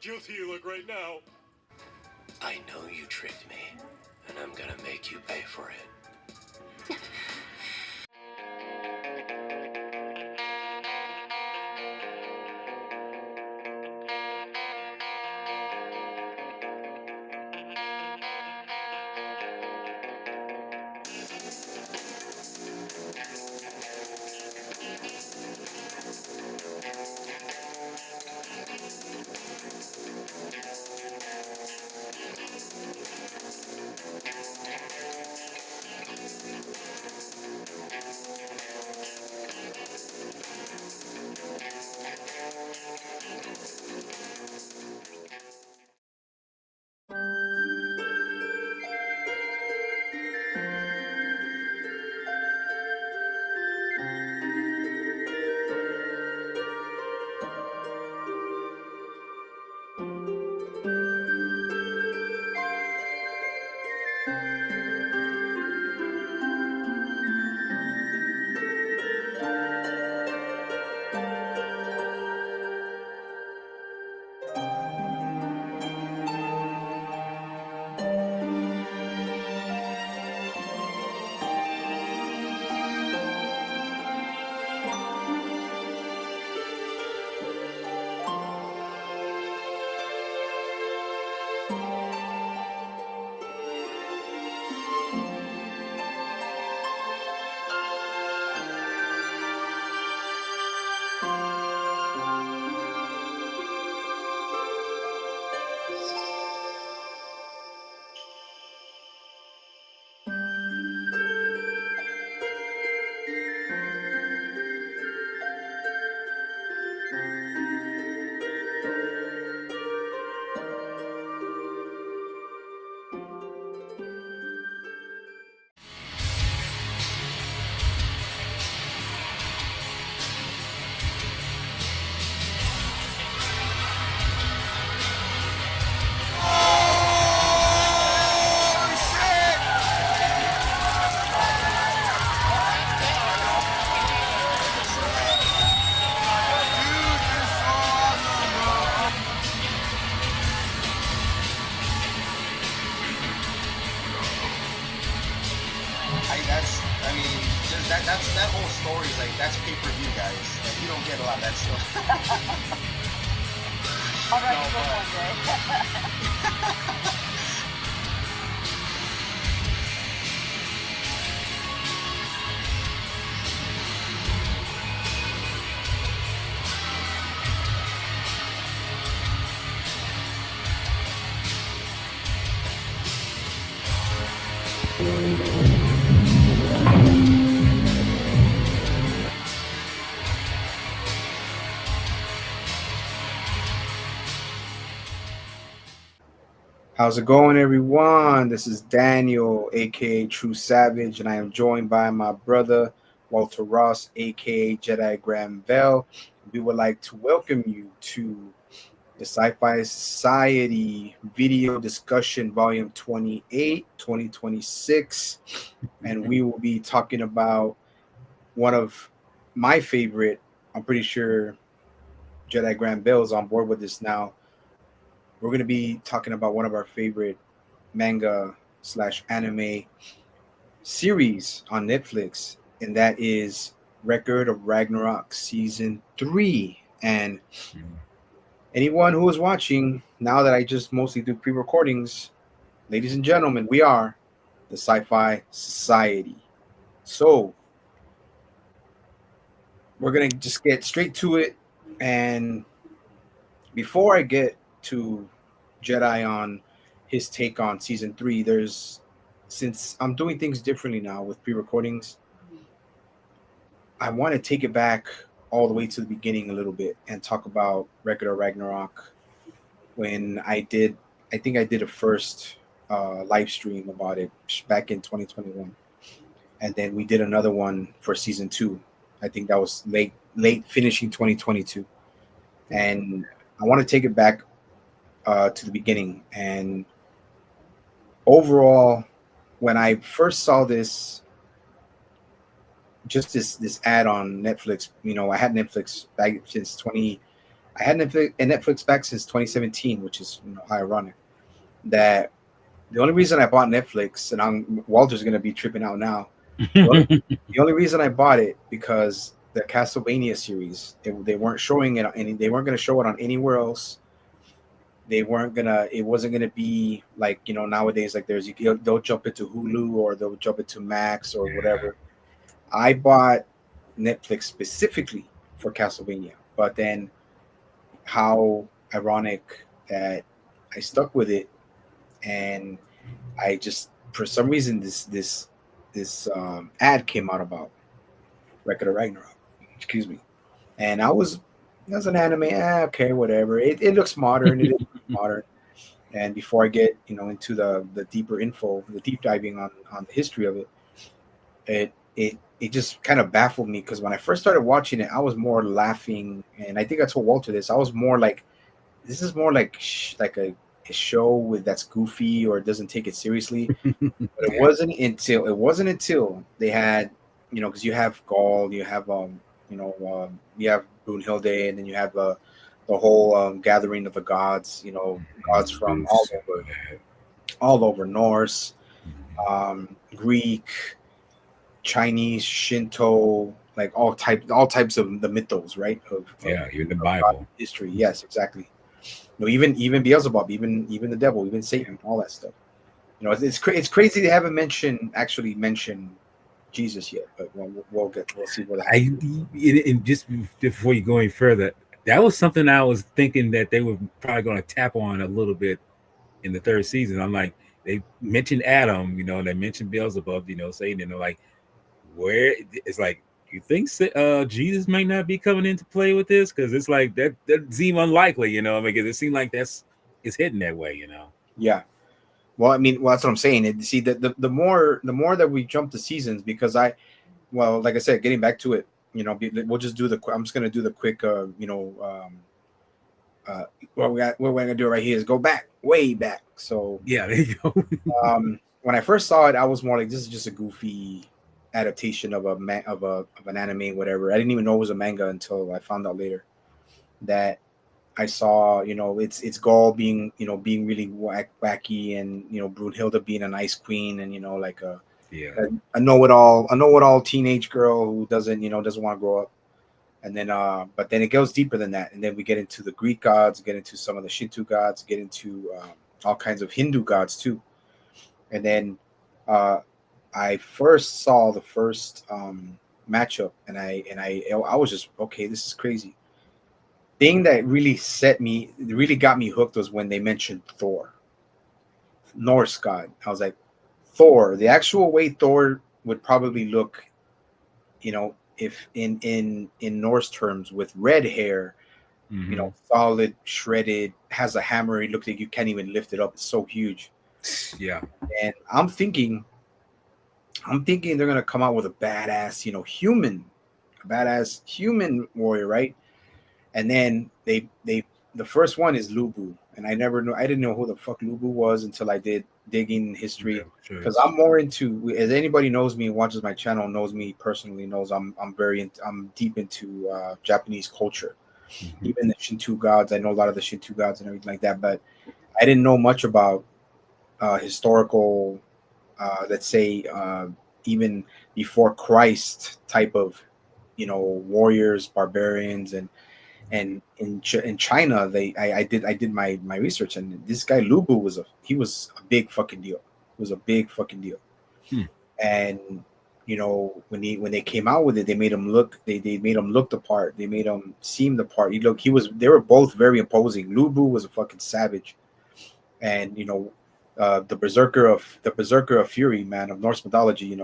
guilty you look right now. I know you tricked me, and I'm gonna make you pay for it. That whole story is like, that's pay-per-view, guys. Like, you don't get a lot of that stuff. All right, one day. How's it going, everyone? This is Daniel, aka True Savage, and I am joined by my brother Walter Ross, aka Jedi Graham Bell. We would like to welcome you to the Sci-Fi Society Video Discussion Volume 28, 2026, and we will be talking about one of my favorite. I'm pretty sure Jedi Graham Bell is on board with this now. We're going to be talking about one of our favorite manga / anime series on Netflix, and that is Record of Ragnarok Season 3. And anyone who is watching, now that I just mostly do pre-recordings, ladies and gentlemen, we are the Sci-Fi Society. So we're going to just get straight to it. And before I get to Jedi on his take on Season 3, since I'm doing things differently now with pre-recordings, I want to take it back all the way to the beginning a little bit and talk about Record of Ragnarok when I think I did a first live stream about it back in 2021. And then we did another one for Season 2. I think that was late finishing 2022. And I want to take it back to the beginning. And overall, when I first saw this, just this ad on Netflix, I had Netflix back since I had Netflix back since 2017, which is ironic. That the only reason I bought Netflix, and Walter's gonna be tripping out now. The only, the only reason I bought it because the Castlevania series, they weren't showing it, and they weren't gonna show it on anywhere else. They weren't gonna. It wasn't gonna be like nowadays. Like they'll jump into Hulu or they'll jump into Max or whatever. I bought Netflix specifically for Castlevania, but then how ironic that I stuck with it, and I just for some reason this ad came out about Record of Ragnarok. Excuse me, and I was as an anime, okay, whatever. It looks modern. It is modern. And before I get into the deeper info, the deep diving on the history of it, it just kind of baffled me because when I first started watching it, I was more laughing, and I think I told Walter this. I was more like, this is more like like a show with that's goofy or doesn't take it seriously. But it wasn't until they had because you have Gaul, you have you have Brunhilde, and then you have the whole gathering of the gods, gods from all over Norse, Greek, Chinese, Shinto, like all types of the mythos, right? Even the of Bible history. Yes, exactly. Even Beelzebub, even the devil, even Satan, all that stuff. It's crazy they haven't actually mentioned Jesus yet, but we'll see what happens. and just before you go any further, that was something I was thinking that they were probably going to tap on a little bit in the third season. I'm like, they mentioned Adam, they mentioned Beelzebub, Satan, like where it's like you think Jesus might not be coming into play with this because it's like that seemed unlikely, because it seemed like it's hidden that way. Yeah. Well, I mean, that's what I'm saying. See, the more that we jump the seasons, because like I said, getting back to it, we'll just do I'm just gonna do the quick, what we're gonna do right here is go back, way back. So yeah, there you go. When I first saw it, I was more like, this is just a goofy adaptation of an anime, whatever. I didn't even know it was a manga until I found out later that I saw, it's Gaul being, being really wacky, and Brunhilde being a nice queen, and like a know-it-all teenage girl who doesn't want to grow up, and then but then it goes deeper than that, and then we get into the Greek gods, get into some of the Shinto gods, get into all kinds of Hindu gods too, and then I first saw the first matchup, and I was just, okay, this is crazy. Thing that really got me hooked was when they mentioned Thor, Norse god. I was like, Thor, the actual way Thor would probably look, if in Norse terms, with red hair, solid, shredded, has a hammer. It looks like you can't even lift it up. It's so huge. Yeah. And I'm thinking they're gonna come out with a badass, human warrior, right? And then the first one is Lubu, and I didn't know who the fuck Lubu was until I did digging history, because I'm more into, as anybody knows me, watches my channel, knows me personally, knows I'm deep into Japanese culture, even the Shinto gods. I know a lot of the Shinto gods and everything like that, but I didn't know much about historical, let's say, even before Christ type of, warriors, barbarians, and in China, I did my research, and this guy Lubu was a big fucking deal. It was a big fucking deal. And when they came out with it, they made him look the part. They made him seem the part. They were both very imposing. Lubu was a fucking savage, and the berserker of fury, man, of Norse mythology,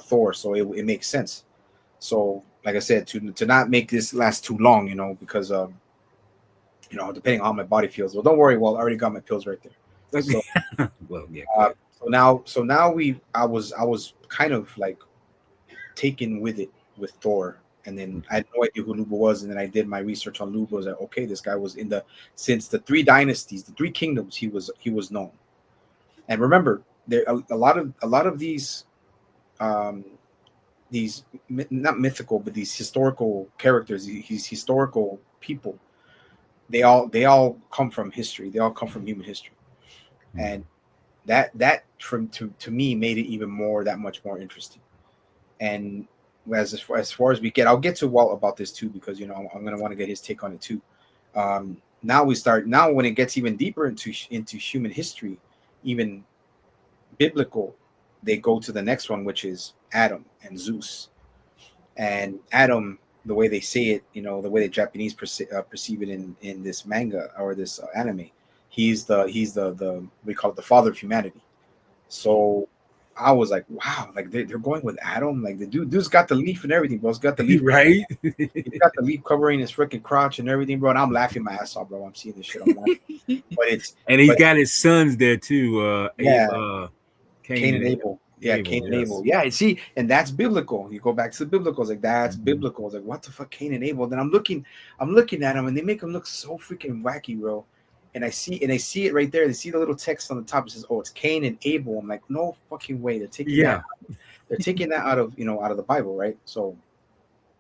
Thor. So it makes sense. So, like I said, to not make this last too long, because depending on how my body feels. Well, don't worry. Well, I already got my pills right there. So, well, yeah. So now I was kind of like taken with it with Thor, and then I had no idea who Lubu was, and then I did my research on Lubu. I was like, okay, this guy was since the three dynasties, the three kingdoms, he was known. And remember, there a lot of these not mythical, but these historical characters, these historical people, they all come from history. They all come from human history, and that from to me made it even more that much more interesting. And as far as we get, I'll get to Walt about this too, because I'm gonna want to get his take on it too. Now when it gets even deeper into human history, even biblical, they go to the next one, which is Adam and Zeus. And Adam, the way they say it, the way the Japanese perceive it in this manga or this anime, he's the we call it the father of humanity. So I was like, wow, like they're going with Adam, like the dude's got the leaf and everything, bro. He's got the leaf, right? He's got the leaf covering his freaking crotch and everything, bro. And I'm laughing my ass off, bro. I'm seeing this shit. I'm laughing. And he's got his sons there too. Yeah, Cain and Abel. Yeah, Cain and Abel. Yeah, see, and that's biblical. You go back to the biblical, it's like that's biblical. It's like, what the fuck, Cain and Abel? Then I'm looking at them, and they make them look so freaking wacky, bro. And I see it right there. They see the little text on the top. It says, "Oh, it's Cain and Abel." I'm like, no fucking way. They're taking that. They're taking that out of the Bible, right? So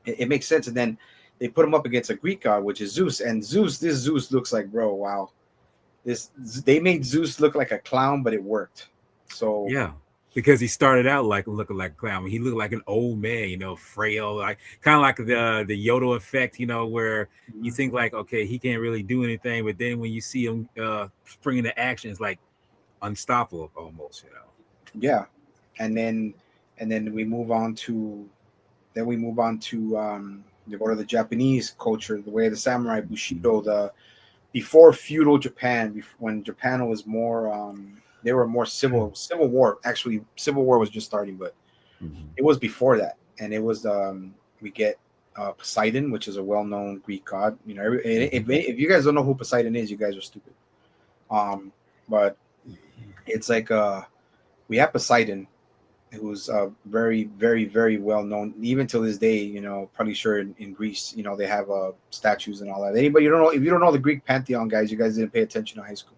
it makes sense. And then they put him up against a Greek god, which is Zeus. And this Zeus looks like, bro, wow. They made Zeus look like a clown, but it worked. So yeah, because he started out looking like a clown. He looked like an old man, frail, like kind of like the Yoda effect, where you think like, okay, he can't really do anything, but then when you see him spring into action, it's like unstoppable almost, Yeah, and then we move on to they go to the Japanese culture, the way of the samurai, Bushido, before feudal Japan, when Japan was more they were more civil war. Actually, civil war was just starting, but it was before that. And it was we get Poseidon, which is a well-known Greek god. If you guys don't know who Poseidon is, you guys are stupid. But it's like we have Poseidon, who's very, very, very well known, even till this day. Probably sure in Greece, they have statues and all that. If you don't know the Greek pantheon, guys, you guys didn't pay attention in high school.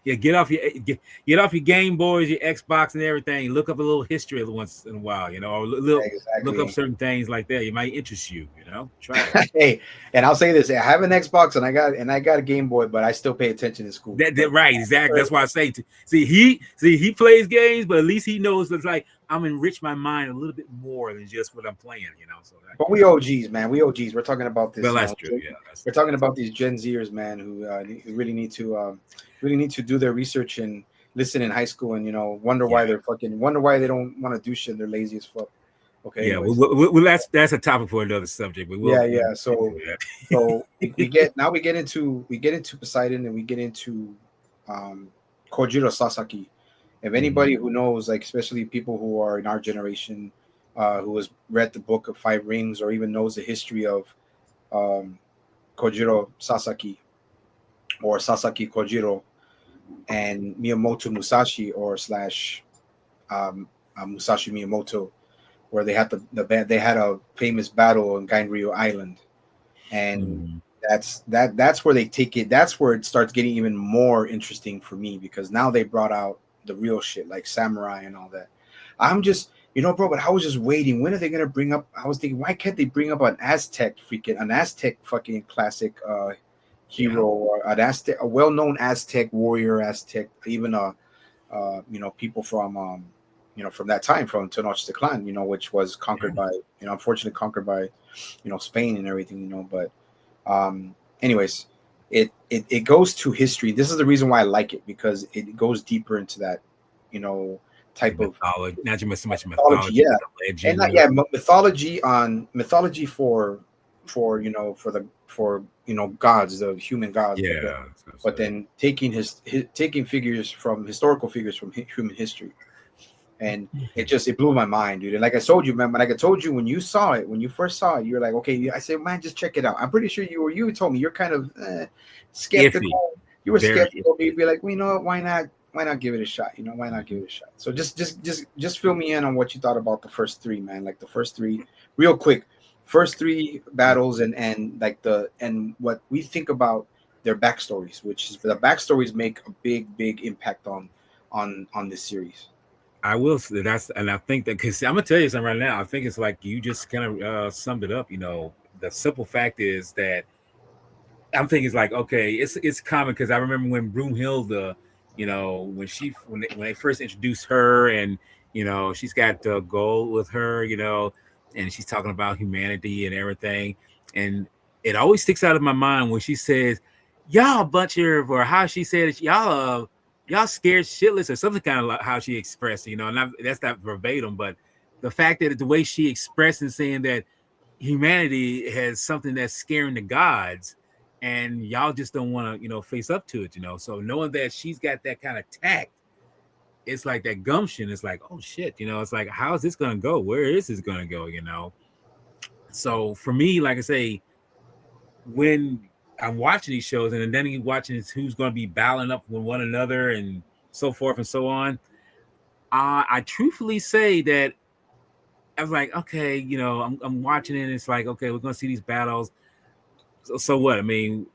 Yeah, get off your Game Boys, your Xbox, and everything. Look up a little history once in a while, or look up certain things like that. It might interest you, Try it. Hey, and I'll say this: I have an Xbox and I got a Game Boy, but I still pay attention in school. Right, exactly. That's why I say he plays games, but at least he knows it's like I'm enrich my mind a little bit more than just what I'm playing, So but we OGs, man. We OGs. We're talking about this. Well, that's true. Yeah, we're talking about these Gen Zers, man, who really need to do their research and listen in high school, and wonder why they don't want to do shit. They're lazy as fuck. Okay. Yeah. Well, that's a topic for another subject. But yeah. So we get into Poseidon, and we get into Kojiro Sasaki. If anybody who knows, like especially people who are in our generation, who has read the book of Five Rings, or even knows the history of Kojiro Sasaki, or Sasaki Kojiro, and Miyamoto Musashi, or slash Musashi Miyamoto, where they had they had a famous battle on Gainryu Island, and that's where they take it. That's where it starts getting even more interesting for me, because now they brought out the real shit, like samurai and all that. I'm just, bro, but I was just waiting. When are they gonna bring up? I was thinking, why can't they bring up an Aztec fucking classic hero, or a well-known Aztec warrior, even people from from that time, from Tenochtitlan, which was conquered by, unfortunately conquered by, Spain and everything, but anyways, it goes to history. This is the reason why I like it, because it goes deeper into that, type of mythology, not just so much mythology, yeah, legend, and mythology for gods, the human gods, yeah. But then taking figures from historical figures from human history, and it blew my mind, dude. And like I told you, man, when you first saw it, you're like, okay. I said, man, just check it out. I'm pretty sure you told me you're kind of skeptical. Iffy. You were skeptical. You'd be like, well, you know what? Why not give it a shot? Why not give it a shot? So just fill me in on what you thought about the first three, man. Like the first three, real quick. First three battles, and what we think about their backstories, which is the backstories make a big impact on this series. I will say and I think that, because I'm gonna tell you something right now. I think it's like you just kind of summed it up. The simple fact is that I'm thinking it's like, okay, it's common because I remember when Broomhilda, when they first introduced her, and she's got gold with her, and she's talking about humanity and everything, and it always sticks out of my mind when she says, "Y'all a bunch of," or how she said it, y'all scared shitless," or something kind of like how she expressed, and that's not verbatim, but the fact that the way she expressed and saying that humanity has something that's scaring the gods, and y'all just don't want to face up to it, so knowing that she's got that kind of tact, it's like that gumption. It's like, oh shit, it's like, how's this gonna go? Where is this gonna go? So for me, like I say, when I'm watching these shows and then you watching who's going to be battling up with one another and so forth and so on, I truthfully say that I was like, okay, I'm watching it and it's like, okay, we're gonna see these battles. So what? I mean,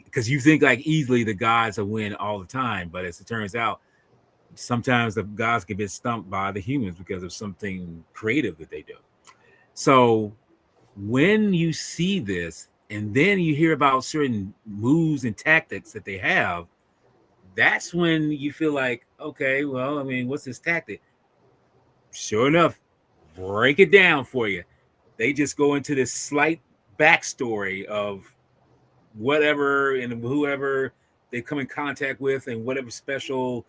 because you think like easily the gods will win all the time, but as it turns out, sometimes the gods get stumped by the humans because of something creative that they do. So when you see this, and then you hear about certain moves and tactics that they have, that's when you feel like, okay, well, I mean, what's this tactic? Sure enough, break it down for you. They just go into this slight backstory of whatever and whoever they come in contact with and whatever special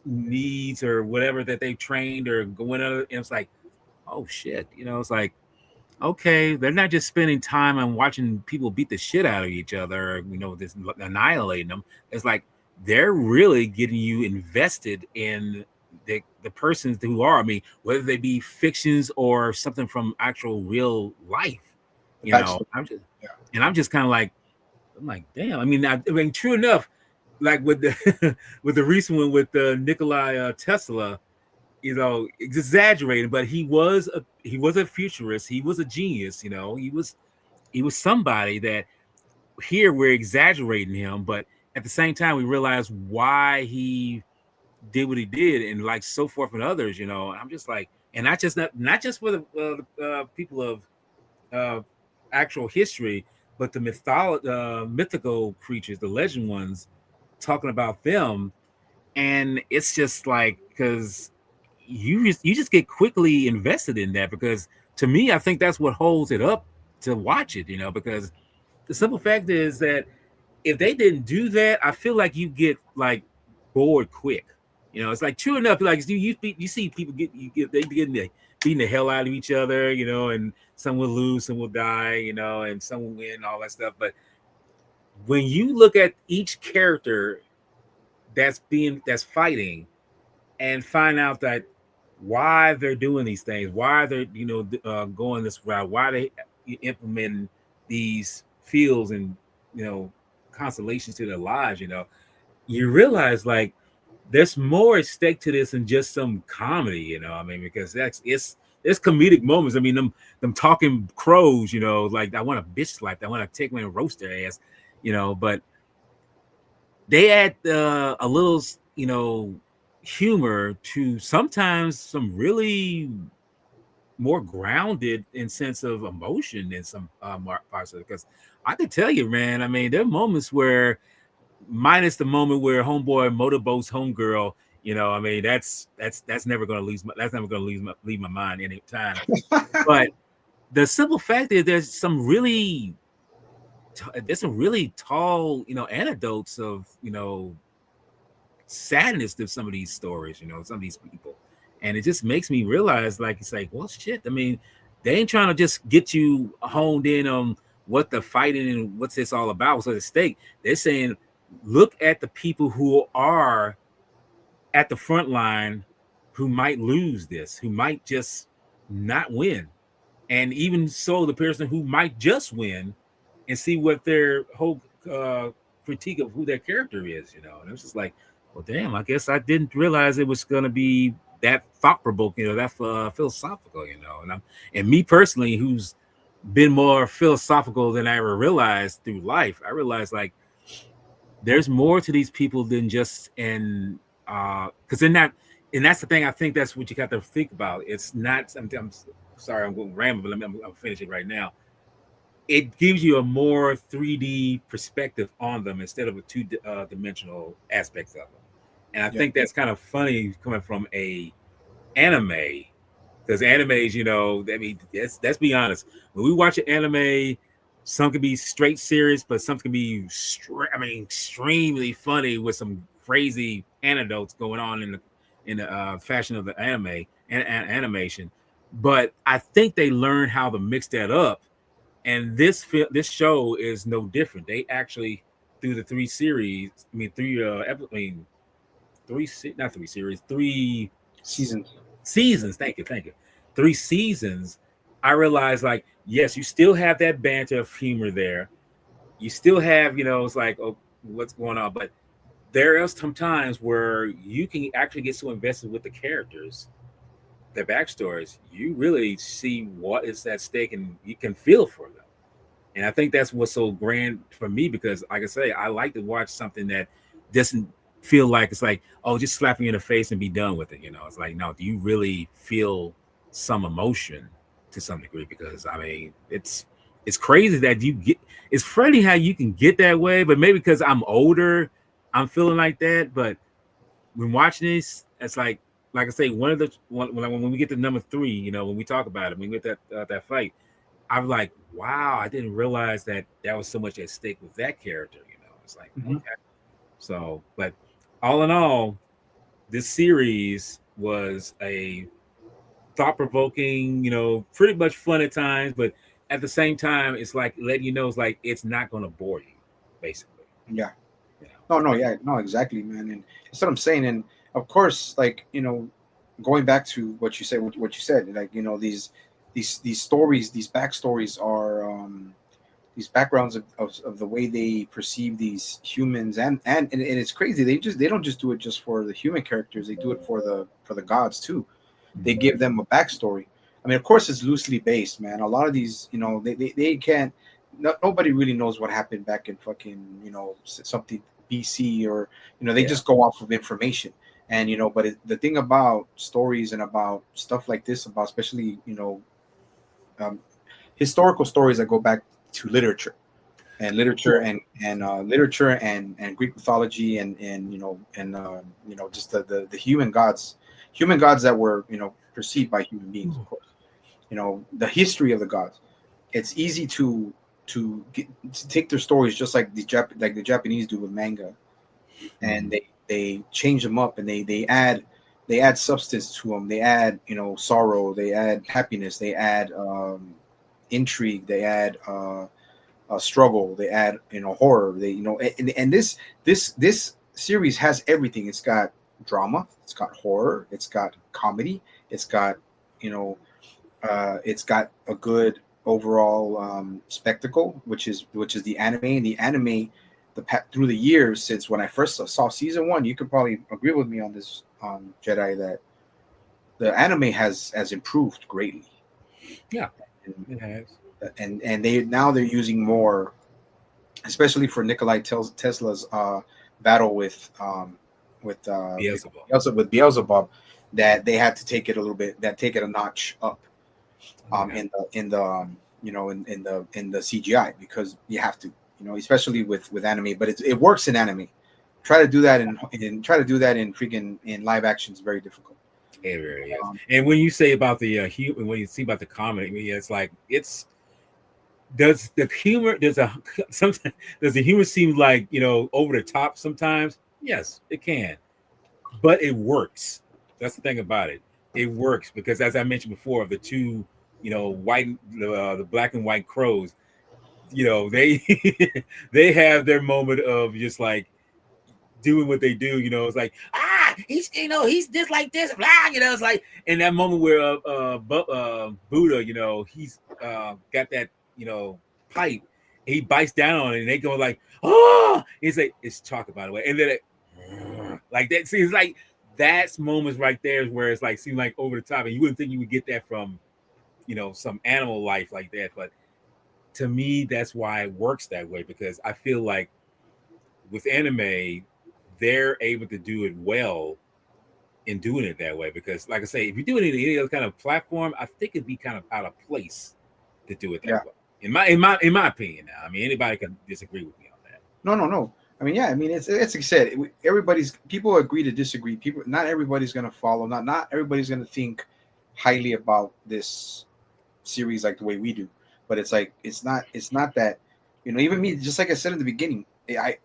needs or whatever that they trained or going on. And it's like, oh shit, it's like, okay, they're not just spending time on watching people beat the shit out of each other, just annihilating them. It's like they're really getting you invested in the persons who are, I mean, whether they be fictions or something from actual real life, I'm just kind of like, I'm like, damn. I mean, true enough, like with the with the recent one with Nikolai Tesla, exaggerated, but he was a futurist. He was a genius. He was somebody that here we're exaggerating him, but at the same time we realize why he did what he did, and like so forth and others. I'm just like, and not just for the people of actual history, but the mythical creatures, the legend ones, talking about them, and it's just like because you just get quickly invested in that, because to me, I think that's what holds it up to watch it, because the simple fact is that if they didn't do that, I feel like you get like bored quick. It's like true enough. Like you see people they beating the hell out of each other, and some will lose, some will die, and some will win, all that stuff. But when you look at each character that's fighting and find out that why they're doing these things, why they're going this route, why they implementing these fields and constellations to their lives, you realize like there's more at stake to this than just some comedy, I mean, because there's comedic moments. I mean, them talking crows, like I want to bitch slap, I want to take them and roast their ass, but they add a little, humor to sometimes some really more grounded in sense of emotion in some parts of it. Because I could tell you, man, I mean, there are moments where, minus the moment where homeboy motorboats homegirl, I mean, that's never going to leave my mind any time. But the simple fact is there's some really tall, anecdotes of, sadness to some of these stories, some of these people. And it just makes me realize, like, it's like, well, shit. I mean, they ain't trying to just get you honed in on what the fighting and what's this all about, what's at stake. They're saying, look at the people who are at the front line who might lose this, who might just not win. And even so, the person who might just win, and see what their whole critique of who their character is, And it's just like, well, damn, I guess I didn't realize it was going to be that thought-provoking, that philosophical, and me personally, who's been more philosophical than I ever realized through life, I realized like there's more to these people than just, and because they're not, and that's the thing. I think that's what you got to think about. It's not. I'm sorry, I'm going to ramble, but I'm finishing right now. it gives you a more 3D perspective on them instead of a two dimensional aspects of them. And I Yeah. think that's kind of funny coming from a anime, because animes, I mean, let's be honest. When we watch an anime, some can be straight serious, but some can be extremely funny with some crazy anecdotes going on in the fashion of the anime and animation. But I think they learned how to mix that up, and this show is no different. They actually, through the three series, I mean three three not three series, three Seasons. seasons. Thank you. Three seasons. I realized, like, yes, you still have that banter of humor there. You still have, it's like, oh, what's going on? But there are some times where you can actually get so invested with the characters, their backstories, you really see what is at stake, and you can feel for them. And I think that's what's so grand for me, because, like I say, I like to watch something that doesn't feel like it's like, oh, just slap you in the face and be done with it. It's like, no, do you really feel some emotion to some degree? Because I mean, it's crazy that you get. It's funny how you can get that way, but maybe because I'm older, I'm feeling like that. But when watching this, it's like I say, when we get to number three, when we talk about it, when we get that fight, I'm like, wow, I didn't realize that was so much at stake with that character. It's like, Mhm. okay. So, but all in all, this series was a thought provoking, pretty much fun at times, but at the same time, it's like letting you know, it's like it's not going to bore you, basically. Yeah. You know, No, no, yeah, no, exactly, man. And that's what I'm saying. And of course, like, going back to what you said, what you said, like, these stories, these backstories are these backgrounds of the way they perceive these humans, and it's crazy. They don't just do it just for the human characters. They do it for the gods too. They give them a backstory. I mean, of course, it's loosely based, man. A lot of these, they can't. No, nobody really knows what happened back in fucking, something BC, or they yeah, just go off of information. And but the thing about stories and about stuff like this, about especially um, historical stories that go back to literature and literature sure, and Greek mythology, and just the human gods that were perceived by human beings, of course. The history of the gods. It's easy to take their stories, just like the Japanese do with manga, and Mhm. they change them up, and they add substance to them. They add sorrow, they add happiness, they add intrigue, they add struggle, they add horror, they and this series has everything. It's got drama, it's got horror, it's got comedy, it's got you know it's got a good overall spectacle, which is the anime. And the anime, through the years since when I first saw season one, you could probably agree with me on this, Jedi, that the anime has improved greatly. Yeah, and it has. they're using more, especially for Nikolai Tesla's battle Beelzebub. with Beelzebub, that they had to take it a little bit, that take it a notch up, Yeah, in the CGI, because you have to, especially with anime. But it works in anime. Try to do that in freaking in live action is very difficult. it really is. Um, And when you say about the humor, when you see about the comedy, I mean, it's like it's does the humor does a sometimes does the humor seem like over the top sometimes? Yes, it can, but it works. That's the thing about it. It works because, as I mentioned before, the two, the black and white crows, they they have their moment of just like doing what they do. It's like, he's he's this like this, blah. It's like in that moment where Buddha, he's got that pipe. He bites down on it, and they go like, oh, he's like, it's chocolate, by the way, and then like that. See, it's like that's moments right there where it's like seem like over the top, and you wouldn't think you would get that from some animal life like that, but to me, that's why it works that way, because I feel like with anime, they're able to do it well in doing it that way. Because, like I say, if you do it in any other kind of platform, I think it'd be kind of out of place to do it that yeah, way. In my opinion. Now, I mean, anybody can disagree with me on that. No. I mean, yeah. I mean, it's like I said. People agree to disagree. Not everybody's gonna follow. Not everybody's gonna think highly about this series like the way we do. But it's like it's not that. Even me, just like I said in the beginning,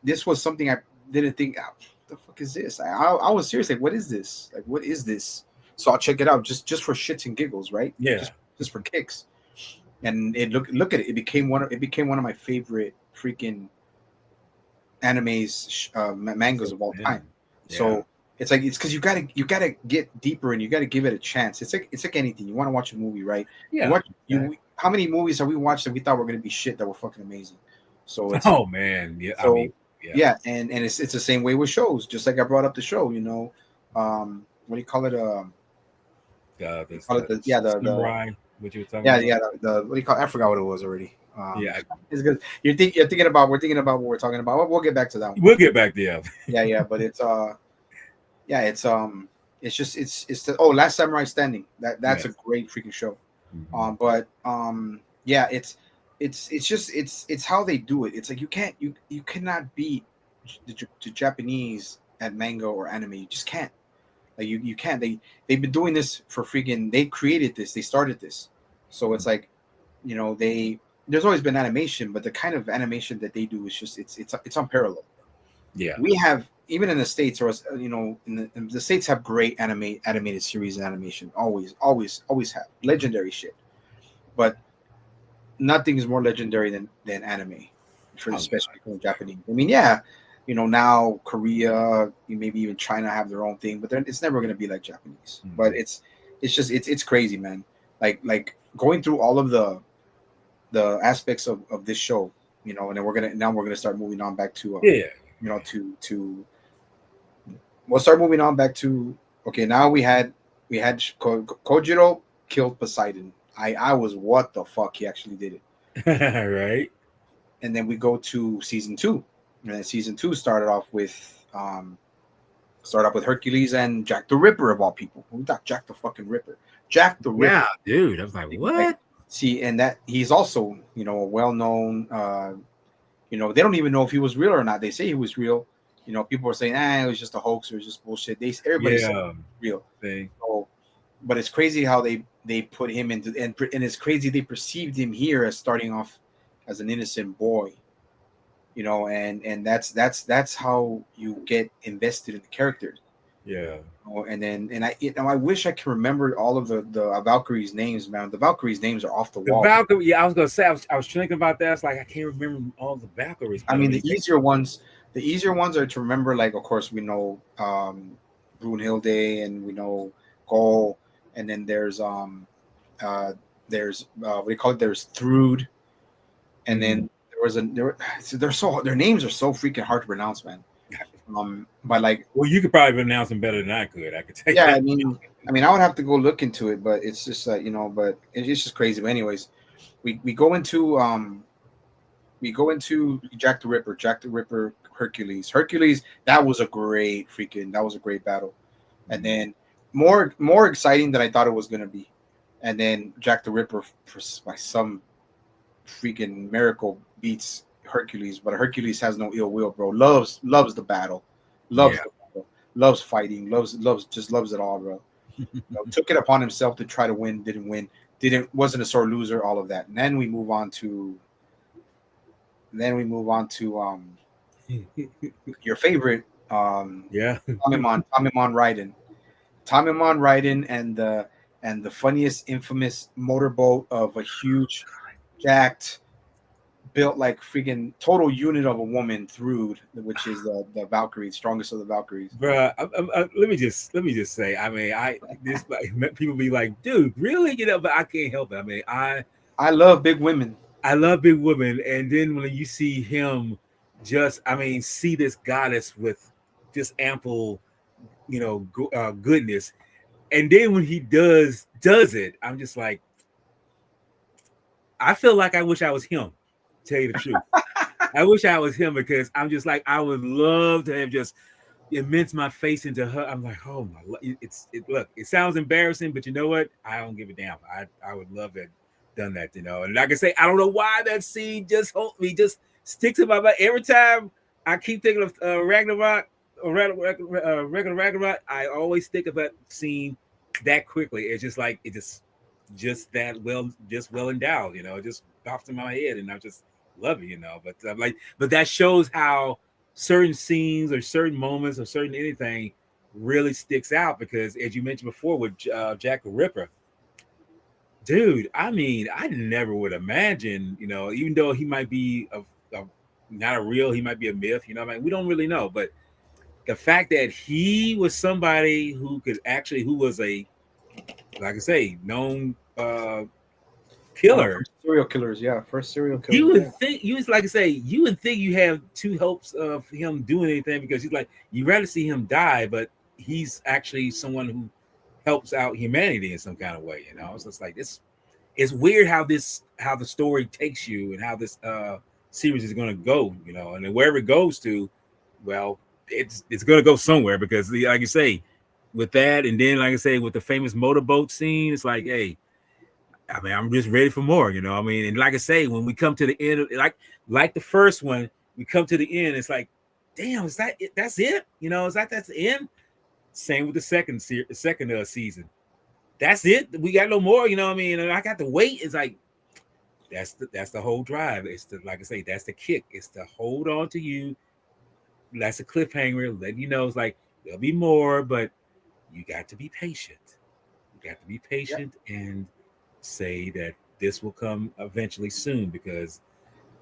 this was something I didn't think. Oh, what the fuck is this? I was serious. Like, what is this? Like, what is this? So I'll check it out just for shits and giggles, right? Yeah. Just for kicks. And look at it. It became one of my favorite freaking animes, mangas of all time. Yeah. So it's because you gotta get deeper and you gotta give it a chance. It's like anything. You want to watch a movie, right? Yeah. How many movies have we watched that we thought were gonna be shit that were fucking amazing? So it's man, yeah. So, I mean, yeah, and it's the same way with shows. Just like I brought up the show, what do you call it? The samurai. What you were talking Yeah, about? the what do you call it? I forgot what it was already. Yeah, it's good. We're thinking about what we're talking about. We'll get back to that one. We'll get back there. Yeah, but it's it's the Last Samurai Standing. That's a great freaking show. Mm-hmm. It's how they do it. It's like you cannot beat the Japanese at manga or anime. You just can't. Like you can't. They've been doing this for freaking. They created this. They started this. So it's like, there's always been animation, but the kind of animation that they do is just it's unparalleled. Yeah, we have, even in the States, or in the States, have great animated series and animation. Always have legendary shit. But nothing is more legendary than anime, especially from Japanese. I mean, yeah, now Korea, maybe even China have their own thing, but it's never going to be like Japanese. Mm-hmm. But it's crazy, man. Like going through all of the aspects of this show, and then we're gonna start moving on back to we'll start moving on back to, okay, now we had Kojiro killed Poseidon. I was, what the fuck, he actually did it. Right. And then we go to season 2, and then season 2 started off with Hercules and Jack the Ripper, of all people. Who thought Jack the fucking Ripper? Jack the Ripper. Yeah, dude. I was like, what? See, and that he's also, a well-known, they don't even know if he was real or not. They say he was real. People are saying, it was just a hoax, or it was just bullshit. Everybody's saying real. So, but it's crazy how they put him into, and it's crazy they perceived him here as starting off as an innocent boy. And that's how you get invested in the characters. Yeah. I wish I could remember all of the Valkyries' names, man. The Valkyries' names are off the wall. Valkyrie, yeah, I was gonna say, I was thinking about that. It's like I can't remember all the Valkyries. I mean, the easier ones are to remember. Like, of course, we know Brunhilde, and we know Gol, and then there's what do you call it? There's Thrud, and then their names are so freaking hard to pronounce, man. But like, well, you could probably pronounce them better than I could. I could take. Yeah, that. I mean, I would have to go look into it, but it's just but it's just crazy. But anyways, we go into Jack the Ripper, Hercules. That was a great battle, and then more exciting than I thought it was gonna be, and then Jack the Ripper, by some freaking miracle, beats Hercules, but Hercules has no ill will, bro. Loves the battle, loves fighting, loves it all, bro. Took it upon himself to try to win, wasn't a sore loser, all of that. And then we move on to your favorite, Tamimon Raiden, and the funniest, infamous motorboat of a huge, jacked, built like freaking total unit of a woman, Thrud, which is the Valkyrie, strongest of the Valkyries. Bruh, let me just say, I mean, people be like, dude, really? But I can't help it. I mean, I love big women. And then when you see him see this goddess with just ample, goodness, and then when he does it, I'm just like, I feel like I wish I was him. Tell you the truth, I wish I was him, because I'm just like, I would love to have just immense my face into her. I'm like, oh my, look, it sounds embarrassing, but you know what? I don't give a damn. I would love that done that, you know. And like I say, I don't know why that scene just just sticks in my mind every time. I keep thinking of Ragnarok or regular Ragnarok. I always think of that scene that quickly. It's just like just that just well endowed, you know. It just pops in my head, and I just love it, you know. But but that shows how certain scenes or certain moments or certain anything really sticks out because, as you mentioned before, with Jack the Ripper, dude. I mean, I never would imagine, you know, even though he might be a not a real, he might be a myth, you know. I mean, we don't really know, but the fact that he was somebody who could actually, who was a, like I say, known killer. First serial killers, yeah, first serial You killers. would think you was like I say, you would think you have two hopes of him doing anything because he's like you rather see him die, but he's actually someone who helps out humanity in some kind of way. You know, it's just like this. It's weird how the story takes you and how this series is going to go. You know, and then wherever it goes to, well, it's going to go somewhere because, like you say, with that, and then like I say, with the famous motorboat scene, it's like, hey, I mean, I'm just ready for more, you know. I mean, and like I say, when we come to the end, like the first one, we come to the end. It's like, damn, is that it? That's it? You know, that's the end. Same with the second season. That's it. We got no more. You know what I mean? And I got to wait. It's like that's the whole drive. It's the, like I say, that's the kick. It's to hold on to you. That's a cliffhanger. Letting you know it's like there'll be more, but you got to be patient. You got to be patient and say that this will come eventually soon because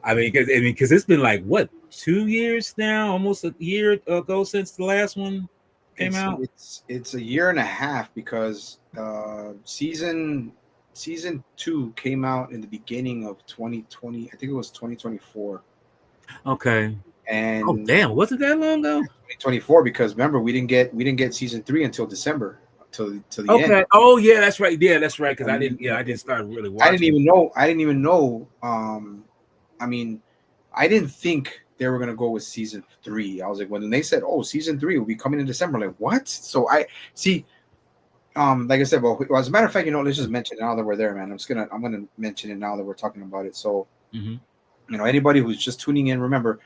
because it's been like what 2 years now, almost a year ago since the last one came out. It's a year and a half because season 2 came out in the beginning of 2020. I think it was 2024. Okay. And oh damn, was it that long ago? 2024 because remember we didn't get season 3 until December till the end. Okay. Oh yeah, that's right. Yeah, that's right. Because I didn't start really watching. I didn't even know. I mean, I didn't think they were gonna go with season 3. I was like, when they said, "Oh, season 3 will be coming in December," like what? So I see. Like I said, well, as a matter of fact, you know, let's just mention it now that we're there, man. I'm gonna mention it now that we're talking about it. So, you know, anybody who's just tuning in, remember,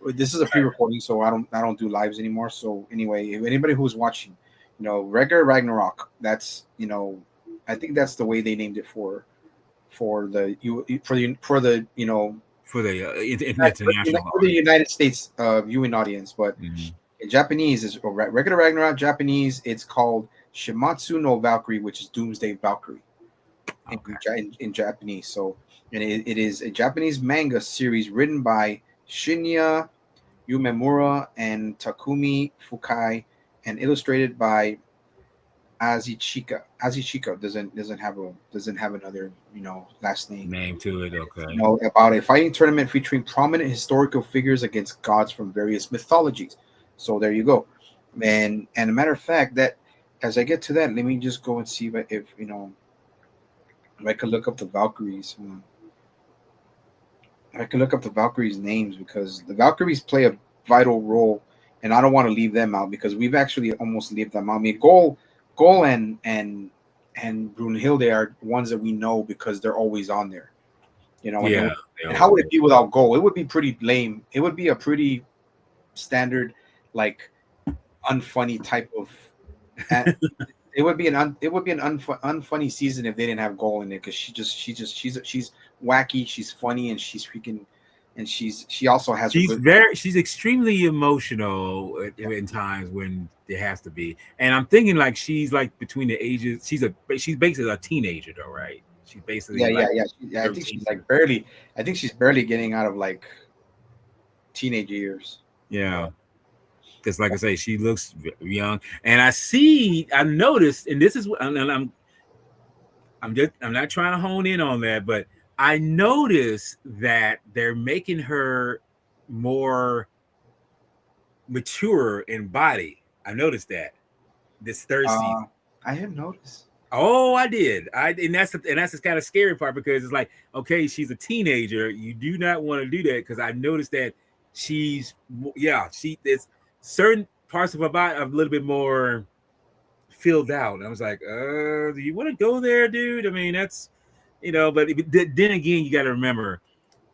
this is a pre-recording, so I don't do lives anymore. So anyway, if anybody who's watching, you know, regular Ragnarok, that's, you know, I think that's the way they named it for the you know, for the international for the United States viewing audience. But in Japanese is regular Ragnarok. Japanese, it's called Shimatsu no Valkyrie, which is Doomsday Valkyrie in Japanese. So, and it is a Japanese manga series written by Shinya Yumemura and Takumi Fukai, and illustrated by Azichika. Azichika doesn't have another, you know, last name to it. Okay. You know, about a fighting tournament featuring prominent historical figures against gods from various mythologies. So there you go. And a matter of fact, that as I get to that, let me just go and see if you know, if I could look up the Valkyries. I can look up the Valkyries' names because the Valkyries play a vital role, and I don't want to leave them out because we've actually almost left them out. I mean, Goal and Brunhilde are ones that we know because they're always on there. You know, and how would it be without Goal? It would be pretty lame. It would be a pretty standard, like, unfunny type of. It would be an unfunny season if they didn't have Goal in it because she's wacky, she's funny, and she's freaking, and she also has. She's extremely emotional in times when it has to be, and I'm thinking like she's like between the ages. She's basically a teenager though, right? She's basically yeah. I think she's like barely. I think she's barely getting out of like teenage years. Yeah. Because, like I say, she looks young, and I noticed, and this is what I'm not trying to hone in on that, but I noticed that they're making her more mature in body. I noticed that this third season. I have noticed. Oh, I did. And that's the kind of scary part because it's like, okay, she's a teenager. You do not want to do that because I noticed that she's certain parts of her body are a little bit more filled out. And I was like, do you want to go there, dude? I mean, that's you know. But then again, you got to remember,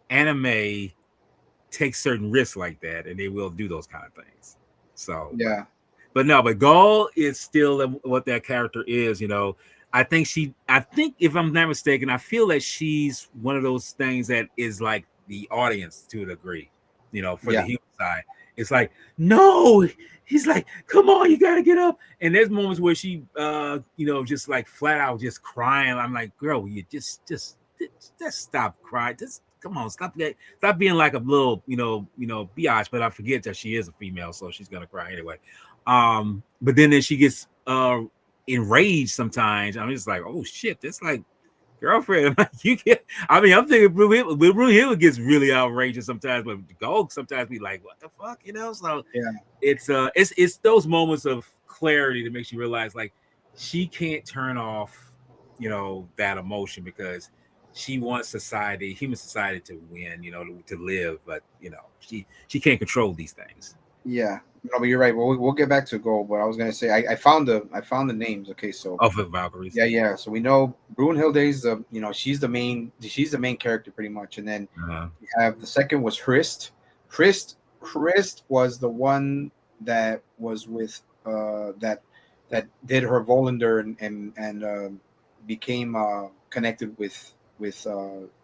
anime takes certain risks like that, and they will do those kind of things. So, Yeah. but no, but Gaul is still what that character is. You know, I think if I'm not mistaken, I feel that she's one of those things that is like the audience to a degree. You know, for the Yeah. human side, it's like no. He's like, come on, you gotta get up. And there's moments where she, you know, just like flat out just crying. I'm like, girl, you just stop crying. Just come on, stop being like a little, biatch. But I forget that she is a female, so she's gonna cry anyway. But then she gets enraged sometimes. I'm just like, oh shit, that's like girlfriend. I'm like, you get. I mean, I'm thinking Blue Hill gets really outrageous sometimes, but Gold sometimes be like, what the fuck, you know? So Yeah. it's those moments of clarity that makes you realize like she can't turn off, that emotion because she wants human society to win, to live, but she can't control these things. Yeah. No, but you're right. Well, we'll get back to gold. But I was gonna say I found the names. Okay, so Of the Valkyries. yeah, yeah. So we know Brunhilde is she's the main character pretty much, and then Uh-huh. we have the second was Hrist. Hrist was the one that was with that did her Volander and became connected with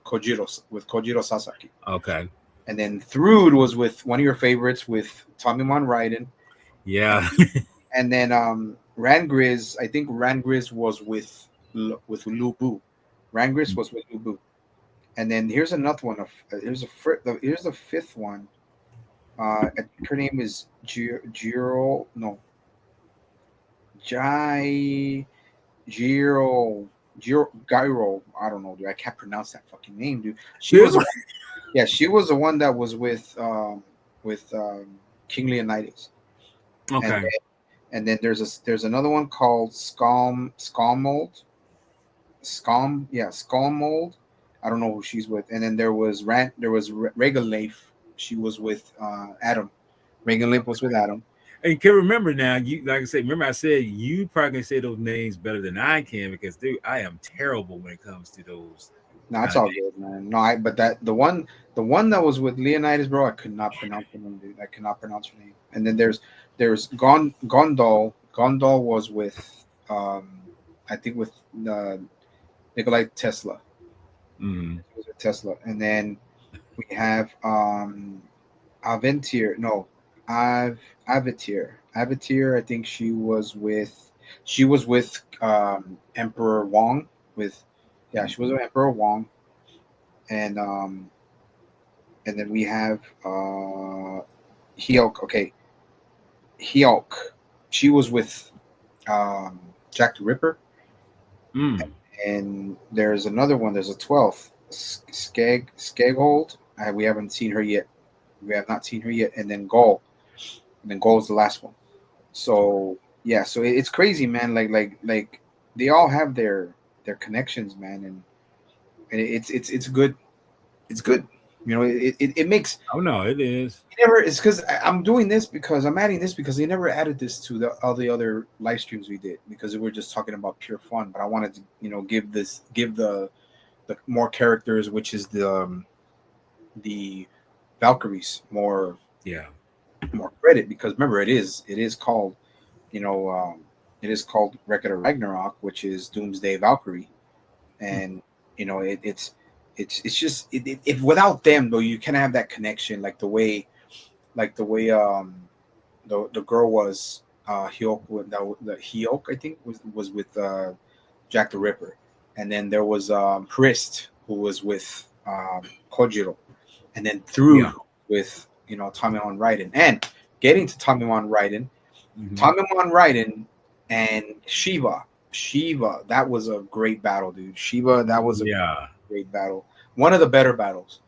Kojiro Sasaki. Okay. And then Thrud was with one of your favorites with Tommymon Raiden. Yeah. And then Rangriz, I think Rangriz was with Lu Bu. Rangriz was with Lu Bu. And then here's another one. Here's the fifth one. I think her name is Jiro. No, Jai Gyro. I don't know, dude. I can't pronounce that fucking name, dude. She was the one that was with King Leonidas. And Okay. then, there's another one called Skalmold. Skalmold. I don't know who she's with. And then there was Regan Leif. She was with Adam. Regan Leif was with Adam. And you can remember now, you like I said, remember I said you probably can say those names better than I can because dude, I am terrible when it comes to those No, it's kind of all names. good, man. No, but the one that was with Leonidas, bro, I could not pronounce her name, dude. I could not pronounce her name. And then there's Gondol. Gondol was with I think with Nikolai Tesla. Mm. He was with Tesla. And then we have Aventir. No, Avatir. Avatir. I think she was with Emperor Wong. She was with Emperor Wong, and then we have Hyok. Okay, Hyok. She was with um, Jack the Ripper, Mm. and there's another one. There's a 12th Skeghold. We haven't seen her yet. We have not seen her yet. And then Gaul. And then Gaul is the last one. So yeah, so it's crazy, man. Like they all have their connections, man, and it's good. It's good. It makes Oh no, it is. never. It's because I'm doing this because I'm adding this because they never added this to all the other live streams we did because we were just talking about pure fun. But I wanted to give the more characters, which is the Valkyries Yeah. more credit because remember it is called it is called Record of Ragnarok, which is Doomsday Valkyrie, and it's just if without them though you can't have that connection like the way the girl was Hyok the Hyok I think was with Jack the Ripper, and then there was Hrist who was with Kojiro, and then through Yeah. with Tommymon Raiden, and getting to Tommymon Raiden. Mhm. Tommymon Raiden and Shiva, that was a great battle, dude. Shiva, that was a Yeah. great battle. One of the better battles.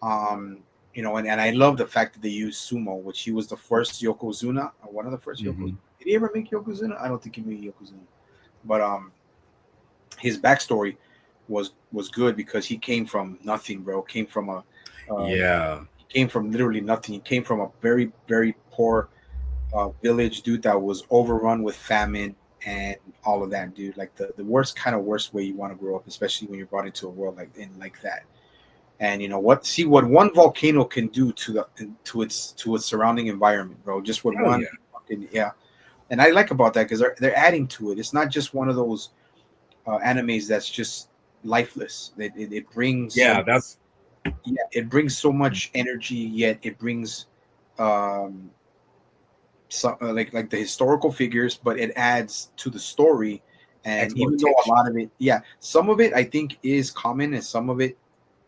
And I love the fact that they used sumo, which he was the first Yokozuna, or one of the first Yokozuna. Mhm. Did he ever make Yokozuna? I don't think he made Yokozuna. But his backstory was good because he came from nothing, bro. Yeah. He came from literally nothing. He came from a very, very poor village, dude, that was overrun with famine, and all of that, dude. Like the worst way you want to grow up, especially when you're brought into a world like that. And you know what? See what one volcano can do to its surrounding environment, bro. Just what Oh, one, yeah. yeah. And I like about that because they're adding to it. It's not just one of those animes that's just lifeless. It brings Yeah, that's it brings so much energy, yet it brings um like the historical figures, but it adds to the story. And adds more even though a texture. lot of it, yeah, some of it I think is common, and some of it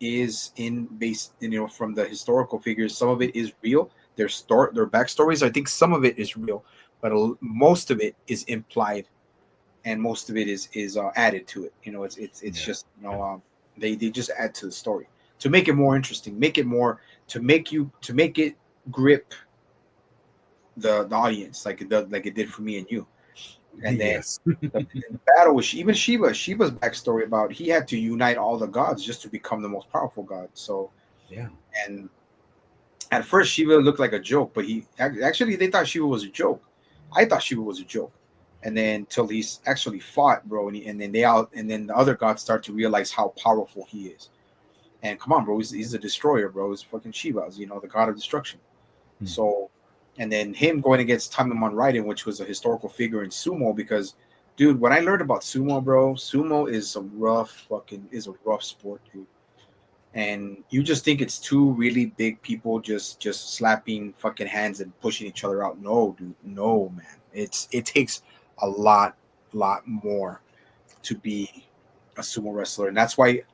is in base, from the historical figures. Some of it is real. Their backstories. I think some of it is real, but most of it is implied, and most of it is added to it. It's Yeah. just they just add to the story to make it more interesting, make it more to make it grip the audience like it did for me and you. And then Yes. the battle with even Shiva's backstory about he had to unite all the gods just to become the most powerful god. So, Yeah. and at first Shiva looked like a joke, but he actually they thought Shiva was a joke. I thought Shiva was a joke, and then till he's actually fought, bro, and then and then the other gods start to realize how powerful he is. And come on, bro, he's a destroyer, bro. He's fucking Shiva, the god of destruction. Hmm. So, and then him going against Tamimon Raiden, which was a historical figure in sumo, because, dude, when I learned about sumo, bro, sumo is a rough sport, dude. And you just think it's two really big people just slapping fucking hands and pushing each other out. No, dude, no, man. It takes a lot more to be a sumo wrestler, and that's why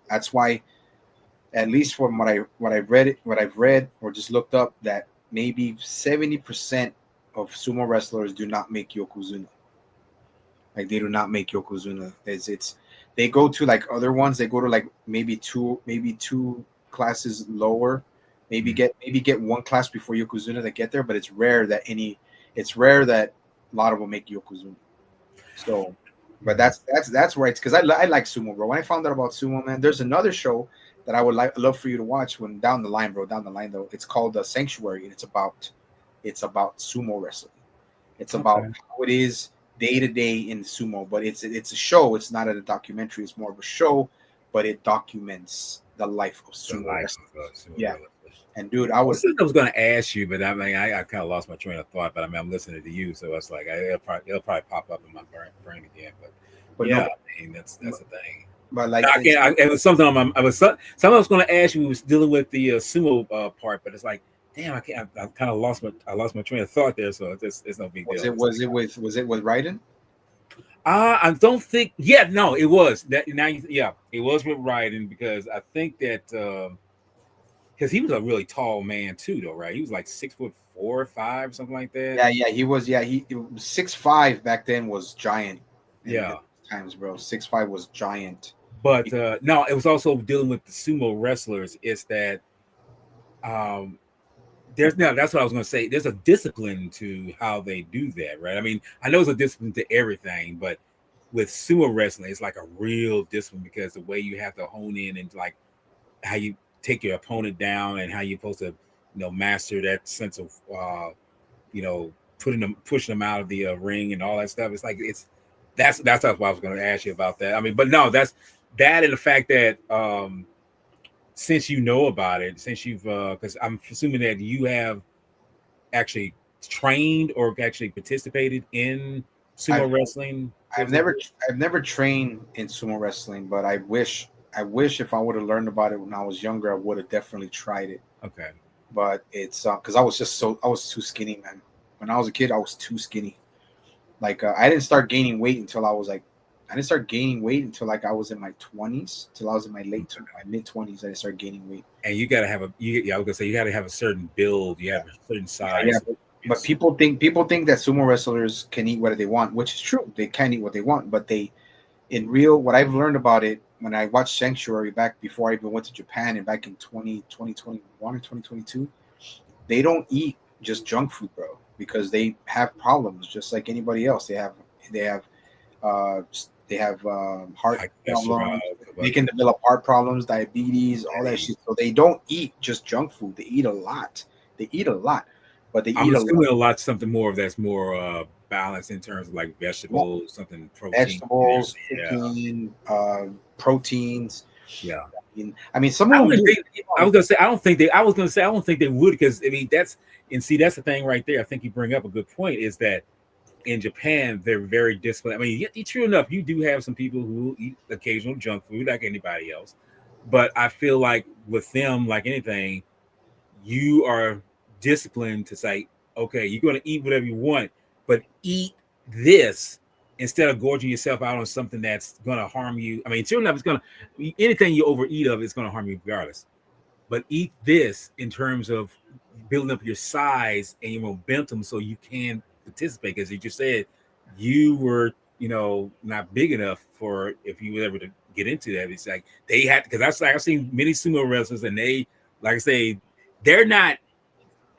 at least from what I've read or just looked up, that maybe 70% of sumo wrestlers do not make yokozuna. Like they do not make yokozuna. It's they go to like other ones. They go to like maybe two classes lower. Maybe Hmm. get one class before yokozuna to get there. But it's rare that a lot of them make yokozuna. So, but that's where it's because I like sumo, bro. When I found out about sumo, man, there's another show that I would love for you to watch when down the line, bro. Down the line though, it's called Sanctuary, and it's about sumo wrestling. It's about Okay. how it is day to day in sumo, but it's a show. It's not a documentary. It's more of a show, but it documents the life of The sumo life wrestling. of a sumo Yeah, wrestler. and dude, Yeah. I I would. said I was going to ask you, but I mean, I kind of lost my train of thought. But I mean, I'm listening to you, so it's like it'll probably pop up in my brain again. But But yeah, no, I mean, that's the thing. but like I can't. It was something on my. I was something I was going to ask you. Was dealing with the sumo part, but it's like, damn, I can't. I kind of lost my train of thought there. So it's no big was deal. it It's was like, it with Raiden? I don't think. Yeah, no, it was that. Now, yeah, it was with Ryden because I think that because he was a really tall man too, though, right? He was like 6'4", 5", something like that. Yeah, he was. Yeah, he 6'5" back then was giant. In Yeah, times, bro, 6'5" was giant. but no, it was also dealing with the sumo wrestlers. Is that um, there's now that's what I was going to say. There's a discipline to how they do that, right? I mean, I know it's a discipline to everything, but with sumo wrestling, it's like a real discipline because the way you have to hone in and like how you take your opponent down and how you're supposed to, master that sense of, pushing them out of the ring and all that stuff. It's like that's what I was going to ask you about that. I mean, but no, that's that and the fact that since you know about it, since you've because I'm assuming that you have actually trained or actually participated in I've sumo wrestling. I've never I've never trained in sumo wrestling, but I wish if I would have learned about it when I was younger, I would have definitely tried it. Okay. But it's because I was too skinny, man. When I was a kid, I was too skinny. Like I didn't start gaining weight until I didn't start gaining weight until like I was in my 20s, till I was in my my mid 20s. I didn't start gaining weight. And you got to have yeah, I was gonna say you got to have a certain build. You have a certain Yeah, size. but people think that sumo wrestlers can eat whatever they want, which is true. They can eat what they want, but in real, what I've learned about it when I watched Sanctuary back before I even went to Japan and back in 2021 or 2022, they don't eat just junk food, bro, because they have problems just like anybody else. They have uh, they have heart High cholesterol, problems. They can develop heart problems, diabetes, all that shit. So they don't eat just junk food. They eat a lot. They eat a lot, but they I'm eat a lot. assuming a lot something more of that's more balance in terms of like Yeah. vegetables, something protein. Vegetables, Yeah, chicken, proteins. yeah. I mean, some of I them wouldn't do. think. I was gonna say I don't think they. I was gonna say I don't think they would because I mean that's and see that's the thing right there. I think you bring up a good point is that in Japan they're very disciplined. I mean, true enough, you do have some people who eat occasional junk food like anybody else, but I feel like with them, like anything, you are disciplined to say, okay, you're going to eat whatever you want, but eat this instead of gorging yourself out on something that's going to harm you. I mean, sure enough, it's going to anything you overeat of is going to harm you regardless. But eat this in terms of building up your size and your momentum so you can participate. Because you just said you were, not big enough for if you were ever to get into that. It's like they had because that's like I've seen many sumo wrestlers and they, like I say, they're not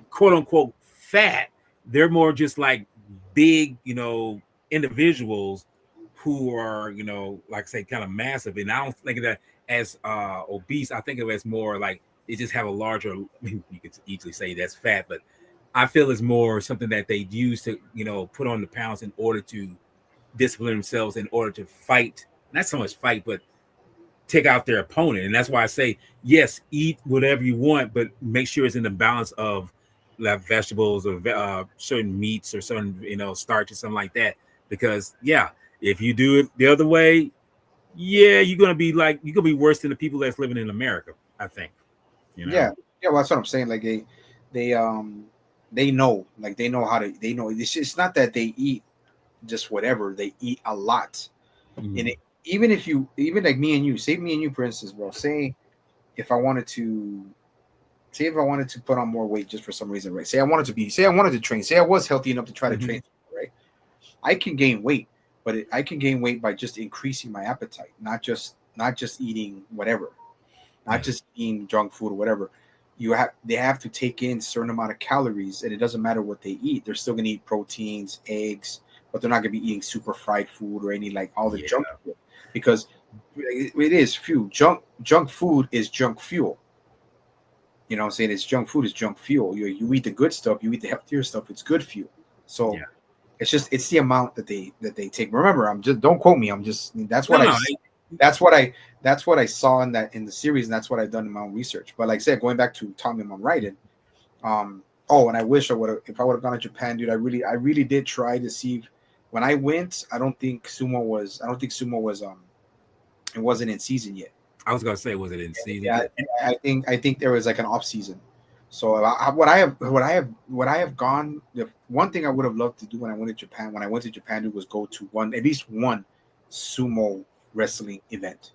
quote unquote fat. They're more just like big, individuals who are, like I say, kind of massive. And I don't think of that as obese. I think of it as more like they just have a larger. I mean, you could easily say that's fat, but I feel it's more something that they use to, put on the pounds in order to discipline themselves in order to fight. Not so much fight, but take out their opponent. And that's why I say, yes, eat whatever you want, but make sure it's in the balance of like vegetables or certain meats or certain, starch or something like that. Because yeah, if you do it the other way, yeah, you're gonna be worse than the people that's living in America, I think. Yeah, yeah. Well, that's what I'm saying. Like they they know, like they know how to. They know it's not that they eat just whatever. They eat a lot, and Mhm. even if you, even like me and you, say me and you, for instance, bro. If I wanted to, say if I wanted to put on more weight just for some reason, right? Say I wanted to train. Say I was healthy enough to try to train, right? I can gain weight, but I can gain weight by just increasing my appetite, not just eating whatever, not Yeah. just eating junk food or whatever. They have to take in a certain amount of calories, and it doesn't matter what they eat. They're still gonna eat proteins, eggs, but they're not gonna be eating super fried food or any like all the Yeah. junk food because it is fuel. Junk food is junk fuel. You know what I'm saying? It's junk food is junk fuel. You eat the good stuff, you eat the healthier stuff, it's good fuel. So Yeah. it's the amount that they take. Remember, I'm just don't quote me. I'm just No, no. that's what I that's what I saw in the series, and that's what I've done in my own research. But like I said, going back to Tommy on writing, and I wish I would have if I would have gone to Japan, dude. I really did try to see when I went. I don't think sumo was it wasn't in season yet. I was gonna say, was it in season Yeah, yet? I think there was like an off season. So what I have gone. The one thing I would have loved to do when I went to Japan, dude, was go to at least one sumo wrestling event,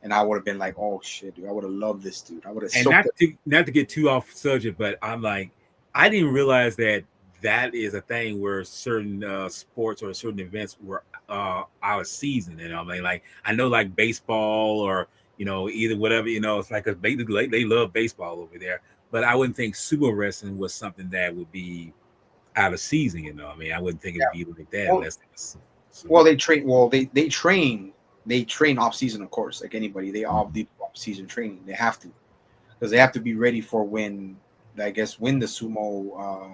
and I would have been like, oh shit, dude, I would have loved this, dude. I would have And soaked it. not to get too off subject, but I'm like, I didn't realize that that is a thing where certain sports or certain events were out of season. I mean, like I know like baseball or either whatever it's like they love baseball over there, but I wouldn't think sumo wrestling was something that would be out of season. I mean, I wouldn't think it would be like that Well, unless it was well, sumo. they train. Well, they train off season, of course, like anybody. They all do off season training. They have to because they have to be ready for when I guess when the sumo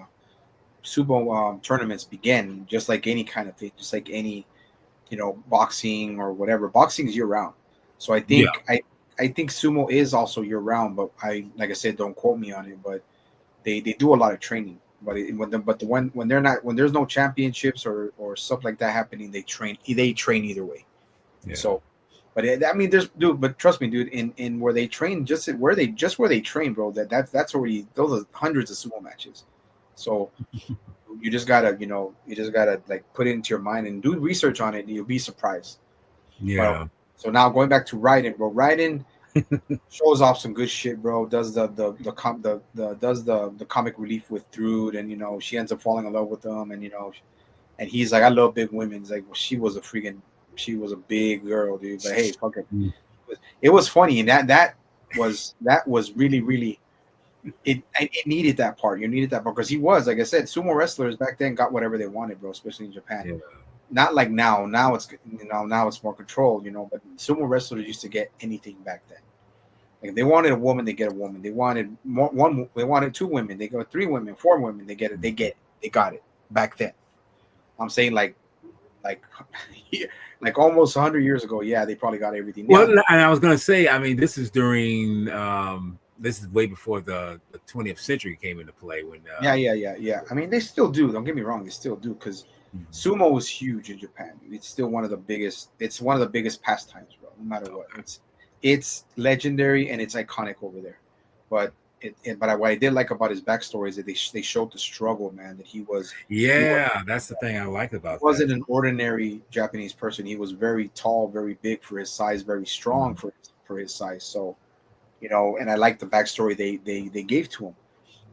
tournaments begin, just like any kind of thing, just like any boxing or whatever. Boxing is year round, so Yeah, I think sumo is also year round. But like I said, don't quote me on it. But they do a lot of training. But when they're not when there's no championships or stuff like that happening, they train either way. yeah. So, but I mean, there's dude. But trust me, dude. In where they train, where they train, bro. That's already those are hundreds of sumo matches. So you just gotta like put it into your mind and do research on it. And you'll be surprised. But Yeah. so now going back to Raiden, bro. Raiden shows off some good shit, bro. Does the comic relief with Druid, and she ends up falling in love with him, and he's like, I love big women. He's like, well, she was a big girl, dude. But hey, fuck it. It was funny, and that was really really it needed that part. You needed that part because he was, like I said, sumo wrestlers back then got whatever they wanted, bro. Especially in Japan. Yeah. Not like now. Now it's more controlled, But sumo wrestlers used to get anything back then. Like if they wanted a woman, they get a woman. They wanted one. They wanted two women. They go 3 women, 4 women. They get it. They got it back then. I'm saying like like almost 100 years ago. Yeah, they probably got everything. Well, Yeah, and I was gonna say, I mean, this is during this is way before the 20th century came into play when yeah. I mean, they still do. Don't get me wrong, they still do because sumo is huge in Japan. It's still one of the biggest. It's one of the biggest pastimes, bro. No matter what, it's legendary and it's iconic over there. But what I did like about his backstory is that they showed the struggle, man. That that's the thing I like he about that. wasn't an ordinary Japanese person. He was very tall, very big for his size, very strong for his size. So, and I like the backstory they gave to him,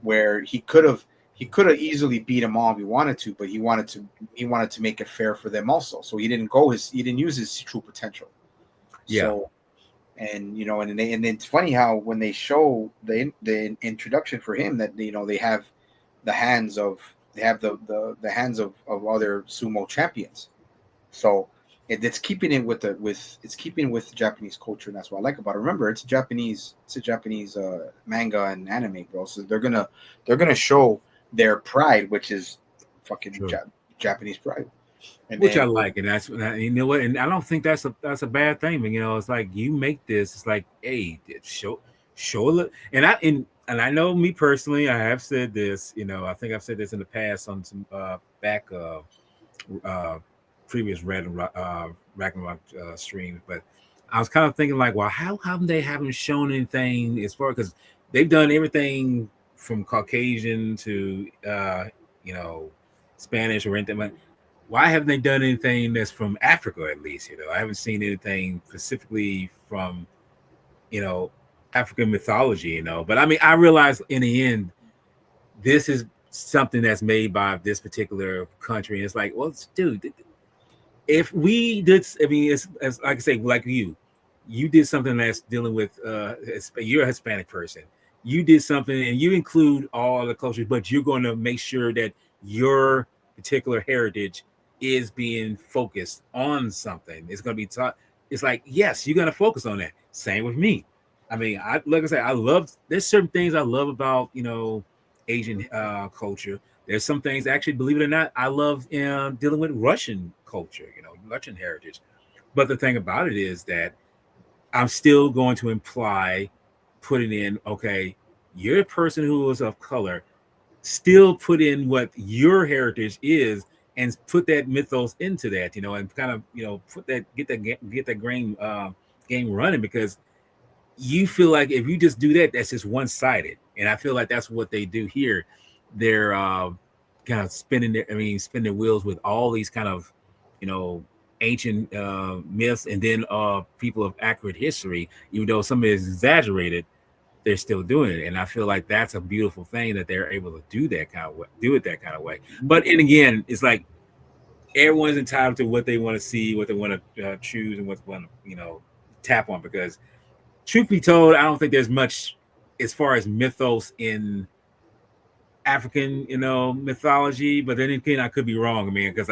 where he could have easily beat him all if he wanted to, but he wanted to make it fair for them also. So he didn't use his true potential. Yeah. So, and it's funny how when they show the introduction for him that they have the hands of the hands of other sumo champions. So it's keeping it it's keeping with Japanese culture, and that's what I like about it. Remember, it's a Japanese manga and anime, bro. So they're gonna show their pride, which is fucking Japanese pride. And Which I then like, and that's you know what, and I don't think that's a bad thing. But it's like you make this. It's like, hey, show a look. And I know me personally, I have said this. I think I've said this in the past on some back uh, previous Ragnarok streams, but I was kind of thinking like, well, how come they haven't shown anything as far because they've done everything from Caucasian to Spanish or anything, but why haven't they done anything that's from Africa at least? I haven't seen anything specifically from you know African mythology. But I mean, I realize in the end, this is something that's made by this particular country, and it's like, well, dude, if we did, I mean, it's like I say, like you did something that's dealing with you're a Hispanic person. You did something and you include all the cultures, but you're going to make sure that your particular heritage is being focused on something. It's going to be taught. It's like, yes, you're going to focus on that. Same with me. I mean, like I said, there's certain things I love about, Asian culture. There's some things, actually, believe it or not, I love dealing with Russian culture, Russian heritage. But the thing about it is that I'm still going to imply putting in, okay, you're a person who is of color, still put in what your heritage is and put that mythos into that, and kind of, put that, get that game running, because you feel like if you just do that, that's just one sided. And I feel like that's what they do here. They're kind of spinning their wheels with all these kind of, ancient myths, and then people of accurate history, even though some is exaggerated, they're still doing it. And I feel like that's a beautiful thing that they're able to do that kind of way, do it that kind of way. But and again, it's like everyone's entitled to what they want to see, what they want to choose, and what they want to, tap on, because truth be told, I don't think there's much as far as mythos in African, mythology. But then again, I could be wrong, man, because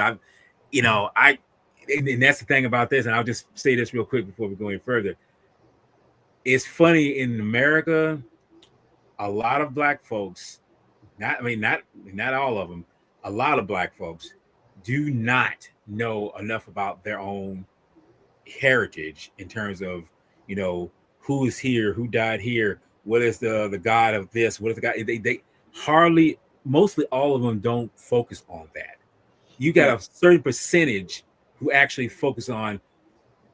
and that's the thing about this. And I'll just say this real quick before we go any further. It's funny in America, a lot of black folks, not all of them, a lot of black folks do not know enough about their own heritage in terms of, who is here, who died here, what is the god of this, what is the god, they hardly, mostly all of them don't focus on that. You got a certain percentage who actually focus on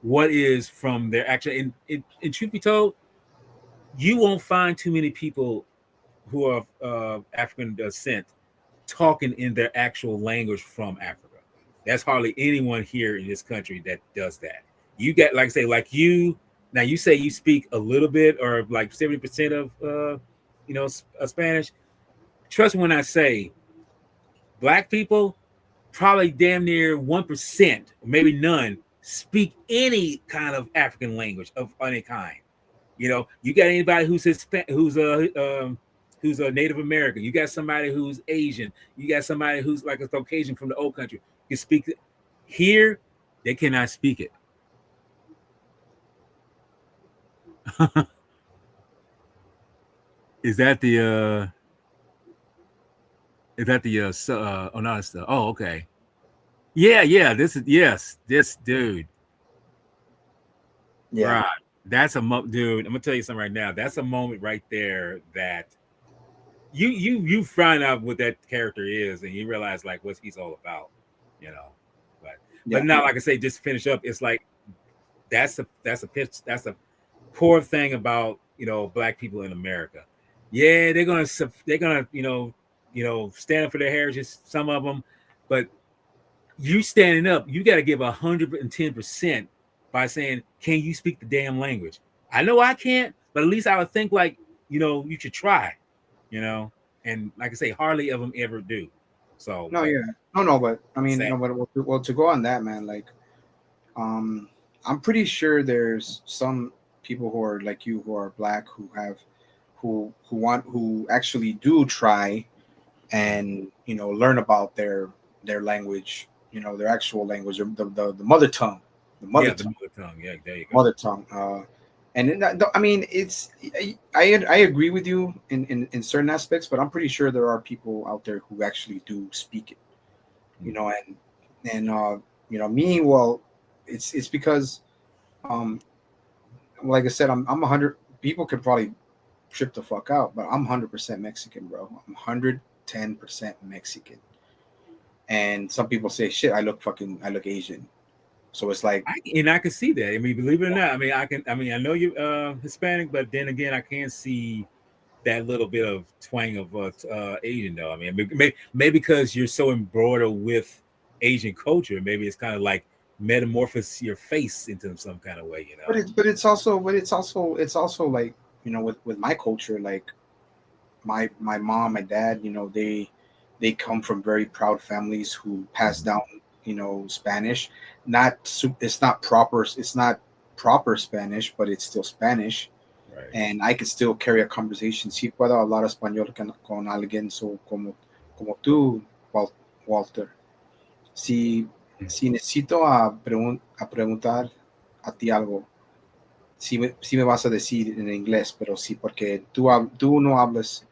what is from their actual, and truth be told, you won't find too many people who are African descent talking in their actual language from Africa. That's hardly anyone here in this country that does that. You get, like I say, like you, now you say you speak a little bit or like 70% of Spanish. Trust me when I say black people, probably damn near 1%, maybe none, speak any kind of African language of any kind. You got anybody who's who's a Native American. You got somebody who's Asian. You got somebody who's like a Caucasian from the old country. You speak it. Here, they cannot speak it. Is that the oh no, it's the, oh, okay. Yeah. This dude. Yeah. Right. That's dude. I'm gonna tell you something right now. That's a moment right there that you find out what that character is, and you realize like what he's all about, you know. But Yeah. now, like I say, just to finish up, it's like that's a core thing about black people in America. Yeah, they're gonna stand up for their heritage. Some of them, but you standing up, you got to give 110% by saying, "Can you speak the damn language?" I know I can't, but at least I would think like you should try, you know. And like I say, hardly of them ever do. So, No, but yeah. No, but I mean, sad. no, but well, to go on that, man, like, um, I'm pretty sure there's some people who are like you who are black who have who actually do try and learn about their language, their actual language, the mother tongue, the mother Yeah, the tongue, mother tongue. Yeah, there you go. mother tongue. And I mean, I agree with you in certain aspects, but I'm pretty sure there are people out there who actually do speak it, and me, well, it's because, um like I said, I'm 100. People could probably trip the fuck out, but I'm 100% Mexican, bro. I'm 110% Mexican. And some people say, shit, I look Asian. So it's like, I can see that. I mean, believe it or not, I mean, I know you Hispanic, but then again, I can see that little bit of twang of Asian, though. I mean, maybe because you're so embroidered with Asian culture, maybe it's kind of like metamorphose your face into some kind of way, you know. but it's also like, with my culture, like my mom, my dad, they come from very proud families who pass Mhm. down, Spanish. It's not proper. It's not proper Spanish, but it's still Spanish, Right. and I can still carry a conversation. Sí puedo hablar español con alguien como tú, Walter. Si, si necesito a preguntar a ti algo, sí me vas a decir en inglés, pero sí, porque tú no hablas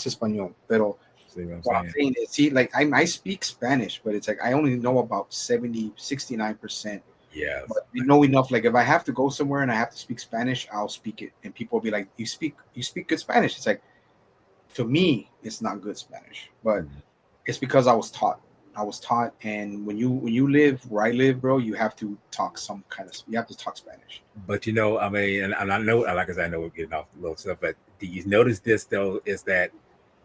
español, pero See what I'm what I'm saying? saying is, see, like I speak Spanish, but it's like I only know about 69%. Yes. But I know enough. Like if I have to go somewhere and I have to speak Spanish, I'll speak it, and people will be like, "You speak good Spanish." It's like, to me, it's not good Spanish, but Mhm. it's because I was taught. I was taught, and when you live where I live, bro, you have to talk you have to talk Spanish. But I mean, and I know, like I said, I know we're getting off a little stuff, but do you notice this though? Is that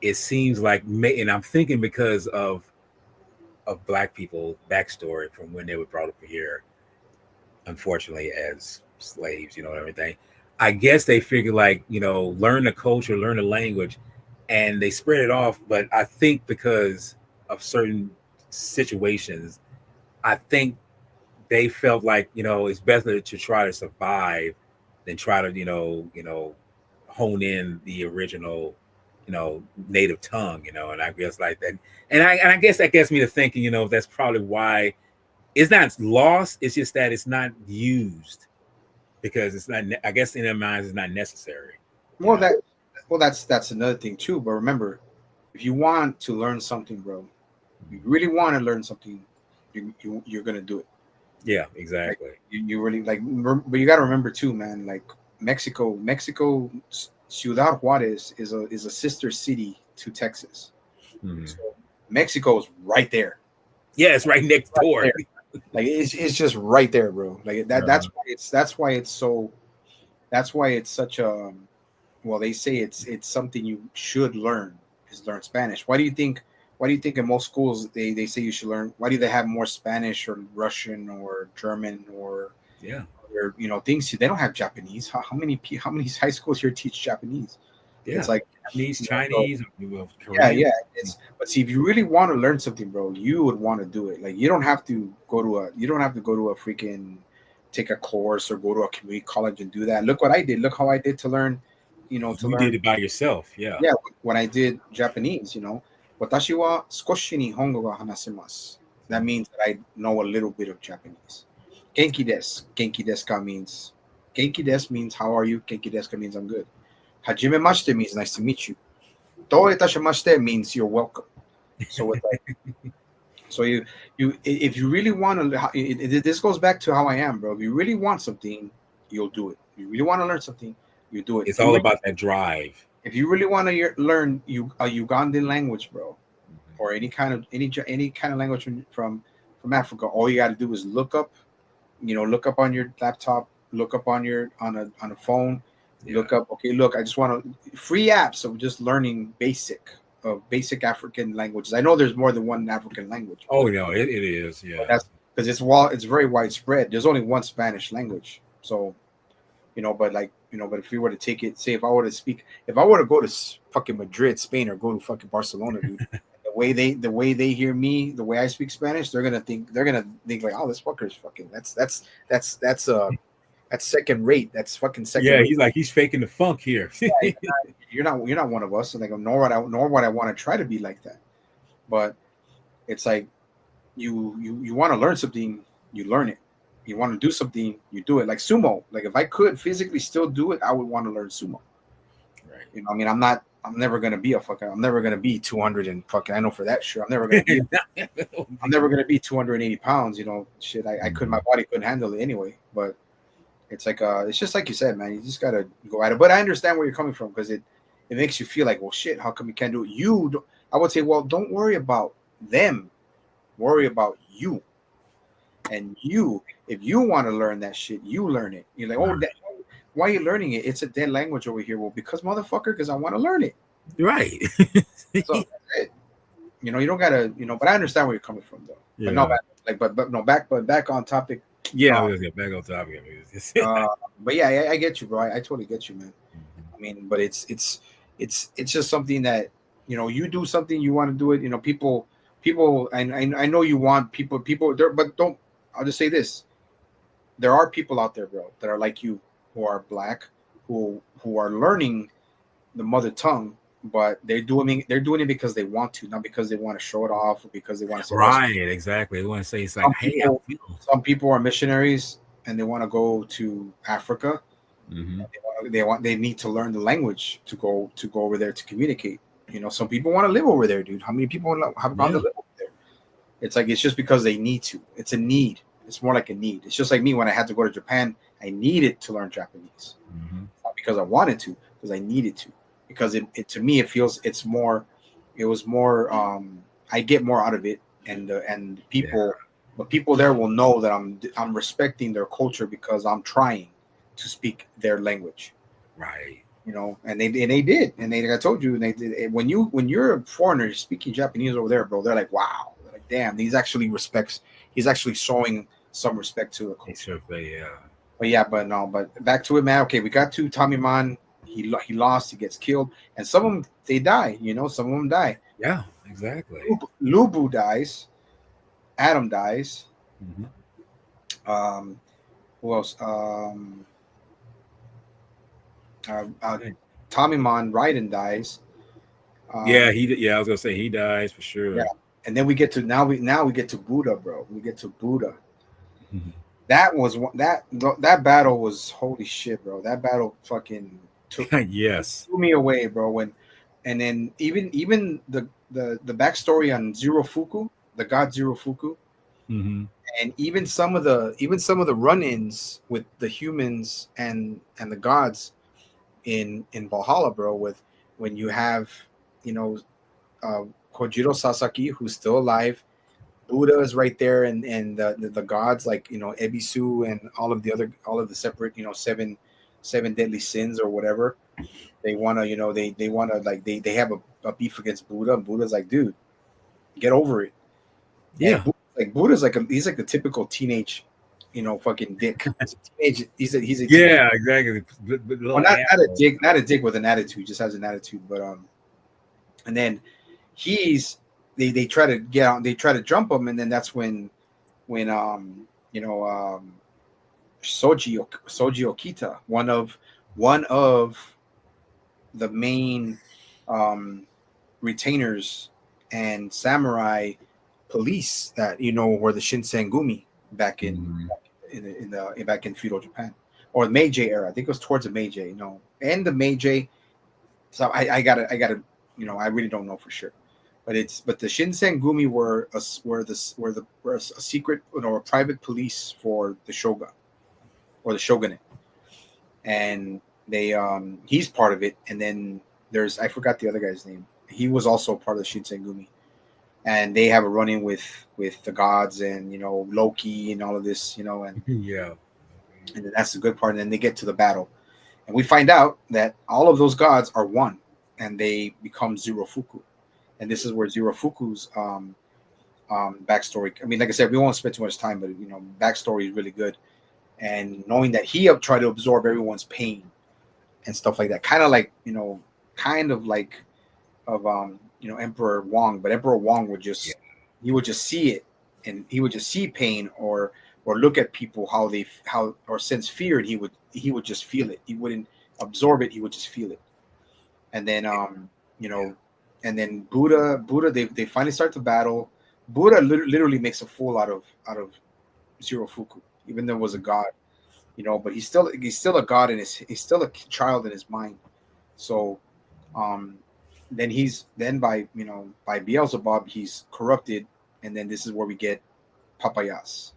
it seems like, and I'm thinking because of black people backstory from when they were brought up here, unfortunately, as slaves, and everything. I guess they figure like, learn the culture, learn the language, and they spread it off. But I think because of certain situations, I think they felt like, it's better to try to survive than try to, hone in the original, native tongue, and I guess like that. And I guess that gets me to thinking, that's probably why it's not lost. It's just that it's not used because it's not. I guess in their minds, it's not necessary. You Well, know. that's another thing too. But remember, if you want to learn something, bro, you really want to learn something, you're gonna do it. Yeah, Like exactly. you really like, but you got to remember too, man. Like Mexico, Ciudad Juarez is a sister city to Texas. Hmm. So Mexico is right there, Yeah, it's right next right door. there. Like it's just right there, bro. Like that. Uh, That's why it's such a, well, they say it's something you should learn, is learn Spanish. Why do you think in most schools they say you should learn? Why do they have more Spanish or Russian or German yeah, or things? They don't have Japanese. How many high schools here teach Japanese? It's yeah. like, Japanese, so, Chinese, yeah, Korean. yeah. But see, if you really want to learn something, bro, you would want to do it. Like you don't have to go to a freaking, take a course or go to a community college and do that. Look what I did. Look how I did to learn, to You did learn. it by yourself. Yeah. Yeah, when I did Japanese, watashi wa skoshi nihongo ga hanasemasu. That means that I know a little bit of Japanese. Genki desu. Genki desu ka means, Genki desu means how are you? Genki desu ka means I'm good. Hajime mashite means nice to meet you. Do itashimashite means you're welcome. So it's like, So if you really want to, this goes back to how I am, bro. If you really want something, you'll do it. If you really want to learn something, you do it. It's all about that drive. If you really want to learn a Ugandan language, bro, or any kind of language from Africa, all you got to do is look up on your laptop, look up on a phone, look up. Okay, look, I just want free apps of just learning basic African languages. I know there's more than one African language. Oh no, it is. Yeah, that's because it's very widespread. There's only one Spanish language, so but if we were to take it, say if I were to go to fucking Madrid, Spain, or go to fucking Barcelona, dude, the way they hear me, the way I speak Spanish, they're gonna think like, oh, this fucker's fucking that's second rate. That's fucking second. Yeah, rate. he's faking the funk here. Yeah, you're not one of us. Like nor would I want to try to be like that. But it's like you want to learn something, you learn it. You want to do something, you do it. Like sumo. Like if I could physically still do it, I would want to learn sumo. Right. I mean, I'm never gonna be 200 and fucking. I know for that sure. I'm never gonna be 280 pounds. Shit. I couldn't. My body couldn't handle it anyway. But it's like it's just like you said, man. You just gotta go at it. But I understand where you're coming from because it makes you feel like, well, shit. How come you can't do it? I would say, well, don't worry about them. Worry about you. And if you want to learn that shit, you learn it. You're like, oh, why are you learning it? It's a dead language over here. Well, because I want to learn it. Right. So that's it. You don't gotta, but I understand where you're coming from, though. Yeah. But back on topic. Yeah, back on topic. But yeah, I get you, bro. I totally get you, man. I mean, but it's just something that you do something, you want to do it. People. I know you want people there, but don't. I'll just say this: there are people out there, bro, that are like you, who are black, who are learning the mother tongue, but they're doing it because they want to, not because they want to show it off or because they want to say right. Exactly. They want to say it's like, some people are missionaries and they want to go to Africa. Mm-hmm. They need to learn the language to go over there to communicate. Some people want to live over there, dude. How many people have gone to live over there? It's like it's just because they need to. It's a need. It's more like a need. It's just like me when I had to go to Japan. I needed to learn Japanese, not because I wanted to, because I needed to. Because it to me it feels it was more. I get more out of it, and people, but people there will know that I'm respecting their culture because I'm trying to speak their language. Right. And they did, and like I told you, and they did. When you're a foreigner speaking Japanese over there, bro, they're like, wow, they're like, damn, he's actually showing some respect to the culture. But back to it, man. Okay, we got to Tommy Man. He lost. He gets killed, and some of them they die. Some of them die. Yeah, exactly. Lubu dies. Adam dies. Mm-hmm. Who else? Tommy Man Raiden dies. I was gonna say he dies for sure. Yeah, and then we get to now we get to Buddha, bro. We get to Buddha. Mm-hmm. That battle was holy shit, bro. That battle fucking took threw me away, bro. And then even the backstory on Zero Fuku, the god Zero Fuku, and even some of the run-ins with the humans and the gods in Valhalla, bro, with when you have Kojiro Sasaki, who's still alive, Buddha is right there, and the gods like Ebisu and all of the separate seven deadly sins or whatever. They wanna they wanna like they have a beef against Buddha, and Buddha's like, dude, get over it. Yeah, Buddha's he's like the typical teenage fucking dick. He's a yeah, exactly. Well, not a dick with an attitude, just has an attitude. But and then they try to get on, they try to jump him, and then that's when Soji Okita, one of the main retainers and samurai police that were the Shinsengumi back in feudal Japan, or the Meiji era. I think it was towards the Meiji, and the Meiji. So I gotta I really don't know for sure, but the Shinsengumi were a secret, a private police for the shogun or the shogunate, and they he's part of it. And then there's, I forgot the other guy's name. He was also part of the Shinsengumi, and they have a run-in with the gods and Loki and all of this, and Yeah. and then that's the good part. And then they get to the battle, and we find out that all of those gods are one, and they become Zerofuku. And this is where Zerofuku's backstory. I mean, like I said, we won't spend too much time, but backstory is really good. And knowing that he tried to absorb everyone's pain and stuff like that, kind of like Emperor Wong, but Emperor Wong would just he would just see it, and he would just see pain or look at people how or sense fear, and he would just feel it. He wouldn't absorb it, he would just feel it. And then and then Buddha they finally start the battle. Buddha literally makes a fool out of Zerofuku, even though it was a god, but he's still a god, and he's still a child in his mind. So then by Beelzebub he's corrupted, and then this is where we get Papayas.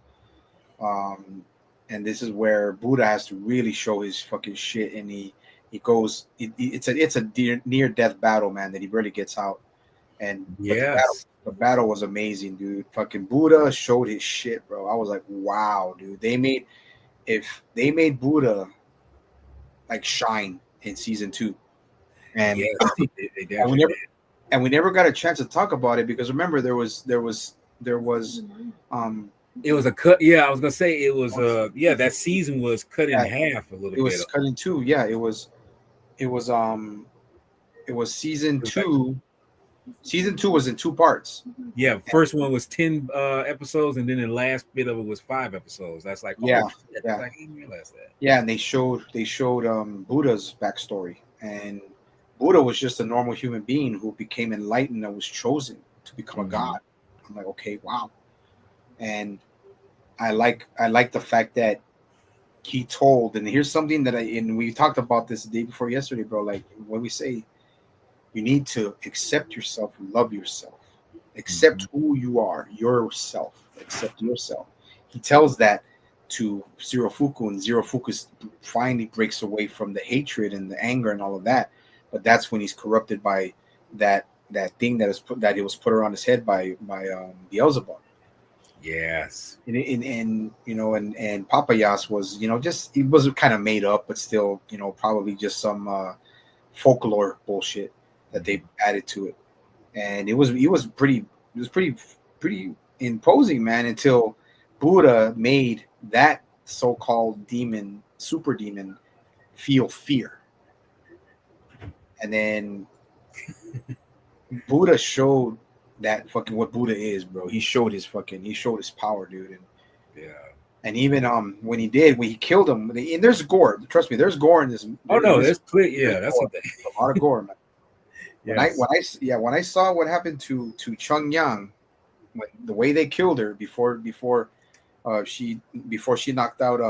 And this is where Buddha has to really show his fucking shit, and he goes. It's a near death battle, man, that he barely gets out. And the battle was amazing, dude. Fucking Buddha showed his shit, bro. I was like, wow, dude. If they made Buddha like shine in season 2, and we never got a chance to talk about it, because remember there was it was a cut. Yeah, I was gonna say it was that season was cut in half a little bit. It was cut in 2. Yeah, it was season 2. Season 2 was in 2 parts. Yeah, first one was 10 episodes, and then the last bit of it was 5 episodes. That's like, yeah. I didn't realize that. Yeah, and they showed Buddha's backstory, and Buddha was just a normal human being who became enlightened and was chosen to become a god. I'm like, okay, wow. And I like the fact that he told, and here's something that we talked about this the day before yesterday, bro. Like when we say you need to accept yourself, love yourself, accept who you are, yourself, accept yourself. He tells that to Zerofuku, and Zerofuku finally breaks away from the hatred and the anger and all of that. But that's when he's corrupted by that thing that he was put around his head by Beelzebub. Yes. And Papayas was, just, it was kind of made up, but still, probably just some folklore bullshit that they added to it. And it was pretty imposing, man, until Buddha made that so-called demon, super demon, feel fear. And then Buddha showed that fucking what Buddha is, bro. He showed his power, dude. And even when he killed him, and there's gore. Trust me, there's gore in this. Oh no, there's clear. Yeah, that's what a lot of gore, man. When I saw what happened to Chung Yang, the way they killed her before she knocked out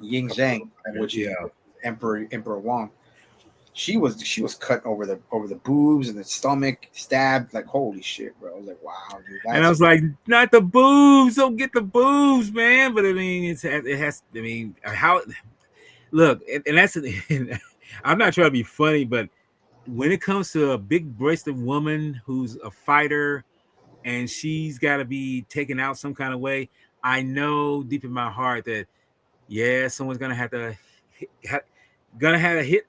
Ying Zhang, which is Emperor Wang. She was cut over the boobs and the stomach, stabbed, like holy shit, bro. I was like, wow, dude. And I was like, not the boobs, don't get the boobs, man. But I mean, it has. I mean, how? Look, and that's. I'm not trying to be funny, but when it comes to a big-breasted woman who's a fighter and she's got to be taken out some kind of way, I know deep in my heart that someone's gonna have to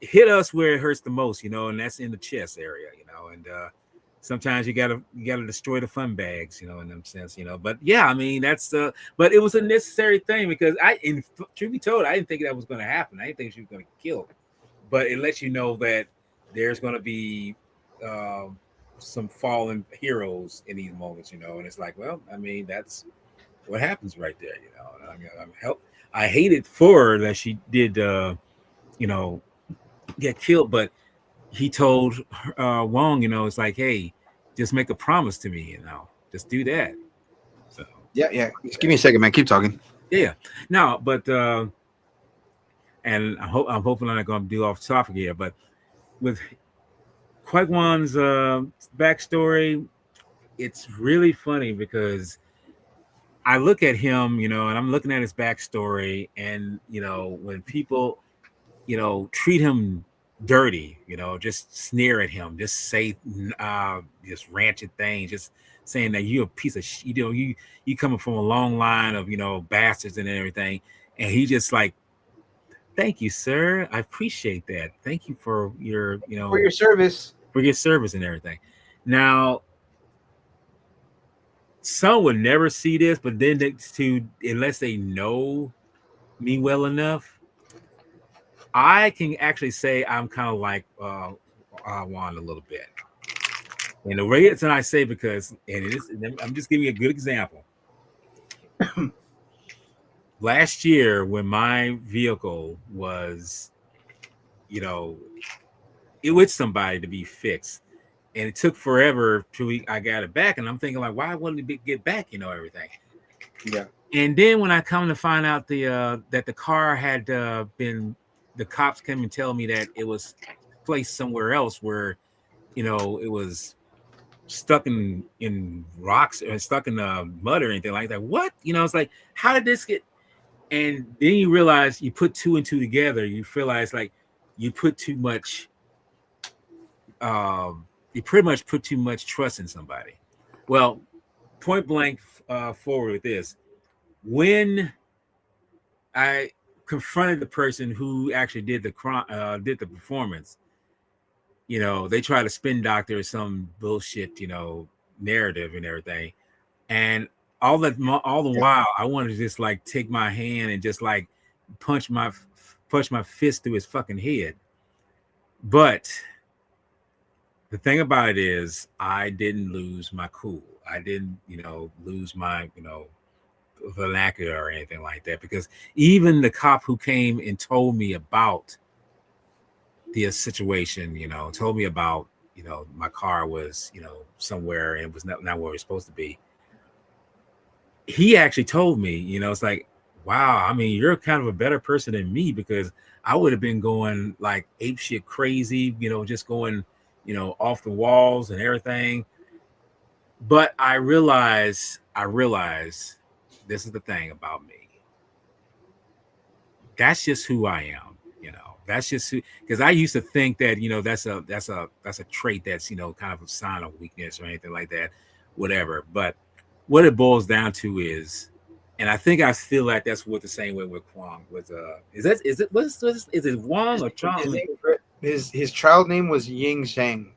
hit us where it hurts the most, and that's in the chest area, and sometimes you gotta destroy the fun bags, in them sense, but yeah, I mean that's but it was a necessary thing, because truth be told, I didn't think that was going to happen. I didn't think she was going to kill, but it lets you know that there's going to be some fallen heroes in these moments, and it's like, well, I mean, that's what happens right there, I mean, I hated for her that she did get killed, but he told Wong, it's like, hey, just make a promise to me, just do that. So yeah, just give me a second, man, keep talking. Yeah, no, but and I'm hoping I'm not going to do off topic here, but with Qui-Gon's backstory, it's really funny because I look at him, and I'm looking at his backstory, and when people, treat him dirty, just sneer at him, just say just rancid things, just saying that you're a piece of you coming from a long line of bastards and everything, and he just like, thank you, sir, I appreciate that, thank you for your For your service. for your service and everything. Now, some would never see this, but then unless they know me well enough, I can actually say I'm kind of like Juan a little bit. And the reason I say because, I'm just giving you a good example. Last year, when my vehicle was, it with somebody to be fixed, and it took forever till I got it back, and I'm thinking like, why wouldn't it get back? Everything. Yeah. And then when I come to find out that the car had been, the cops came and tell me that it was placed somewhere else where, it was stuck in rocks or stuck in mud or anything like that. What? It's like, how did this get? And then you realize you put two and two together. You realize like you put too much. You pretty much put too much trust in somebody. Well, point blank forward with this. When I confronted the person who actually did the performance, they try to spin doctor some bullshit, narrative and everything, and all the while, I wanted to just like take my hand and just like punch my fist through his fucking head. But the thing about it is, I didn't lose my cool. I didn't, lose my, vernacular or anything like that, because even the cop who came and told me about the situation, told me about, my car was, somewhere and it was not where it was supposed to be. He actually told me, it's like, wow, I mean, you're kind of a better person than me, because I would have been going like ape shit crazy, just going, off the walls and everything. But I realize this is the thing about me. That's just who I am, That's just because I used to think that, that's a trait that's, kind of a sign of weakness or anything like that, whatever. But what it boils down to is, and I think I feel like that's what the same way with Kwang was. Is it Wang or Chong? His child name was Ying Zhang.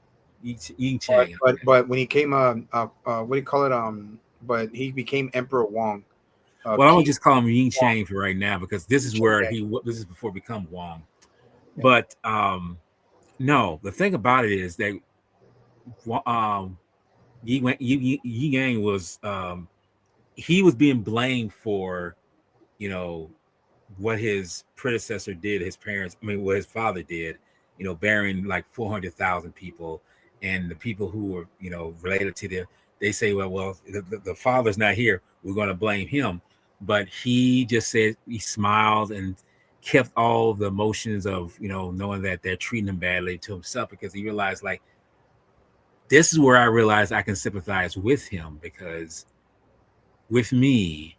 Ying Chang. But when he came what do you call it? But he became Emperor Wang. Well, I'm gonna just call him Ying Chang for right now, because this is where this is before become Wang. Yeah. But no, the thing about it is that Yi Yang was he was being blamed for, what his predecessor did, what his father did, burying like 400,000 people, and the people who were, related to them, they say, well, the father's not here, we're going to blame him. But he just said, he smiled and kept all the emotions of, knowing that they're treating him badly to himself, because he realized, like, this is where I realized I can sympathize with him, because with me,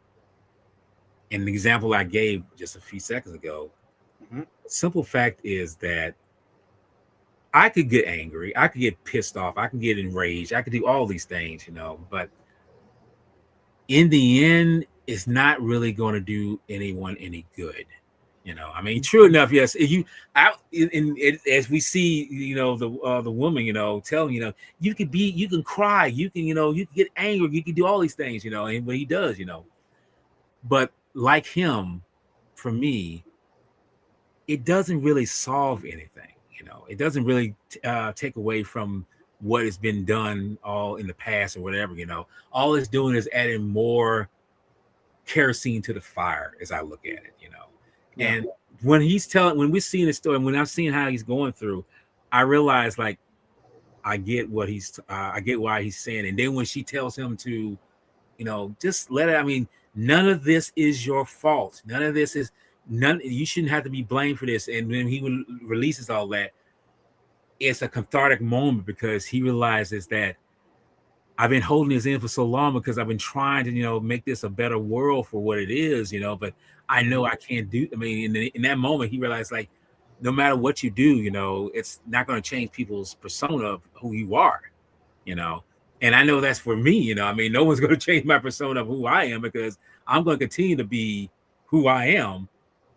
and the example I gave just a few seconds ago, the simple fact is that I could get angry, I could get pissed off, I can get enraged, I could do all these things, but in the end, it's not really going to do anyone any good. I mean, true enough, yes. As we see, the woman, telling, you can cry, you can get angry, you can do all these things, and what he does, but like him, for me, it doesn't really solve anything. It doesn't really take away from what has been done all in the past or whatever. All it's doing is adding more kerosene to the fire, as I look at it. Yeah. And when we're seeing the story, when I'm seeing how he's going through, I realize, like, I get what I get why he's saying. And then when she tells him to, just let it. I mean, none of this is your fault. You shouldn't have to be blamed for this. And when he releases all that, it's a cathartic moment because he realizes that I've been holding this in for so long because I've been trying to, make this a better world for what it is, but I know I can't do. I mean, in that moment, he realized like, no matter what you do, it's not going to change people's persona of who you are, you know. And I know that's for me, I mean, no one's going to change my persona of who I am because I'm going to continue to be who I am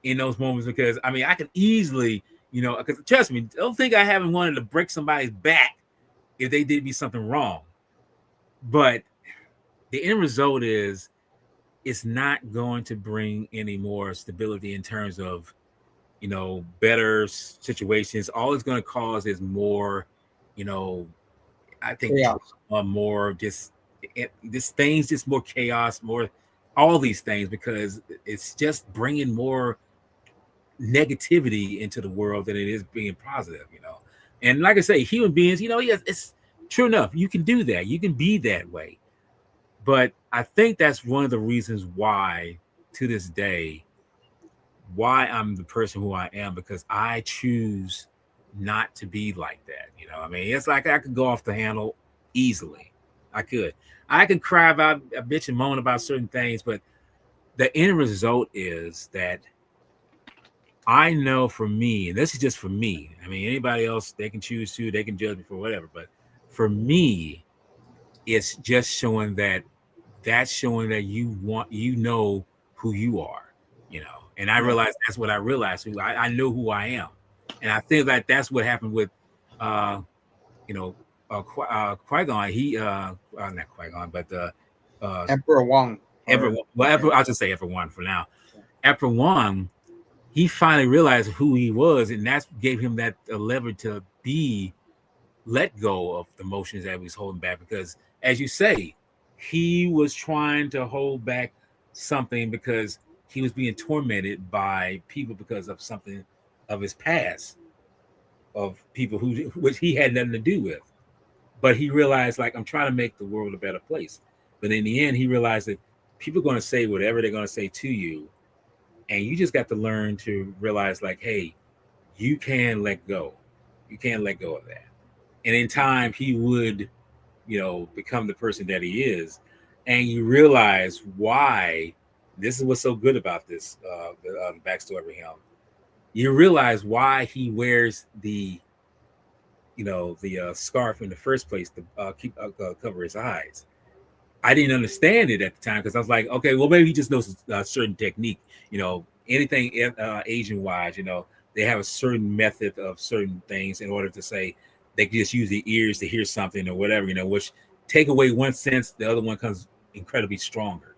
in those moments because I mean, I can easily, because trust me, don't think I haven't wanted to break somebody's back if they did me something wrong. But the end result is it's not going to bring any more stability in terms of, better situations. All it's going to cause is more, I think more this things, just more chaos, more all these things, because it's just bringing more negativity into the world than it is being positive, And like I say, human beings, yes, it's true enough. You can do that. You can be that way. But I think that's one of the reasons why, to this day, why I'm the person who I am, because I choose not to be like that. I mean, it's like I could go off the handle easily. I could cry about a bitch and moan about certain things, but the end result is that I know for me, and this is just for me. I mean, anybody else, they can choose to, they can judge me for whatever. But for me, it's just showing that you want, who you are, And I realized that's what I realized. I know who I am, and I think that that's what happened with, Qui-Gon. He, not Qui-Gon, but Emperor Wong. I'll just say Emperor One for now. Emperor One, he finally realized who he was, and that gave him that lever to let go of the emotions that he was holding back. Because, as you say, he was trying to hold back something because he was being tormented by people because of something of his past, of people which he had nothing to do with. But he realized, like, I'm trying to make the world a better place. But in the end, he realized that people are going to say whatever they're going to say to you. And you just got to learn to realize, like, hey, you can let go. You can't let go of that. And in time, he would, become the person that he is. And you realize why. This is what's so good about this, the backstory of him. You realize why he wears the scarf in the first place to cover his eyes. I didn't understand it at the time because I was like, okay, well, maybe he just knows a certain technique. Anything Asian wise, they have a certain method of certain things in order to say they can just use the ears to hear something or whatever, which take away one sense, the other one comes incredibly stronger.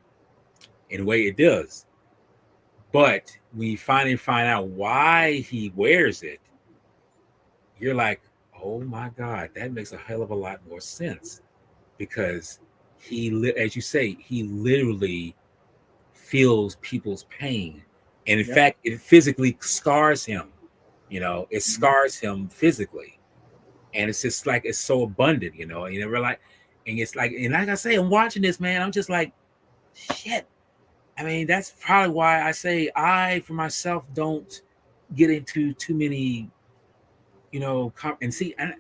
In a way it does. But when you finally find out why he wears it, you're like, oh my God, that makes a hell of a lot more sense. Because as you say, he literally feels people's pain. And in fact, it physically scars him. It scars him physically. And it's just like, it's so abundant, and we're like, and it's like, and like I say, I'm watching this, man, I'm just like, shit. I mean, that's probably why I say I, for myself, don't get into too many, and see, and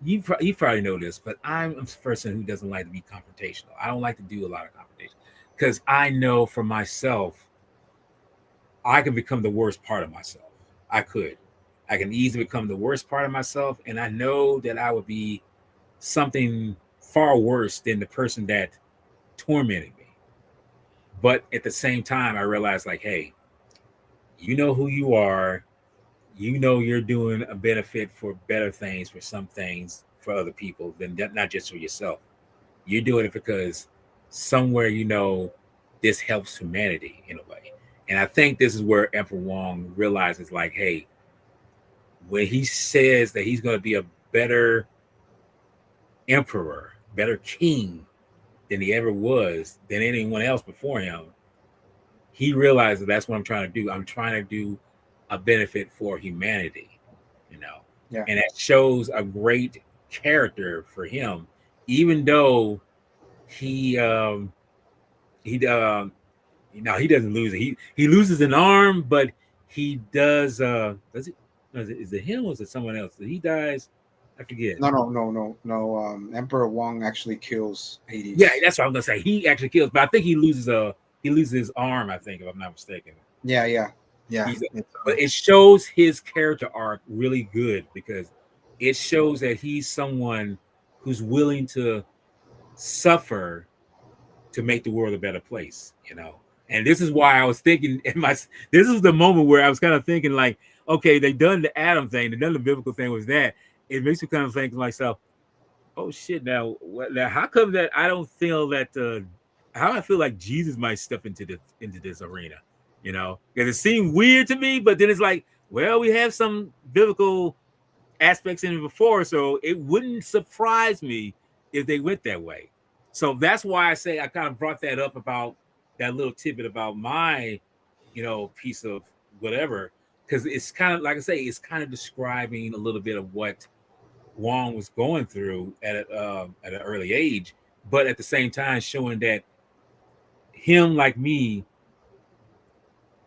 you probably know this, but I'm a person who doesn't like to be confrontational. I don't like to do a lot of confrontation because I know for myself, I can become the worst part of myself. I can easily become the worst part of myself, and I know that I would be something far worse than the person that tormented me. But at the same time, I realized, like, hey, you know who you are. You're doing a benefit for better things, for some things, for other people, than not just for yourself. You're doing it because somewhere, this helps humanity in a way. And I think this is where Emperor Wong realizes, like, hey, when he says that he's going to be a better emperor, better king than he ever was, than anyone else before him, he realized that's what I'm trying to do. I'm trying to do a benefit for humanity, And that shows a great character for him, even though he doesn't lose it. He loses an arm, but he does. Is it him or is it someone else? He dies. I forget. No. Emperor Wong actually kills Hades. Yeah, that's what I'm gonna say. He actually kills, but I think he loses his arm. I think, if I'm not mistaken. Yeah. But it shows his character arc really good because it shows that he's someone who's willing to suffer to make the world a better place, you know. And this is why I was thinking this is the moment where I was kind of thinking like, okay, they done the Adam thing, they done the biblical thing was that. It makes me kind of think to myself, oh shit, now how come that I don't feel that how I feel like Jesus might step into this arena, you know? Because it seemed weird to me, but then it's like, well, we have some biblical aspects in it before, so it wouldn't surprise me if they went that way. So that's why I say I kind of brought that up about that little tidbit about my, piece of whatever, because it's kind of like I say, it's kind of describing a little bit of what Wong was going through at an early age, but at the same time showing that him like me,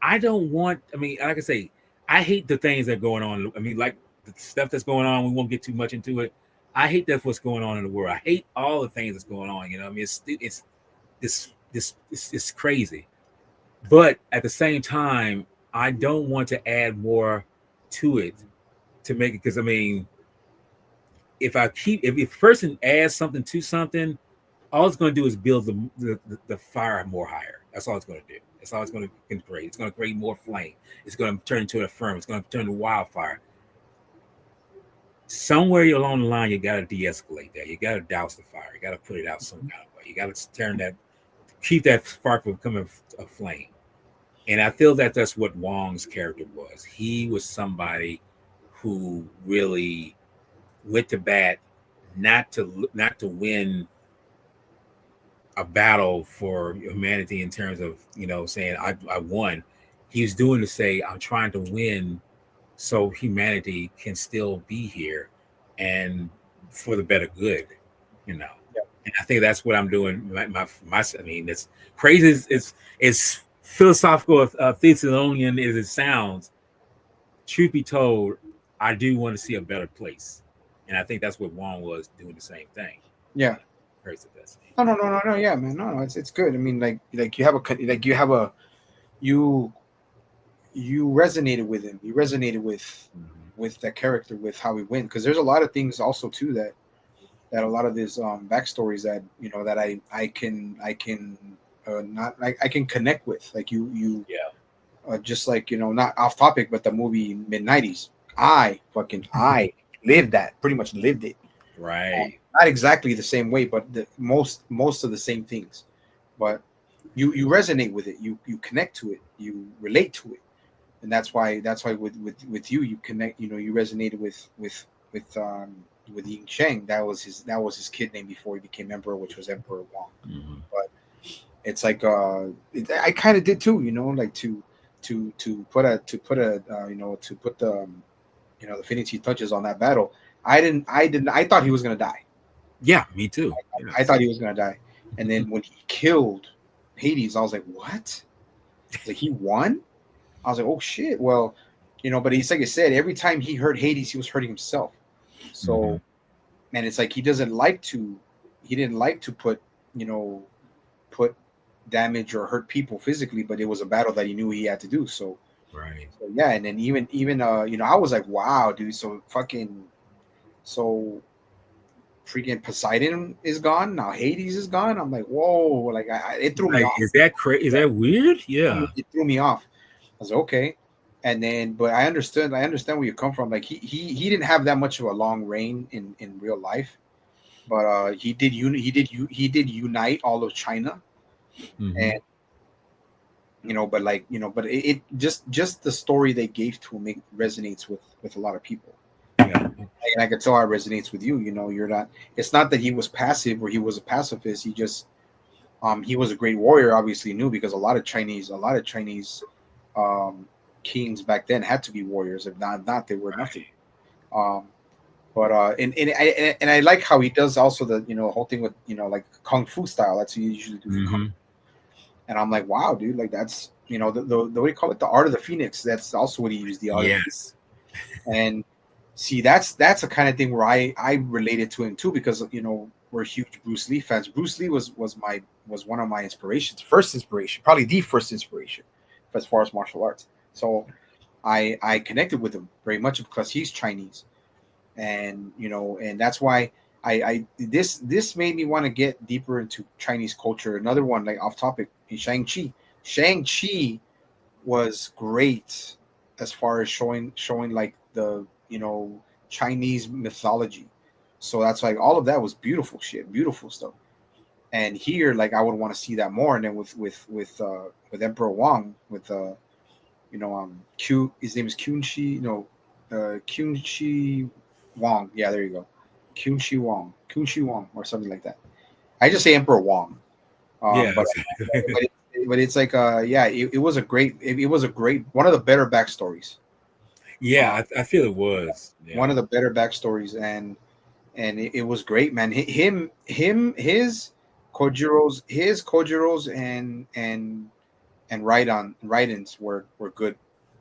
I don't want. I mean, like I say, I hate the things that are going on. I mean, like the stuff that's going on. We won't get too much into it. I hate that's what's going on in the world. I hate all the things that's going on. You know, I mean, it's crazy. But at the same time, I don't want to add more to it to make it because I mean, if a person adds something to something, all it's going to do is build the fire more higher. That's all it's going to do. That's all it's going to create. It's going to create more flame. It's going to turn into a furnace. It's going to turn into wildfire. Somewhere along the line, you got to de-escalate that. You got to douse the fire. You got to put it out some kind of way. You got to keep that spark from becoming a flame. And I feel that that's what Wong's character was. He was somebody who really went to bat, not to win a battle for humanity in terms of saying I won. He was doing to say I'm trying to win so humanity can still be here and for the better good, you know. Yep. And I think that's what I'm doing. My I mean, it's crazy. It's philosophical, Thessalonian as it sounds. Truth be told, I do want to see a better place, and I think that's what Wong was doing the same thing. Yeah. Crazy best. No. Yeah, man. No. It's good. I mean, like you resonated with him. You resonated with that character, with how he went. Because there's a lot of things also too that a lot of his backstories that that I can I can connect with. Like you just like not off topic, but the movie mid-90s. I lived that. Pretty much lived it. Right. Not exactly the same way, but most of the same things. But you resonate with it. You connect to it. You relate to it. And that's why with you connect. You resonated with Ying Sheng. That was his kid name before he became emperor, which was Emperor Wong. Mm-hmm. But it's like I kind of did too. Like to put the the finishing touches on that battle. I thought he was gonna die. Yeah, me too. I thought he was gonna die. And then when he killed Hades, I was like, what? Like he won? I was like, oh shit. Well, but he's like I said, every time he hurt Hades, he was hurting himself. So, man, it's like he didn't like to put damage or hurt people physically, but it was a battle that he knew he had to do. So, right. So, yeah, and then even I was like, wow, dude. So freaking Poseidon is gone now. Hades is gone. I'm like, whoa! Like it threw me off. Is that crazy? Is that weird? Yeah, it threw me off. I was like, okay, and then but I understood. I understand where you come from. Like he didn't have that much of a long reign in real life, but he did unite all of China, and but it just the story they gave to him resonates with a lot of people. Yeah. And I can tell how it resonates with you. You're not. It's not that he was passive or he was a pacifist. He just, he was a great warrior. Obviously, knew because a lot of Chinese kings back then had to be warriors. If not, they were nothing. But I like how he does also the whole thing with like kung fu style. That's what you usually do. For kung fu. And I'm like, wow, dude, like that's the way you call it, the art of the phoenix. That's also what he used the art. Yes. And See, that's a kind of thing where I related to him too, because we're huge Bruce Lee fans. Bruce Lee was one of my inspirations, first inspiration, probably the first inspiration as far as martial arts. So I connected with him very much because he's Chinese, and and that's why this made me want to get deeper into Chinese culture. Another one, like off topic, is Shang-Chi. Shang-Chi was great as far as showing like the Chinese mythology. So that's like all of that was beautiful shit, beautiful stuff. And here, like I would want to see that more. And then with Emperor Wang, with Q, his name is Qunshi, Qunshi Wang. Yeah, there you go, Qunshi Wang, or something like that. I just say Emperor Wang. Yeah, But but it's like yeah, it was a great it was a great one of the better backstories. yeah, I feel it was. One Yeah, of the better backstories, and it was great, man. His Kojiro's and Raidens were good.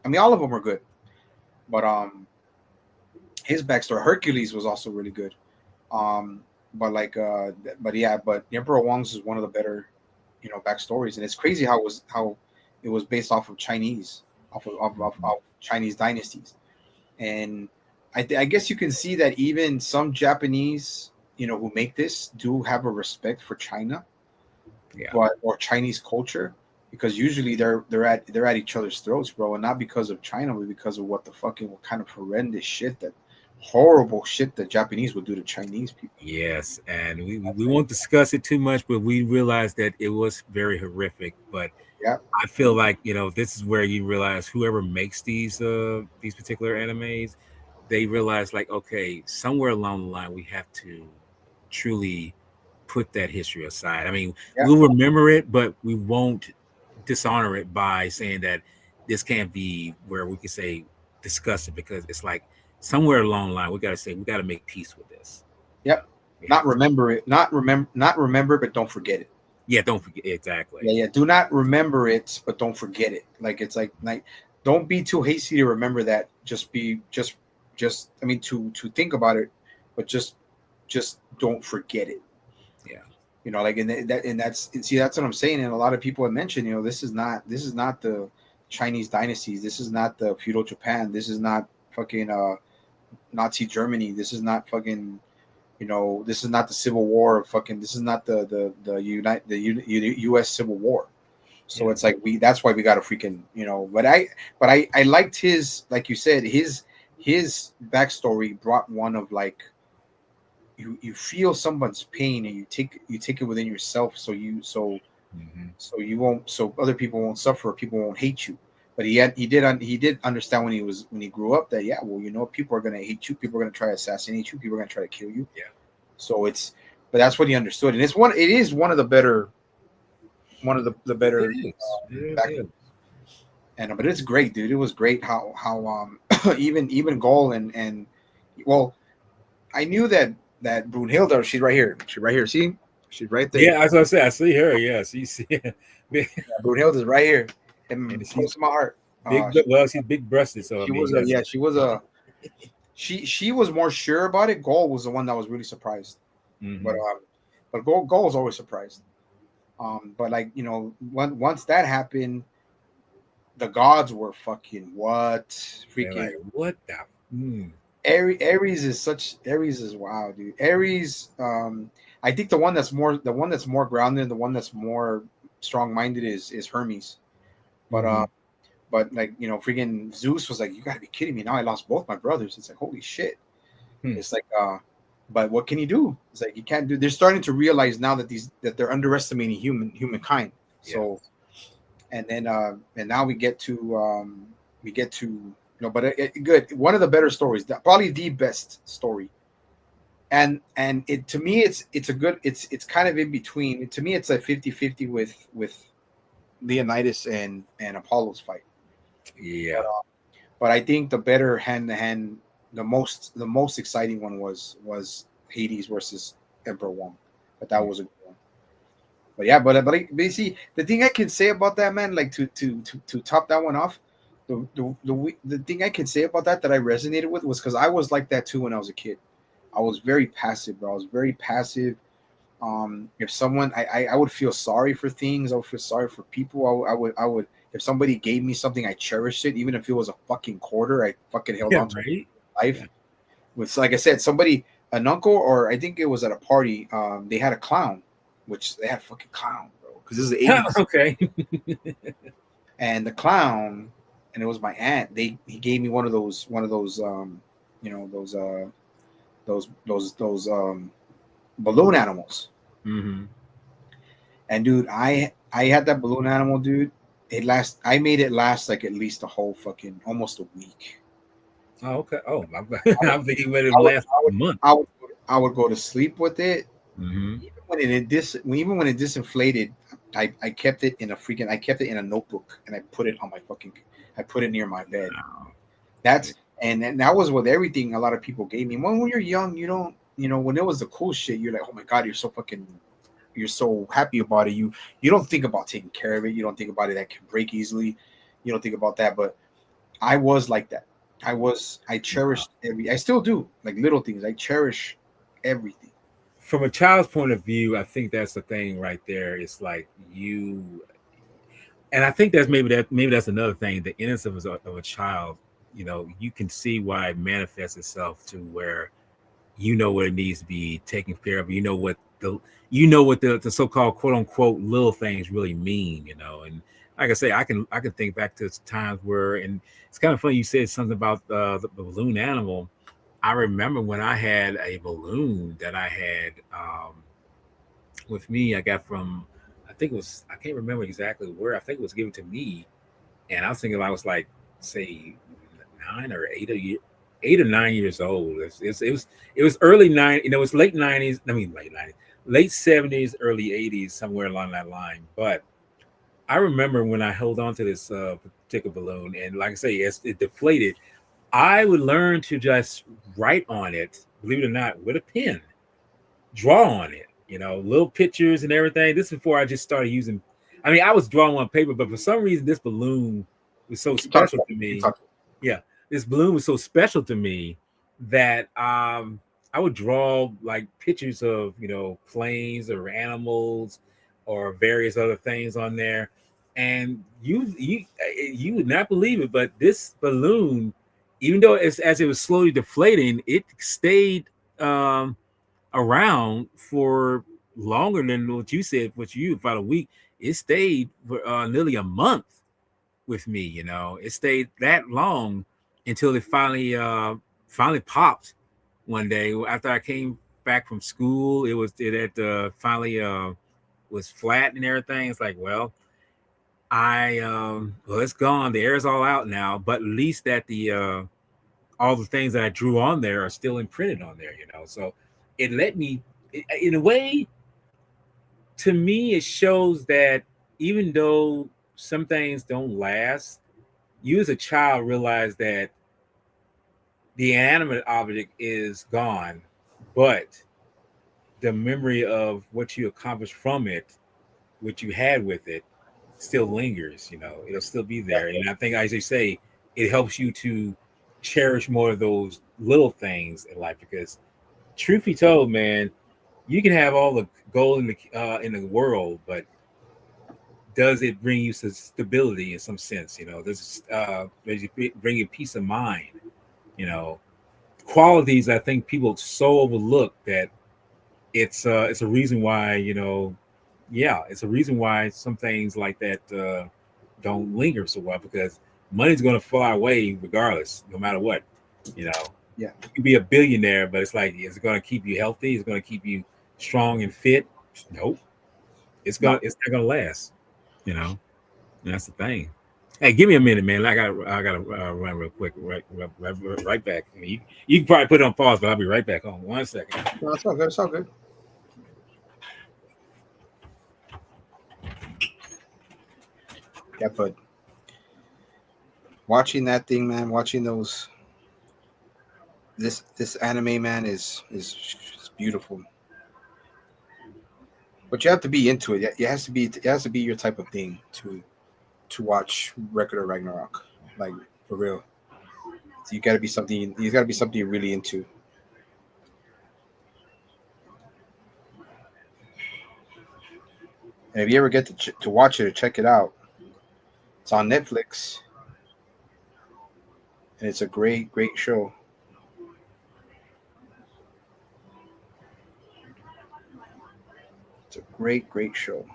I mean, all of them were good, but his backstory, Hercules, was also really good. But like but yeah, but Emperor Wang's is one of the better backstories, and it's crazy how it was based off of Chinese, of Chinese dynasties. And I guess you can see that even some Japanese, who make this, do have a respect for China, yeah. but or Chinese culture, because usually they're at each other's throats, bro, and not because of China, but because of what kind of horrendous shit, that horrible shit that Japanese would do to Chinese people. Yes, and we won't discuss it too much, but we realized that it was very horrific. But Yeah, I feel like this is where you realize whoever makes these particular animes, they realize like, okay, somewhere along the line we have to truly put that history aside. I mean, yeah, we'll remember it, but we won't dishonor it by saying that this can't be where we can say discuss it, because it's like somewhere along the line we got to say we got to make peace with this. yep. We Not have to. remember it, not remember, but don't forget it. Yeah, don't forget exactly. Yeah, yeah. Do not remember it, but don't forget it. Like it's like don't be too hasty to remember that. Just be just I mean to think about it, but just don't forget it. Yeah. Like that's what I'm saying. And a lot of people have mentioned, this is not the Chinese dynasties. This is not the feudal Japan. This is not fucking Nazi Germany. This is not fucking this is not the Civil War. Fucking this is not the U.S. Civil War. So Yeah. it's like that's why we got to freaking But I liked his, like you said, his backstory brought one of like you feel someone's pain, and you take it within yourself, Hmm. so you won't, so other people won't suffer, people won't hate you. But he did understand when he grew up that, yeah, well, people are gonna hate you, people are gonna try to assassinate you, people are gonna try to kill you. Yeah. So but that's what he understood, and it is one of the better It is. It back. really is. And but it's great, dude. It was great how even Goal and well, I knew that Brunhilde, she's right here. She's right here. See, she's right there. Yeah, as I say, I see her. Yeah, so you see, big, Yeah, Brunhilde is right here, and and she's close to my heart. big. Well, she's big breasted, so I She mean, was yes. she was she was more sure about it. Goal was the one that was really surprised, but Hmm. Goal was always surprised. But like once that happened, the gods were fucking what They're freaking like, what the? Hmm. Aries is wow, dude. Aries, I think the one that's more grounded, the one that's more strong minded is Hermes. But Hmm. like freaking Zeus was like, you gotta be kidding me! Now I lost both my brothers. It's like, holy shit. Hmm. It's like but what can you do? It's like you can't do. They're starting to realize now that they're underestimating humankind. Yeah. So and now we get to but good, one of the better stories, probably the best story. And it, to me, it's a good, it's kind of in between. To me, it's a 50-50 with Leonidas and Apollo's fight. Yeah. But I think the better hand to hand, the most exciting one was Hades versus Emperor Wong. But that was a good one. But yeah, but you see, the thing I can say about that, man, like to top that one off, The thing I can say about that I resonated with was because I was like that too when I was a kid. I was very passive, bro. I was very passive. If someone, I would feel sorry for things. I would feel sorry for people. I would. If somebody gave me something, I cherished it, even if it was a fucking quarter. I fucking held Yeah, on to it right. life. With, like I said, somebody, an uncle, or I think it was at a party. They had a clown, which they had a fucking clown, bro. Because this is the '80s, Okay. and the clown, and it was my aunt. He gave me one of those you know those balloon animals. Hmm. And dude, I had that balloon animal, dude. I made it last like at least a whole fucking almost a week. Oh, okay. Oh, I would I'm thinking whether it I would last I a would month. I would, I would go to sleep with it. Hmm. Even when it disinflated, I kept it in a notebook, and I put it near my bed. And that was with everything a lot of people gave me. When you're young, you don't, when it was the cool shit, you're like, oh my god, you're so happy about it. You don't think about taking care of it. You don't think about it that can break easily. You don't think about that. But I was like that. I cherished I still do, like little things. I cherish everything. From a child's point of view, I think that's the thing right there. It's like you, and I think maybe that's another thing. The innocence of a child, you can see why it manifests itself to where what it needs to be taken care of. The so-called quote unquote little things really mean. And like I say, I can think back to times where, and it's kind of funny you said something about the balloon animal. I remember when I had a balloon that I had with me. I got from, I think it was, I can't remember exactly where. I think it was given to me, and I was thinking I was like, say, 8 or 9 years old. It was early nine. It was late '90s. I mean, late '90s, late '70s, early '80s, somewhere along that line. But I remember when I held on to this particular balloon, and like I say, as it deflated, I would learn to just write on it, believe it or not, with a pen, draw on it, little pictures and everything. This is before I just started using. I mean, I was drawing on paper, but for some reason, this balloon was so Keep talking. special to Keep me. talking. Yeah, this balloon was so special to me that I would draw like pictures of planes or animals or various other things on there. And you would not believe it, but this balloon, even though as it was slowly deflating, it stayed around for longer than what you said, about a week. It stayed for nearly a month with me. It stayed that long until it finally popped one day after I came back from school. It had finally was flat and everything. It's like, well, it's gone. The air's all out now, but at least that the all the things that I drew on there are still imprinted on there. So it let me, in a way, to me, it shows that even though some things don't last, you as a child realize that the inanimate object is gone, but the memory of what you accomplished from it, what you had with it, still lingers. It'll still be there. And I think, as you say, it helps you to cherish more of those little things in life because, truth be told, man, you can have all the gold in the world, but does it bring you some stability in some sense? Does it bring you peace of mind? You know, qualities I think people so overlook that it's a reason why yeah, it's a reason why some things like that don't linger so well because money's going to fly away regardless, no matter what. You know, Yeah. you can be a billionaire, but it's like, is it going to keep you healthy? Is it going to keep you strong and fit? Nope. No. It's not gonna last. You know, and that's the thing. Hey, give me a minute, man. I gotta run real quick. Right back. I mean, you can probably put it on pause, but I'll be right back. On 1 second. No, it's all good. It's all good. Yeah, but watching that thing, man, watching this anime, man, is beautiful. But you have to be into it. It has to be your type of thing to watch Record of Ragnarok. like for real. So you got to be something. You got to be something you're really into. And if you ever get to watch it or check it out, it's on Netflix, and it's a great show. It's a great show.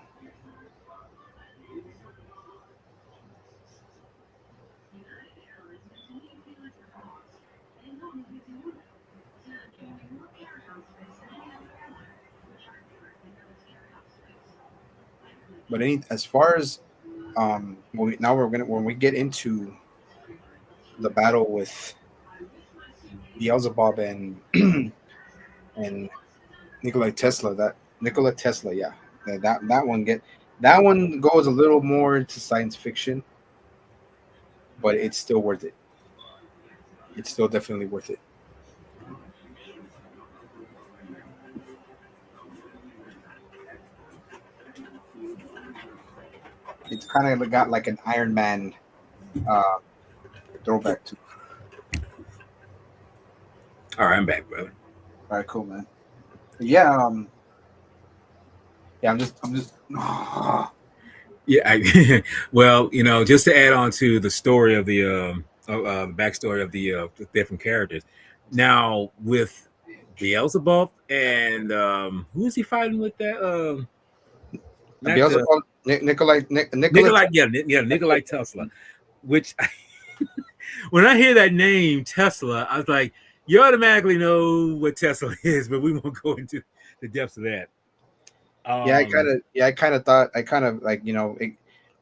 But as far as when we get into the battle with Beelzebub and and Nikola Tesla, yeah, that one goes a little more into science fiction, but it's still worth it. It's still definitely worth it. It's kind of got like an Iron Man uh, throwback to. All right, I'm back, brother. All right, cool, man. Yeah, yeah. I'm just. Yeah, well, just to add on to the story of the backstory of the different characters. Now with Beelzebub and who is he fighting with? That not the Beelzebub, Nikola. Nikolai Tesla. Which when I hear that name Tesla, I was like, you automatically know what Tesla is, but we won't go into the depths of that. I kind of thought, like,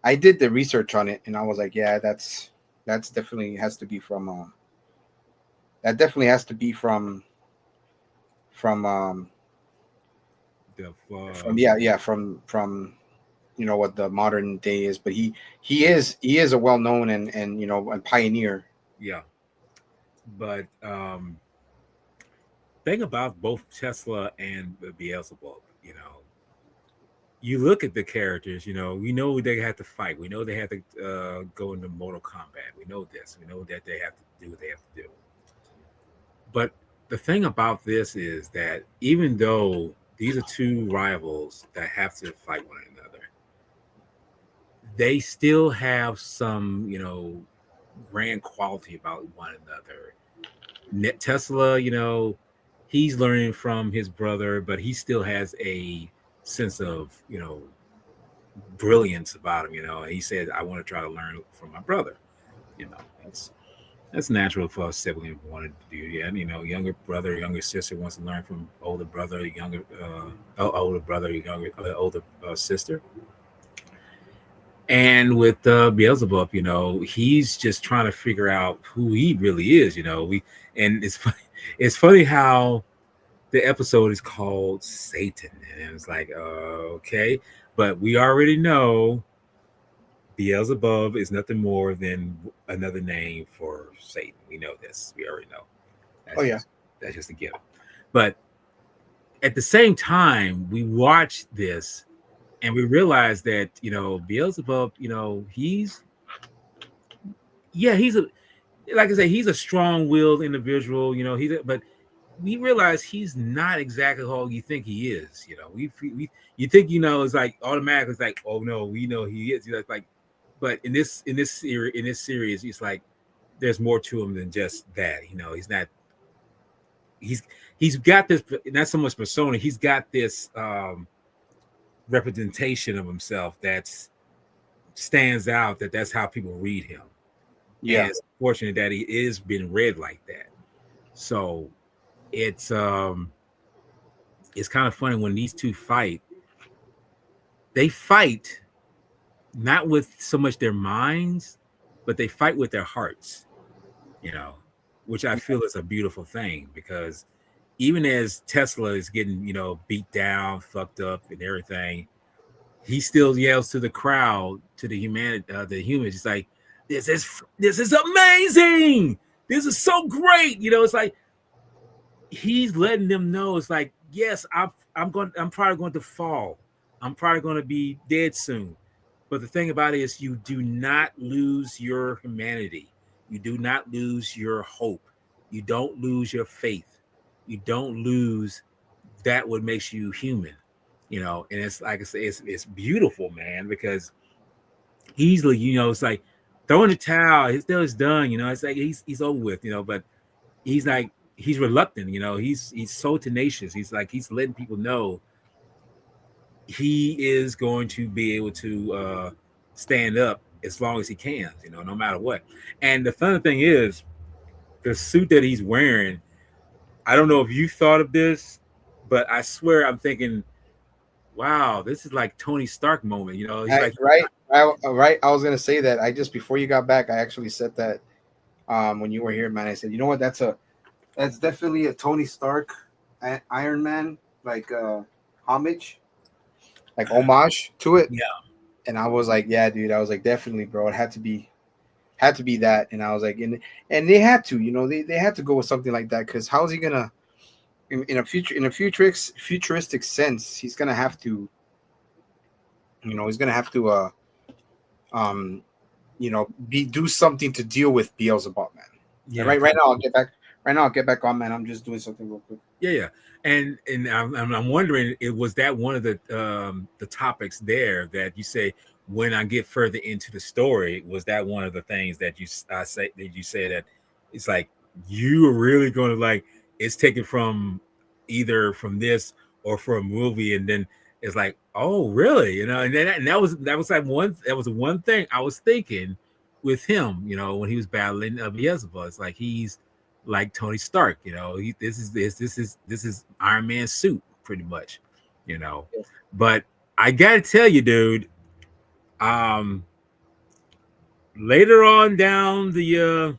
I did the research on it, and I was like, yeah, that's definitely has to be from that definitely has to be from from what the modern day is. But he is a well known and a pioneer. Yeah, but thing about both Tesla and Beelzebub, you look at the characters, we know they have to fight. We know they have to go into Mortal Kombat. We know this. We know that they have to do what they have to do. But the thing about this is that even though these are two rivals that have to fight one another, they still have some, grand quality about one another. Tesla, he's learning from his brother, but he still has a sense of, brilliance about him. And he said, I want to try to learn from my brother. That's natural for a sibling wanted to do. Yeah, younger brother, younger sister wants to learn from older brother, older brother, older sister. And with Beelzebub, he's just trying to figure out who he really is. And it's funny how the episode is called Satan, and it's like, okay, but we already know Beelzebub is nothing more than another name for Satan. We know this. We already know. That's just a given. But at the same time, we watch this and we realize that, Beelzebub, he's like I say, he's a strong-willed individual. But we realize he's not exactly who you think he is. You think it's like automatically, it's like, oh no, we know he is. Like, but in this series, it's like there's more to him than just that. He's not. He's got this, not so much persona. He's got this representation of himself that stands out. That's how people read him. Yeah, and it's fortunate that he is being read like that. So it's kind of funny when these two fight. They fight not with so much their minds, but they fight with their hearts, which I feel is a beautiful thing, because even as Tesla is getting, beat down, fucked up and everything, he still yells to the crowd, to the humans. He's like, this is amazing. This is so great. It's like, he's letting them know, it's like, yes, I'm probably going to fall. I'm probably going to be dead soon. But the thing about it is, you do not lose your humanity. You do not lose your hope. You don't lose your faith. You don't lose that what makes you human. And it's like I say, it's beautiful, man, because easily, it's like throwing the towel. His deal is done. It's like he's over with. But he's like he's reluctant. He's so tenacious. He's letting people know he is going to be able to stand up as long as he can, no matter what. And the fun thing is, the suit that he's wearing, I don't know if you thought of this, but I swear I'm thinking, wow, this is like Tony Stark moment. He's like, Right. I was gonna say that. I just before you got back, I actually said that when you were here, man. I said, you know what? That's definitely a Tony Stark Iron Man like homage, like homage to it. yeah, And I was like, yeah, dude. I was like, definitely, bro. It had to be that. And I was like, and they had to, they had to go with something like that, because how is he gonna in a futuristic sense, he's gonna have to, do something to deal with Beelzebub, man. yeah. Right now, I'll get back. Right now, I'll get back on, man. I'm just doing something real quick. Yeah. And I'm wondering, was that one of the topics there that you say when I get further into the story, was that one of the things that you say that it's like you are really going to like it's taken from either from this or from a movie, and then it's like, oh really, and then that was like one thing I was thinking with him, when he was battling Beelzebub. It's like he's like Tony Stark, this is Iron Man's suit pretty much, But I gotta tell you, dude, later on down the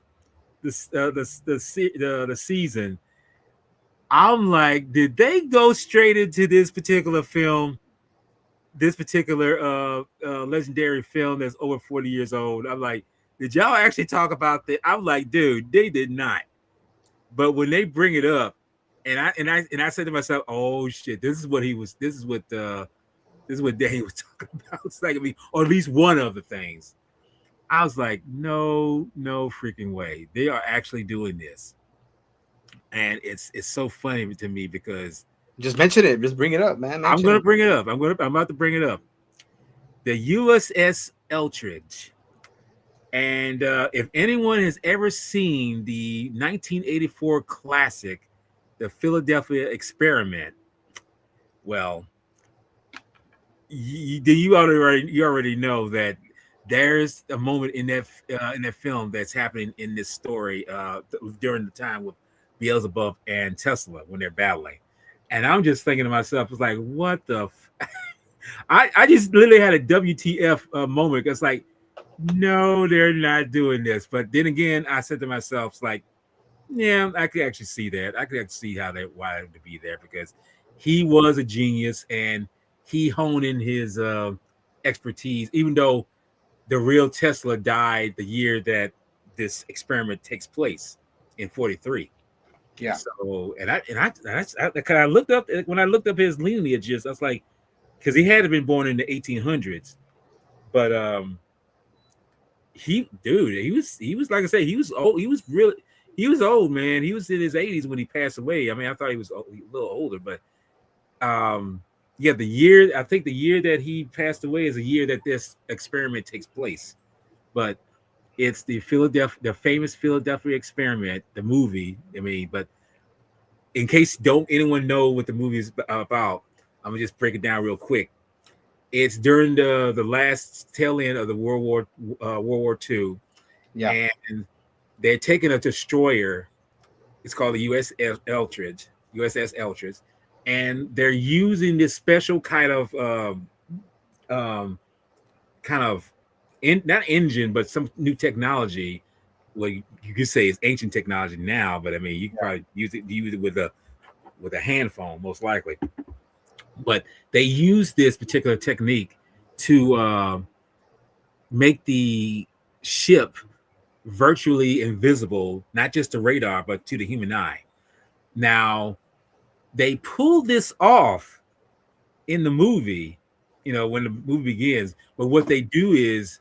season, I'm like, did they go straight into this particular film, this particular legendary film that's over 40 years old? I'm like, did y'all actually talk about that? I'm like, dude, they did not. But when they bring it up, and I said to myself, "Oh shit, this is what Danny was talking about." It's like, or at least one of the things. I was like, no freaking way, they are actually doing this, and it's so funny to me because just mention it, just bring it up, man. I'm gonna bring it up. I'm about to bring it up. The USS Eldridge. And if anyone has ever seen the 1984 classic, The Philadelphia Experiment, well, you already know that there's a moment in that film that's happening in this story during the time with Beelzebub and Tesla when they're battling, and I'm just thinking to myself, it's like, what the? I just literally had a WTF moment. It's like, no, they're not doing this. But then again, I said to myself, it's like, yeah, I could actually see that. I could actually see how they wanted to be there, because he was a genius and he honed in his expertise, even though the real Tesla died the year that this experiment takes place in 43. Yeah. So, and I looked up, when I looked up his lineages, I was like, because he had been born in the 1800s, but he was like I said, he was old. He was old, man. He was in his 80s when he passed away. I mean, I thought he was a little older, but yeah, I think the year that he passed away is the year that this experiment takes place. But it's the famous Philadelphia Experiment, the movie. I mean, but in case don't anyone know what the movie is about, I'm gonna just break it down real quick. It's during the last tail end of the World War II. Yeah. And they're taking a destroyer. It's called the USS Eldridge, and they're using this special kind of not engine, but some new technology. Well, you could say it's ancient technology now, but I mean, you can probably use it with a hand phone, most likely. But they use this particular technique to make the ship virtually invisible, not just to radar, but to the human eye. Now, they pulled this off in the movie, when the movie begins. But what they do is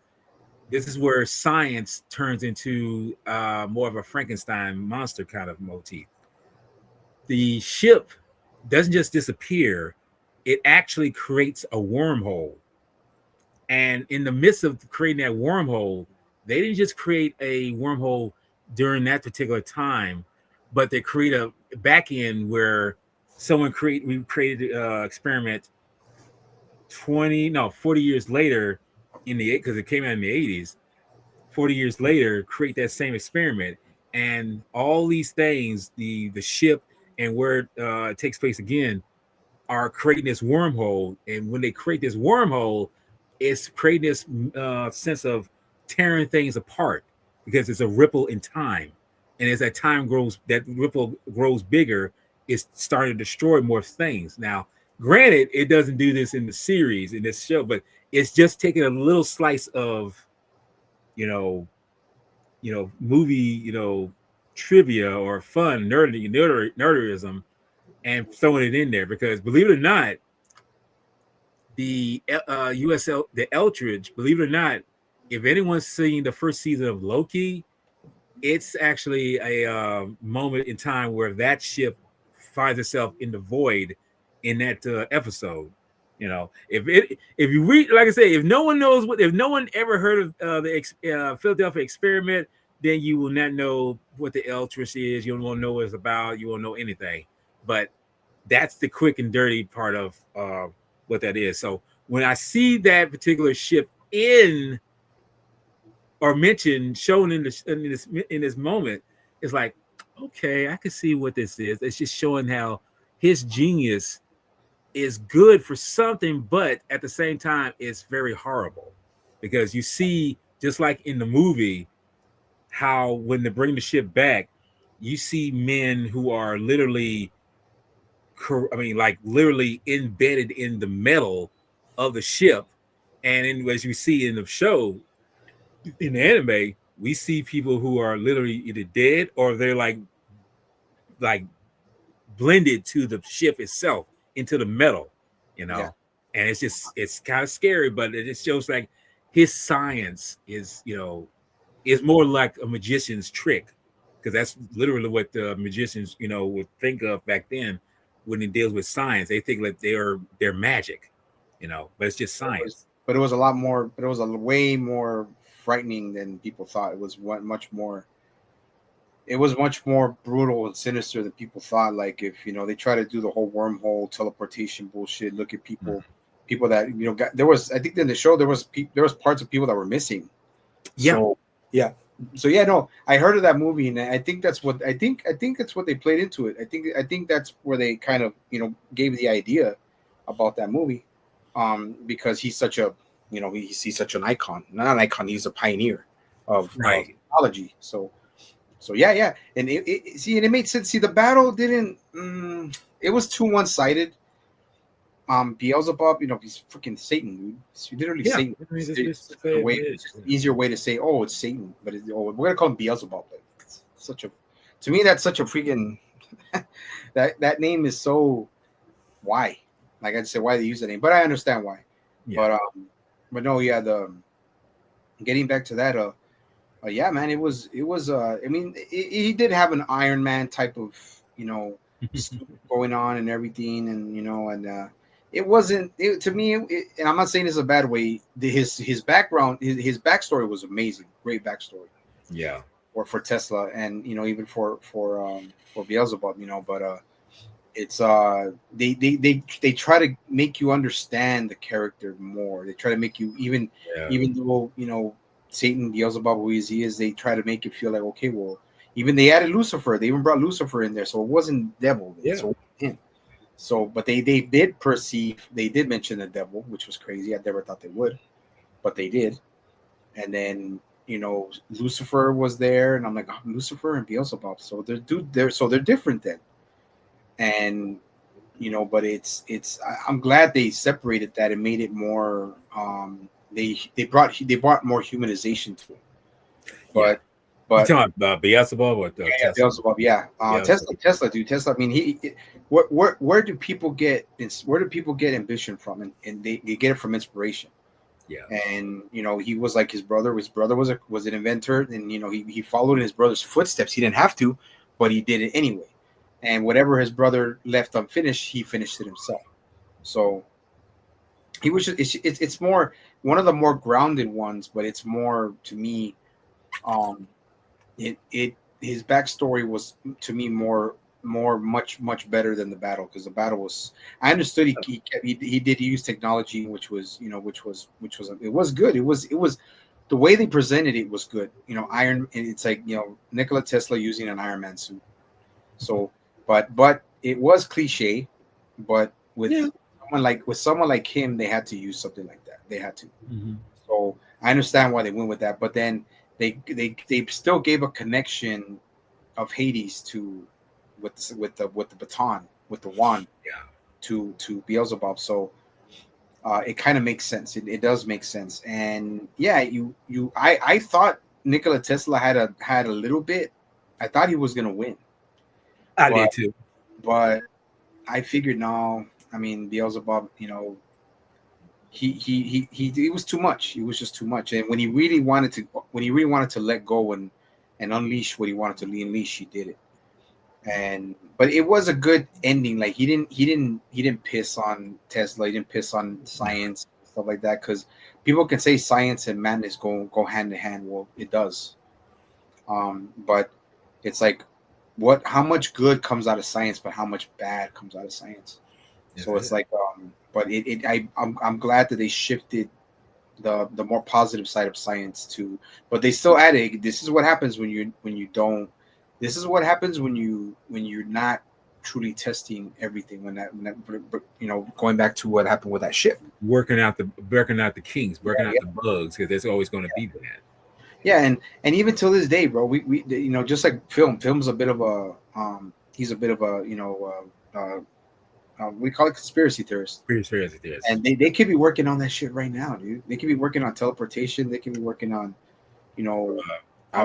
this is where science turns into more of a Frankenstein monster kind of motif. The ship doesn't just disappear; it actually creates a wormhole. And in the midst of creating that wormhole, they didn't just create a wormhole during that particular time, but they create a back end where we created an experiment 40 years later because it came out in the 80s. 40 years later, create that same experiment. And all these things, the ship and where it takes place again, are creating this wormhole. And when they create this wormhole, it's creating this sense of tearing things apart because it's a ripple in time. And as that ripple grows bigger, it's starting to destroy more things. Now, granted, it doesn't do this in the series, in this show, but it's just taking a little slice of, movie, trivia or fun nerderism and throwing it in there because believe it or not, the the Eldridge, believe it or not, if anyone's seen the first season of Loki, it's actually a moment in time where that ship finds itself in the void in that episode. If you read, like I say, if no one ever heard of the Philadelphia experiment, then you will not know what the Eldritch is. You won't know what it's about. You won't know anything. But that's the quick and dirty part of what that is. So when I see that particular ship in or mentioned, shown in this moment, it's like, okay, I can see what this is. It's just showing how his genius is good for something, but at the same time, it's very horrible because you see, just like in the movie, how when they bring the ship back, you see men who are literally, literally embedded in the metal of the ship. And as you see in the show, in the anime, we see people who are literally either dead or they're like blended to the ship itself, into the metal, Yeah. And it's kind of scary, but it just shows like his science is more like a magician's trick, because that's literally what the magicians would think of back then when it deals with science. They think like they're magic, but it's just science. But it was a lot more. But it was a way more frightening than people thought. It was much more. It was much more brutal and sinister than people thought. Like if they try to do the whole wormhole teleportation bullshit. Look at people that there was. I think in the show there was parts of people that were missing. Yeah. So, yeah. So yeah, no, I heard of that movie, and I think that's what I think that's what they played into it. I think that's where they kind of gave the idea about that movie, because he's such a he's such an icon, not an icon, he's a pioneer of technology. So yeah, and it made sense. See, the battle didn't. It was too one-sided. Beelzebub, he's freaking Satan, dude. He's literally Satan. It's an easier way to say, oh, it's Satan, but we're gonna call him Beelzebub. Like, to me, that's such a freaking that name is so. Why? Like I'd say, why they use that name, but I understand why. Yeah. But no, yeah. Getting back to that, yeah, man, it was. I mean, he did have an Iron Man type of, going on and everything, and it wasn't to me. And I'm not saying it's a bad way. His background, his backstory was amazing, great backstory. Yeah. Or for Tesla, and even for Beelzebub, but it's they try to make you understand the character more. They try to make you even though Satan, Beelzebub, who he is, they try to make it feel like, okay, well, even they added Lucifer. They even brought Lucifer in there, so it wasn't devil. Yeah. So him. So, but they did mention the devil, which was crazy. I never thought they would, but they did. And then Lucifer was there, and I'm like, oh, Lucifer and Beelzebub. So they're different then. And but I'm glad they separated that and made it more. They brought more humanization to it. But But talking about Beelzebub or yeah, Tesla? Beelzebub, yeah. Beelzebub. Tesla, dude. Tesla. I mean, where do people get ambition from? And they get it from inspiration. Yeah. And he was like his brother. His brother was an inventor, and he followed in his brother's footsteps. He didn't have to, but he did it anyway. And whatever his brother left unfinished, he finished it himself. So he was just it's more one of the more grounded ones, but it's more to me. It his backstory was to me much better than the battle, because the battle was, I understood he did use technology, which was it was good. It was the way they presented it was good. Iron, it's like Nikola Tesla using an Iron Man suit. So, but it was cliche, but with someone like him, they had to use something like that. They had to. Mm-hmm. So I understand why they went with that, but then they still gave a connection of Hades to with the baton, with the wand, Yeah. to Beelzebub. So it kind of makes sense. It does make sense. And yeah, I thought Nikola Tesla had a little bit. I thought he was gonna win. I did too. But I figured no. I mean, Beelzebub, he was too much. He was just too much. And when he really wanted to let go and unleash what he wanted to unleash, he did it. But it was a good ending. Like he didn't piss on Tesla. He didn't piss on science, stuff like that. Because people can say science and madness go hand in hand. Well, it does. But it's like how much good comes out of science, but how much bad comes out of science. So it's like, but I'm glad that they shifted the more positive side of science to, but they still added, this is what happens when you don't, this is what happens when you're not truly testing everything, when that going back to what happened with that ship, working out the kinks, working out the bugs, because there's always going to be that. Yeah, and even till this day, bro, we just like film's a bit of a he's a bit of a we call it conspiracy theorists. Conspiracy theorists. And they could be working on that shit right now, dude. They could be working on teleportation. They could be working on, I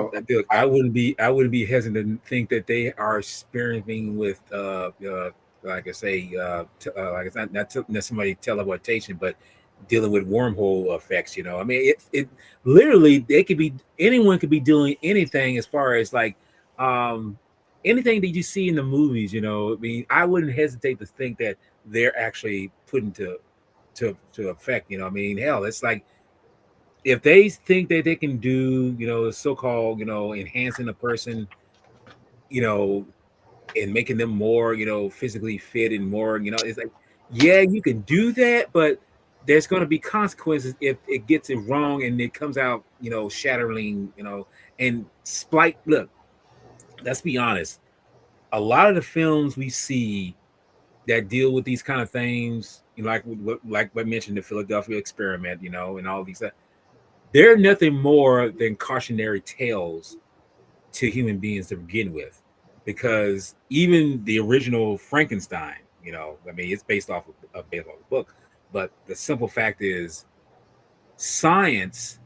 wouldn't be hesitant to think that they are experimenting with, like I say, like it's not necessarily teleportation, but dealing with wormhole effects. I mean, it literally anyone could be doing anything as far as like, anything that you see in the movies. I mean, I wouldn't hesitate to think that they're actually putting to effect. I mean, hell, it's like, if they think that they can do, so-called, enhancing a person, and making them more, physically fit and more, it's like, yeah, you can do that, but there's going to be consequences if it gets it wrong and it comes out, shattering, and splight. Look, let's be honest. A lot of the films we see that deal with these kind of things, like I mentioned, the Philadelphia Experiment, and all these, they're nothing more than cautionary tales to human beings to begin with, because even the original Frankenstein, I mean, it's based off a book, but the simple fact is, science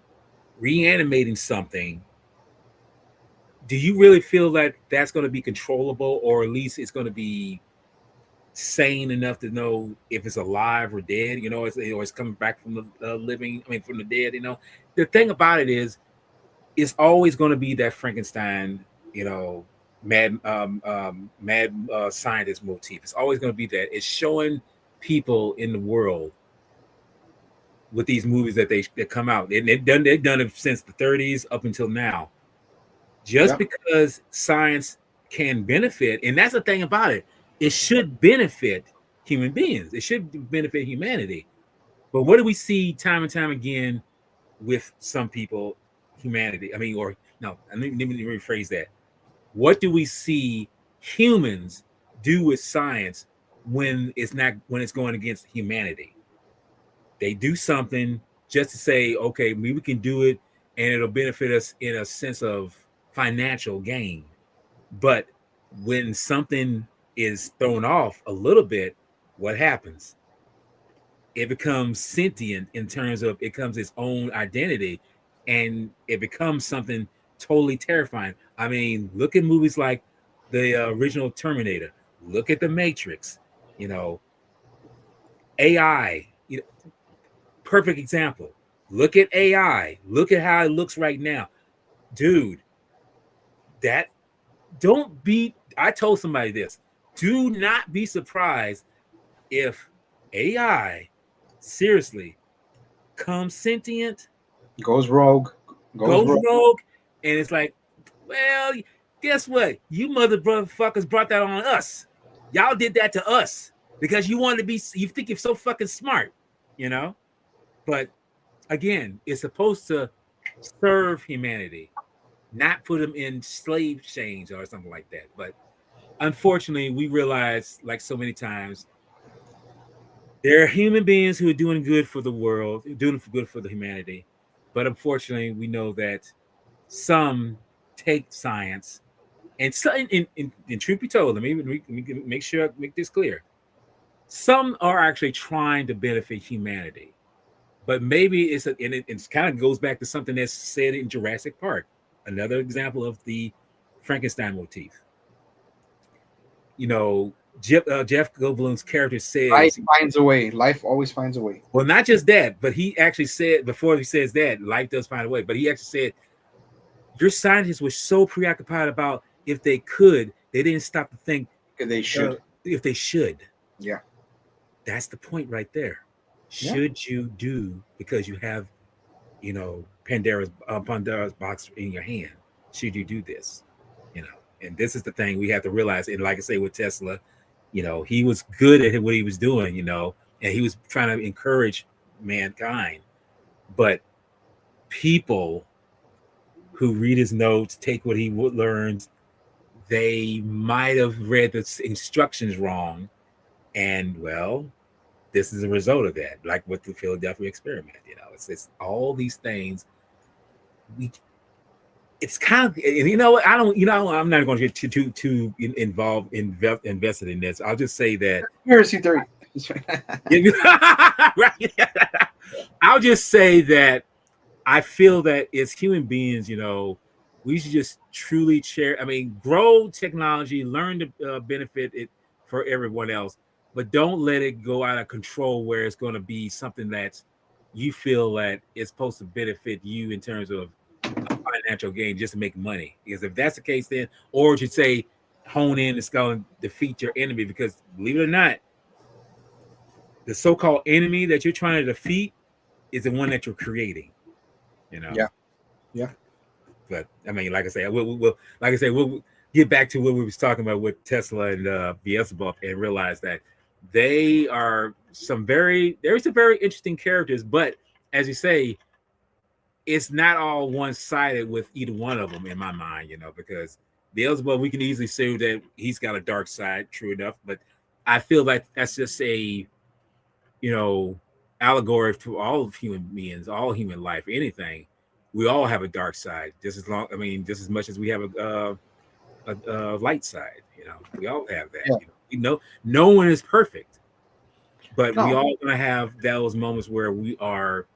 reanimating something. Do you really feel that that's going to be controllable, or at least it's going to be sane enough to know if it's alive or dead? It's coming back from the living. I mean, from the dead. The thing about it is, it's always going to be that Frankenstein, mad scientist motif. It's always going to be that. It's showing people in the world with these movies that come out. They've done it since the 30s up until now. Just because science can benefit, and that's the thing about it, it should benefit human beings. It should benefit humanity. But what do we see time and time again with some people? Humanity. I mean, or no, let me rephrase that. What do we see humans do with science when it's going against humanity? They do something just to say, okay, maybe we can do it and it'll benefit us in a sense of financial gain. But when something is thrown off a little bit, what happens? It becomes sentient in terms of it becomes its own identity, and it becomes something totally terrifying. I mean, look at movies like the original Terminator. Look at the Matrix. You know, AI. Perfect example. Look at AI. Look at how it looks right now, dude. That don't be. I told somebody this. Do not be surprised if AI seriously comes sentient, Goes rogue. goes rogue, and it's like, well, guess what? You motherfuckers brought that on us. Y'all did that to us because you wanted to be. You think you're so fucking smart, you know. But again, it's supposed to serve humanity, not put them in slave chains or something like that. But unfortunately, we realize, like so many times, there are human beings who are doing good for the world, doing good for the humanity. But unfortunately, we know that some take science and so, in truth be told, let me make sure I make this clear. Some are actually trying to benefit humanity, but maybe it kind of goes back to something that's said in Jurassic Park, another example of the Frankenstein motif. You know, Jeff Goldblum's character Life says, finds a way. Life always finds a way. well, not just that, but he actually said before he says that life does find a way. But he actually said your scientists were so preoccupied about if they could, they didn't stop to think They should. if they should. Yeah. That's the point right there. Yeah. Should you do because you have, you know, Pandora's box in your hand? Should you do this? You know, and this is the thing we have to realize. And like I say with Tesla, you know, he was good at what he was doing, you know, and he was trying to encourage mankind. But people who read his notes, take what he learns, they might have read the instructions wrong. And well, this is a result of that, like with the Philadelphia experiment. You know, it's all these things. It's kind of, you know, I don't, you know, I'm not going to get too involved, invested in this. I'll just say that Conspiracy theory. right? I'll just say that I feel that as human beings, you know, we should just truly share. I mean, grow technology, learn to benefit it for everyone else, but don't let it go out of control where it's going to be something that you feel that it's supposed to benefit you in terms of financial gain just to make money. Because if that's the case, then, or you say, hone in, it's going to defeat your enemy. Because believe it or not, the so-called enemy that you're trying to defeat is the one that you're creating. You know. Yeah. But I mean, like I say, we'll get back to what we was talking about with Tesla and Beelzebub, and realize that there's some very interesting characters, but as you say, it's not all one-sided with either one of them in my mind, you know, because Beelzebub, we can easily say that he's got a dark side, true enough, but I feel like that's just a, you know, allegory to all of human beings, all human life, anything. We all have a dark side, just as much as we have a light side. You know, we all have that. Yeah. You know, no one is perfect, but No. we all gonna have those moments where we are,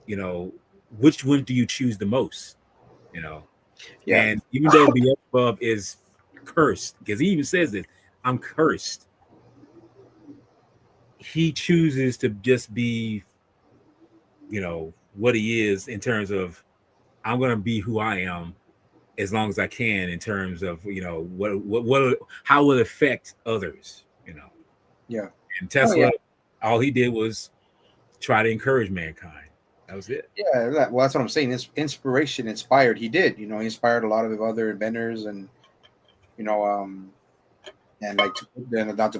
you know, which one do you choose the most? You know, Yeah. and even though Beelzebub is cursed, because he even says it, I'm cursed. He chooses to just be, you know, what he is in terms of I'm going to be who I am as long as I can in terms of, you know, how will it affect others, you know. Yeah. And Tesla, all he did was try to encourage mankind. That was it. Yeah, well, that's what I'm saying. This inspiration inspired. He did, you know, he inspired a lot of other inventors, and you know, and like to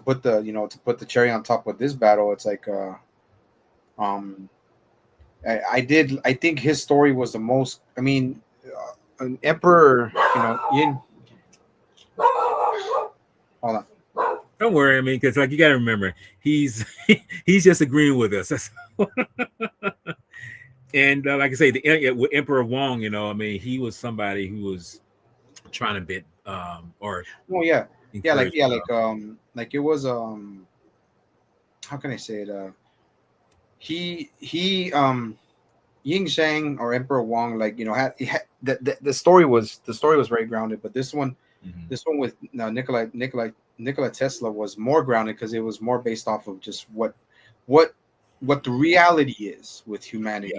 put the cherry on top with this battle, it's like, I think his story was the most. I mean, an emperor, you know, hold on. Don't worry, I mean, because like you got to remember, he's just agreeing with us. And like I say, with Emperor Wong, you know, I mean, he was somebody who was trying to bit or Like it was how can I say it? He Ying Shang or Emperor Wong, like, you know, the story was very grounded, but this one Mhm. with Nikola Tesla was more grounded because it was more based off of just what the reality is with humanity.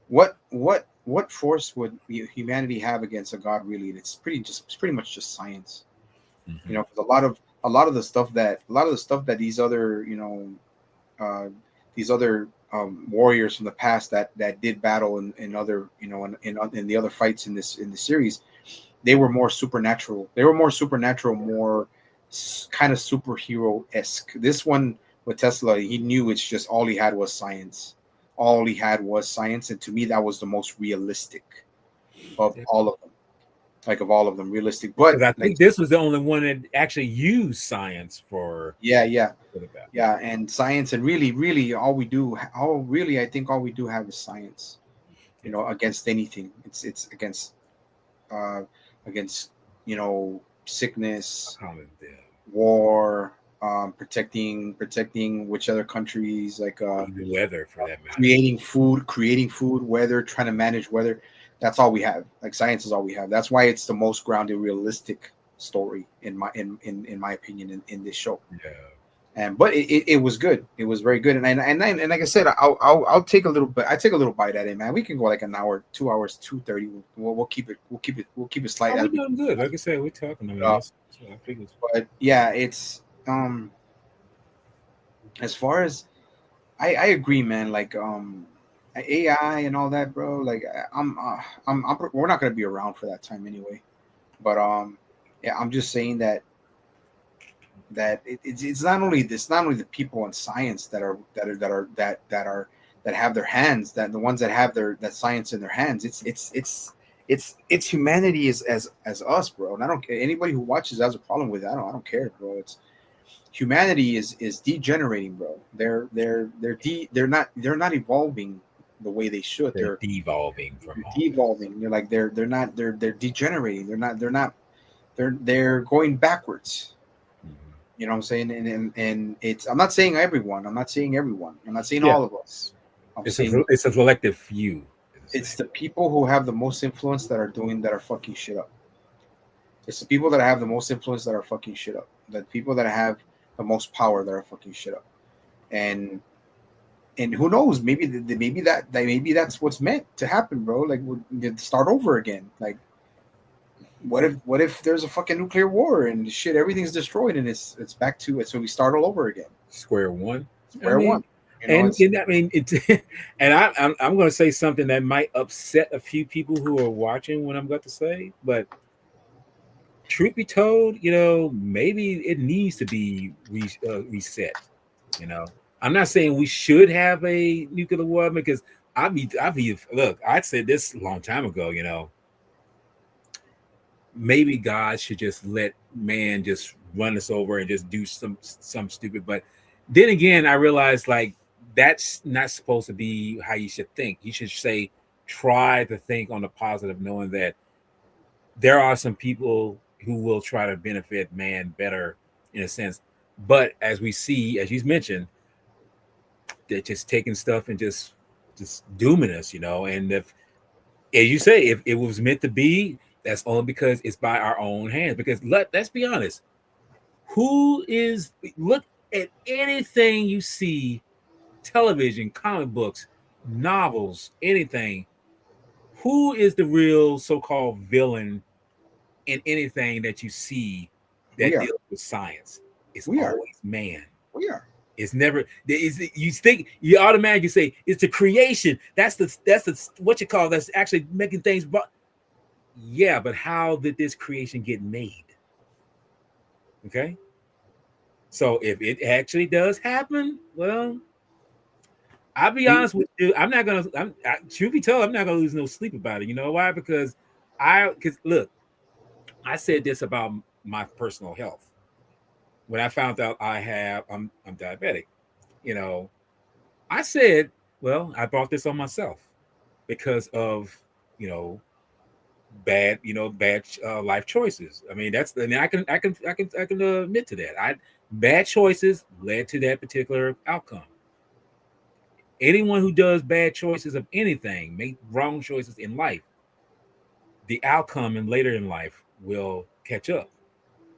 What force would humanity have against a god? Really, it's pretty much just science. You Mhm. know, 'cause a lot of the stuff that these other warriors from the past that did battle in other in the other fights in the series, they were more supernatural. More kind of superhero esque. This one with Tesla, he knew it's just all he had was science. All he had was science, and to me, that was the most realistic of Yeah. all of them. Like of all of them, realistic. But Because I like, think this was the only one that actually used science for yeah, the battle. yeah, and science, and really, I think all we do have is science. Yeah. Against anything, it's uh, against sickness, Common, yeah. war, protecting which other countries, like Even weather for that matter. creating food, weather, trying to manage weather. That's all we have. Like science is all we have. That's why it's the most grounded, realistic story in my opinion in this show. Yeah. But it was good. It was very good. And like I said, I'll take a little bit. I take a little bite at it, man. We can go like an hour, 2 hours, 2:30. We'll keep it slight Oh, we're as we. doing good. Like I said, we're talking. I mean, Uh, that's what I figured. but yeah, it's as far as I agree, man. Like AI and all that, bro. Like we're not gonna be around for that time anyway. But yeah, I'm just saying that it's not only the people in science that have their hands, that the ones that have that science in their hands. It's humanity as us, bro. And I don't care anybody who watches has a problem with it. I don't care, bro. It's humanity is degenerating, bro. They're not evolving the way they should. They're devolving from all this. Devolving. They're like they're degenerating. They're going backwards. Mhm. You know what I'm saying? And it's I'm not saying everyone. I'm not saying everyone. I'm not saying Yeah. all of us. I'm It's saying a selective few. it's the people who have the most influence that are fucking shit up. It's the people that have the most influence that are fucking shit up. The people that have the most power that are fucking shit up. And who knows? Maybe that's what's meant to happen, bro. Like we'll start over again. Like what if there's a fucking nuclear war and shit, everything's destroyed and it's back to it, so we start all over again. Square one. I Square mean, one. It's I mean, and I'm going to say something that might upset a few people who are watching what I'm about to say, but truth be told, maybe it needs to be reset. I'm not saying we should have a nuclear war because look, I said this a long time ago. Maybe God should just let man just run us over and just do some stupid. But then again, I realized like that's not supposed to be how you should think. You should say try to think on the positive, knowing that there are some people who will try to benefit man better in a sense. But as we see, as you mentioned, they're just taking stuff and just dooming us, And if, as you say, if it was meant to be, that's only because it's by our own hands. Because let's be honest, look at anything you see, television, comic books, novels, anything. Who is the real so-called villain in anything that you see we that are. deals with science? It's We are. always man. We are. It's never. You think you automatically say it's the creation. That's the what you call that's actually making things. But yeah, but how did this creation get made? Okay, so if it actually does happen, well, I'll be honest with you. I'm not gonna. Truth be told, I'm not gonna lose no sleep about it. You know why? Because look, I said this about my personal health when I found out I'm diabetic. You know, I said, well, I brought this on myself because of you know bad life choices. I mean, I can admit to that. Bad choices led to that particular outcome. Anyone who does bad choices of anything, make wrong choices in life, the outcome and later in life will catch up.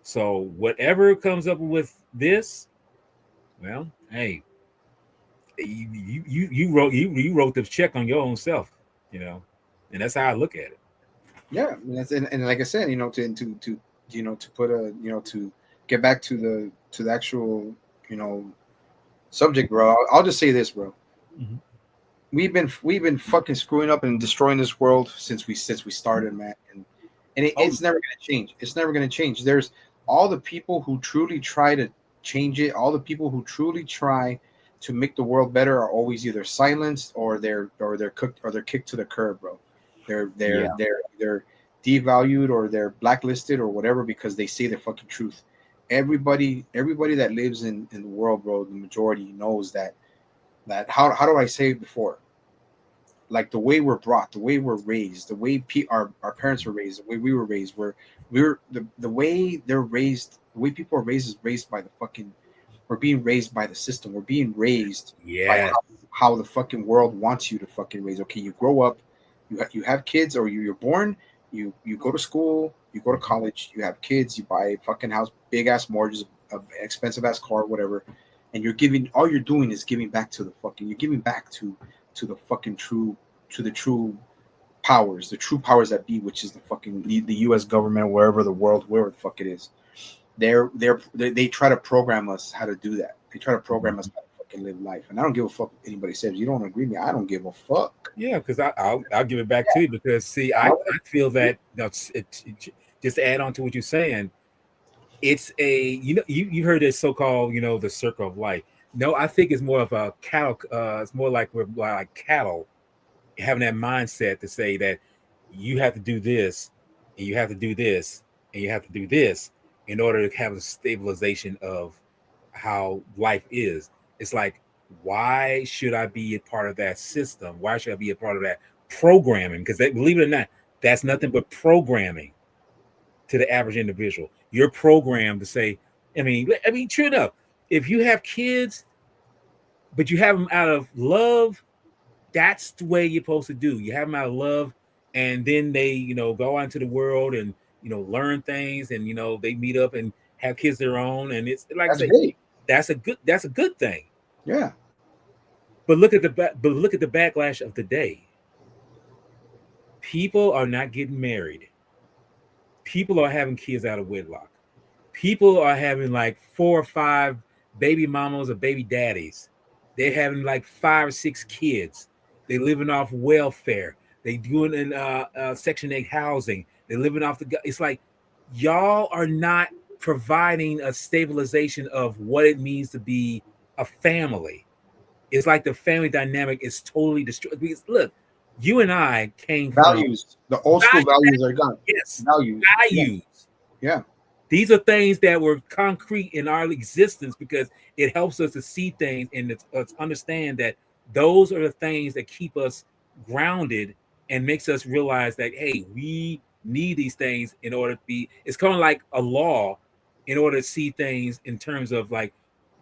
So whatever comes up with this, well, hey, you wrote this check on your own self, you know, and that's how I look at it. Yeah, and like I said, to to put a to get back to the actual you know subject, bro. I'll just say this, bro. Mm-hmm. We've been fucking screwing up and destroying this world since we started, man. And it's never gonna change. It's never gonna change. There's all the people who truly try to change it. All the people who truly try to make the world better are always either silenced or they're cooked or they're kicked to the curb, bro. They're Yeah. they're they're either devalued or they're blacklisted or whatever because they say the fucking truth. Everybody that lives in the world, bro, the majority knows that how do I say it before? Like the way we're brought, the way we're raised, the way our parents were raised, the way we were raised, we're the way they're raised, the way people are raised is raised by the fucking. We're being raised by the system. We're being raised by Yeah. how the fucking world wants you to fucking raise. Okay, you grow up, you have kids, or you're born, you go to school, you go to college, you have kids, you buy a fucking house, big ass mortgage, an expensive ass car, whatever, and you're giving. All you're doing is giving back to the fucking. You're giving back to the fucking true powers, the true powers that be, which is the fucking the U.S. government, wherever the world, wherever the fuck it is. They try to program us how to do that. They try to program us how to fucking live life, and I don't give a fuck what anybody says. You don't agree with me? I don't give a fuck. Yeah, because I'll give it back to you because see, I feel that just to add on to what you're saying, it's a you heard this so-called the circle of life. No, I think it's more of a cattle. It's more like we're like cattle having that mindset to say that you have to do this and you have to do this and you have to do this in order to have a stabilization of how life is. It's like, why should I be a part of that system? Why should I be a part of that programming? Because believe it or not, that's nothing but programming to the average individual. You're programmed to say, I mean, true enough, if you have kids, but you have them out of love, that's the way you're supposed to do. You have them out of love, and then they, go out into the world and learn things, and they meet up and have kids their own, and it's like That's I say, great. that's a good thing. Yeah. But look at the backlash of the day. People are not getting married. People are having kids out of wedlock. People are having like 4 or 5 baby mamas or baby daddies. They're having like 5 or 6 kids. They living off welfare. They doing in Section 8 housing. They living off the. It's like y'all are not providing a stabilization of what it means to be a family. It's like the family dynamic is totally destroyed. Because look, you and I came from Values. The old school values are gone. yes, Values. values. Yeah. These are things that were concrete in our existence because it helps us to see things and to understand that those are the things that keep us grounded and makes us realize that, hey, we need these things in order to be. It's kind of like a law in order to see things in terms of like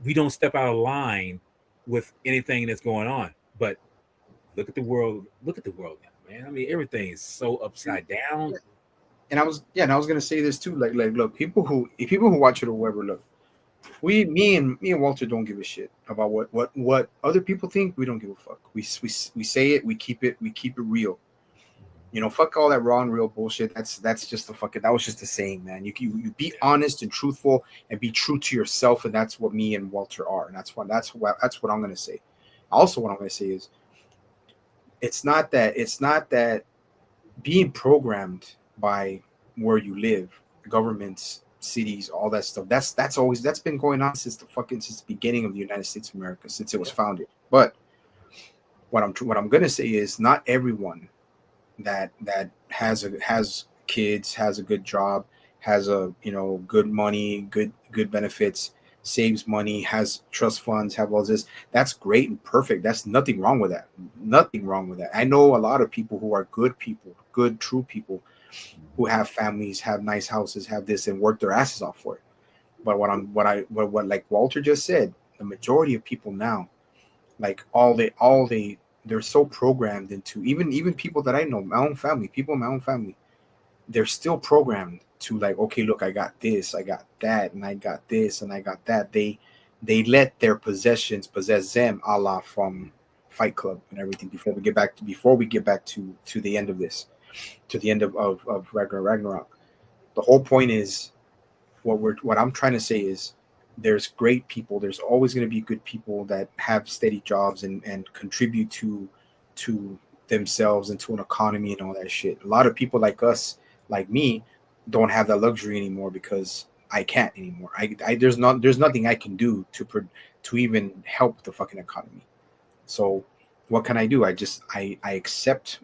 we don't step out of line with anything that's going on. But look at the world. Look at the world now, man. I mean, everything is so upside down. And I was gonna say this too. Like look, people who watch it or whatever, look, me and Walter don't give a shit about what other people think. We don't give a fuck. We say it. We keep it real. Fuck all that raw and real bullshit. That's just that was just a saying, man. You be honest and truthful and be true to yourself, and that's what me and Walter are, and that's what I'm gonna say. Also, what I'm gonna say is, it's not that being programmed by where you live, governments, cities, all that stuff. That's been going on since the beginning of the United States of America, since it was founded. But what I'm gonna say is, not everyone that has kids, has a good job, has a good money, good benefits, saves money, has trust funds, have all this. That's great and perfect. That's nothing wrong with that. Nothing wrong with that. I know a lot of people who are good people, good true people, who have families, have nice houses, have this, and work their asses off for it. But what like Walter just said, the majority of people now, like they're so programmed into even people that I know, my own family, people in my own family, they're still programmed to like, okay, look, I got this, I got that, and I got this, and I got that. They let their possessions possess them, a la from Fight Club and everything. Before we get back to the end of this, to the end of Ragnarok. The whole point is what I'm trying to say is there's great people. There's always going to be good people that have steady jobs and contribute to themselves and to an economy and all that shit. A lot of people like us, like me, don't have that luxury anymore because I can't anymore. There's nothing I can do to even help the fucking economy. So what can I do? I accept